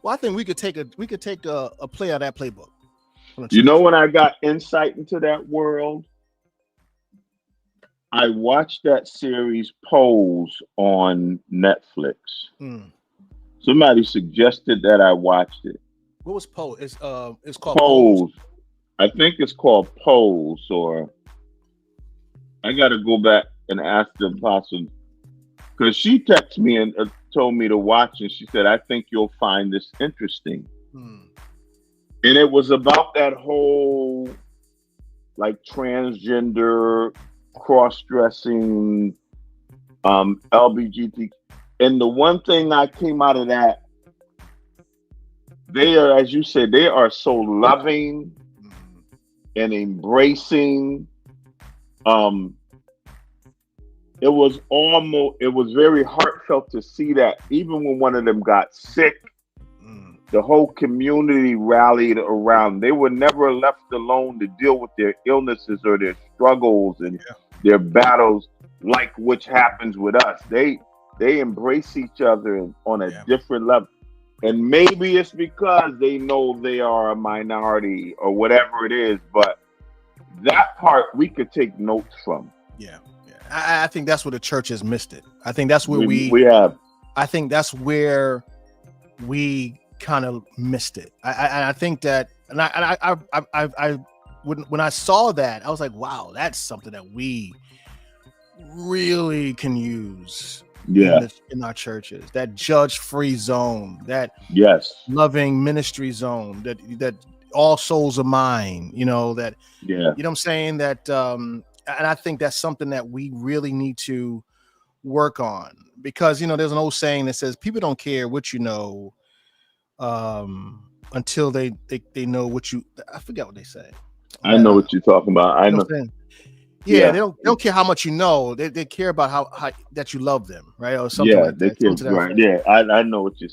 well, I think we could take a play out of that playbook. You know, when I got insight into that world, I watched that series Pose on Netflix. Somebody suggested that I watched it. What was Pose? It's called Pose. I think it's called Pose, or I got to go back and ask the apostle, because she texted me and told me to watch, and she said, I think you'll find this interesting. And it was about that whole like transgender, cross-dressing, LGBT. And the one thing I came out of that, they are, as you said, they are so loving and embracing. It was very heartfelt to see that even when one of them got sick, the whole community rallied around. They were never left alone to deal with their illnesses or their struggles and their battles, like which happens with us. They embrace each other on a different level. And maybe it's because they know they are a minority or whatever it is, but that part we could take notes from. I think that's where the church has missed it. I think that's where we have. I think that's where we kind of missed it. I think that, and I when I saw that, I was like, wow, that's something that we really can use in our churches. That judge-free zone, that loving ministry zone, that all souls are mine, you know what I'm saying? That and I think that's something that we really need to work on, because there's an old saying that says people don't care what you know until they know what you, I forget what they say. I know what you're talking about. I know. They don't care how much you know. They care about how that you love them, right? Or something like that. They care, right. Yeah, I know what you're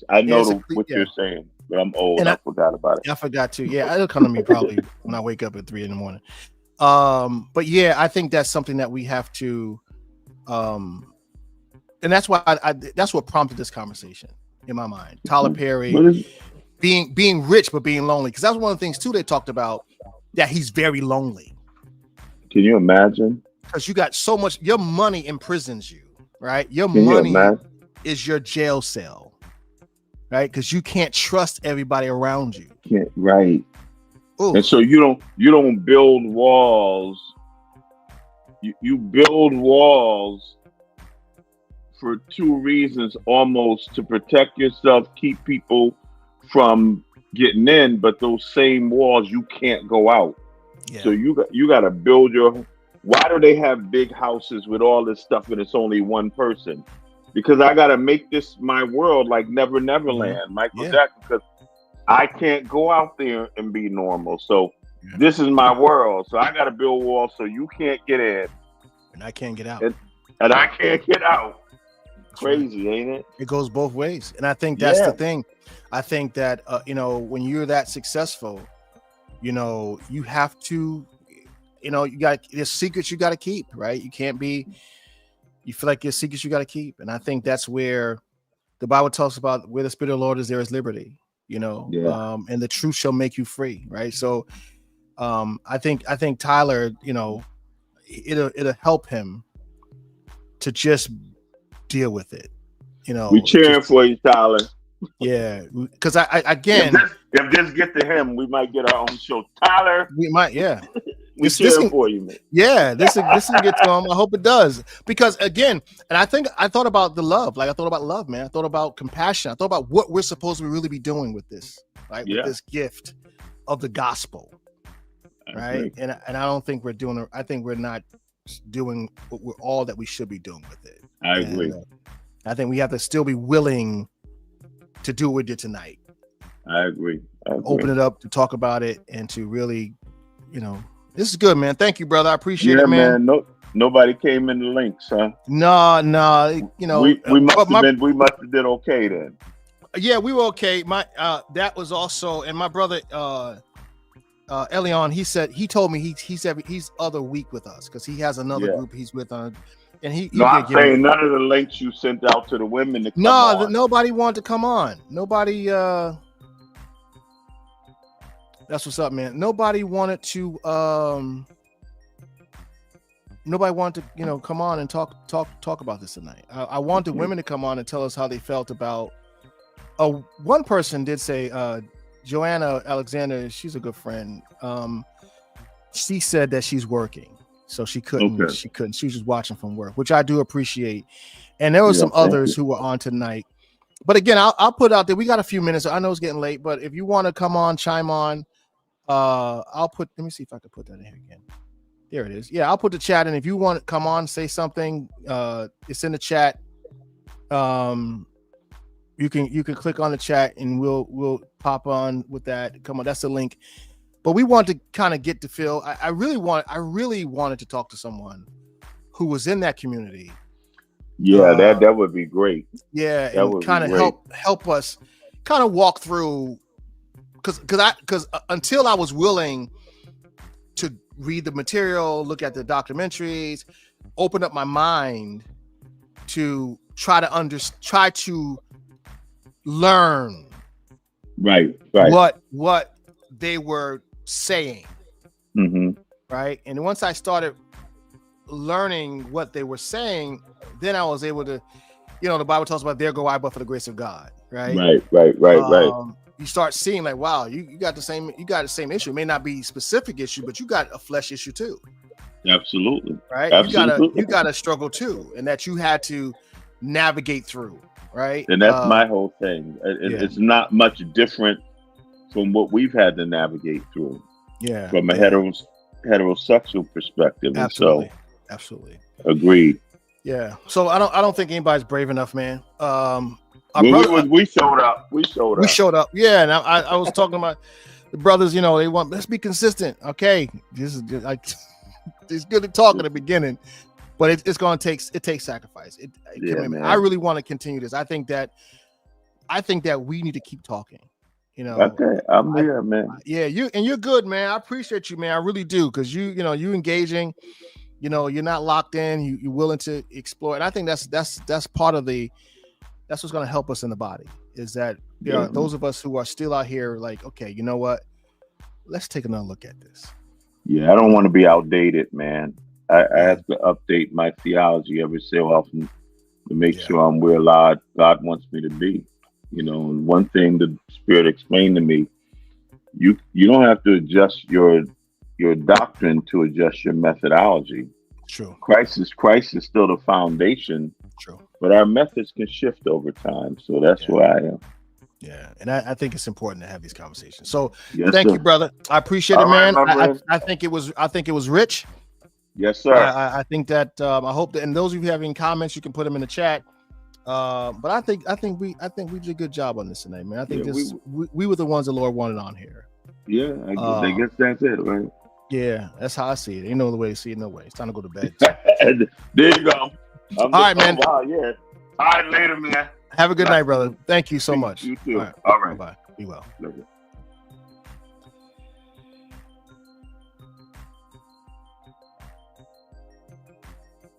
saying, but I'm old. I forgot about it. I forgot to. Yeah, it'll come to me probably when I wake up at 3 a.m. But yeah, I think that's something that we have to, and that's why that's what prompted this conversation in my mind. Tyler Perry being rich but being lonely, because that's one of the things too they talked about, that he's very lonely. Can you imagine? Because you got so much, your money imprisons you, right? Your money is your jail cell, right? Because you can't trust everybody around you. Right. Ooh. And so you don't build walls. You build walls for two reasons, almost: to protect yourself, keep people from getting in, but those same walls you can't go out. Yeah. So you got to build your. Why do they have big houses with all this stuff and it's only one person? Because I got to make this my world like Never Neverland, Michael Jackson. Because I can't go out there and be normal. So this is my world. So I got to build walls so you can't get in, and I can't get out, and I can't get out. Crazy, ain't it? It goes both ways, and I think that's the thing. I think that when you're that successful, you have to, there's secrets you got to keep, right? You can't be. You feel like there's secrets you got to keep, and I think that's where the Bible talks about where the Spirit of the Lord is, there is liberty. And the truth shall make you free, right? So, I think Tyler, it'll help him to just deal with it. We cheering for you, Tyler. Yeah, because I again, if this get to him, we might get our own show. Tyler, we might, we cheering for you, man. Yeah, this will get to him. I hope it does, because again, and I thought about the love, like I thought about love, man. I thought about compassion. I thought about what we're supposed to really be doing with this, right? With this gift of the gospel, right? And I don't think we're doing. I think we're not doing what we're all that we should be doing with it. I agree. I think we have to still be willing to do what we did tonight. I agree. Open it up to talk about it and to really, this is good, man. Thank you, brother. I appreciate it, man. Nobody came in the links, huh? No. We must have did okay then. Yeah, we were okay. That was also, and my brother Elion, he told me he's other week with us because he has another group he's with on. And I'm saying none of the links you sent out to the women to come on. Nobody wanted to come on. Nobody. That's what's up, man. Nobody wanted to. Nobody wanted to, come on and talk about this tonight. I wanted women to come on and tell us how they felt about. One person did say, Joanna Alexander. She's a good friend. She said that she's working. So she couldn't. Okay. She couldn't. She was just watching from work, which I do appreciate. And there were some others who were on tonight. But again, I'll put out there. We got a few minutes. I know it's getting late, but if you want to come on, chime on. I'll put. Let me see if I can put that in here again. There it is. Yeah, I'll put the chat in. If you want to come on, say something. It's in the chat. You can click on the chat and we'll pop on with that. Come on, that's the link. But we want to kind of get to feel. I really wanted to talk to someone who was in that community. Yeah, that would be great. Yeah, and kind of help us kind of walk through, because until I was willing to read the material, look at the documentaries, open up my mind to try to learn right what they were saying, right? And once I started learning what they were saying, then I was able to, the Bible talks about there go I but for the grace of God, right? Right. You start seeing like, wow, you got the same issue. It may not be specific issue, but you got a flesh issue too. Absolutely. Right. You got a struggle too, and that you had to navigate through, right? And that's my whole thing. It's not much different from what we've had to navigate through. Yeah. From a heterosexual perspective. Absolutely. Agreed. Yeah. So I don't think anybody's brave enough, man. We showed up. We showed up. Yeah. And I was talking about the brothers, they want, let's be consistent. Okay. This is good. It's good to talk at the beginning, but it takes sacrifice. Man. I really want to continue this. I think that we need to keep talking. Okay, I'm here, man. Yeah, you're good, man. I appreciate you, man. I really do, because you engaging. You're not locked in. You're willing to explore, and I think that's part of that's what's going to help us in the body. Is that those of us who are still out here, like, okay, you know what? Let's take another look at this. Yeah, I don't want to be outdated, man. I have to update my theology every so often to make sure I'm where God wants me to be. And one thing the Spirit explained to me, you don't have to adjust your doctrine to adjust your methodology. True. Christ is still the foundation. True. But our methods can shift over time. So that's where I am. Yeah, and I think it's important to have these conversations. So Yes, thank sir. you, brother. I appreciate All it, right, man. my friend. I think it was rich. Yes, sir. I think that I hope that, and those of you having comments, you can put them in the chat. But I think we did a good job on this tonight, man. I think we were the ones the Lord wanted on here. Yeah, I guess that's it, right? Yeah, that's how I see it. Ain't no other way to see it. No way. It's time to go to bed. There you go. All right, man. Wow, yeah. All right, later, man. Have a good night, brother. Thank you so much. You too. All right. All right. Bye. Be well. Later.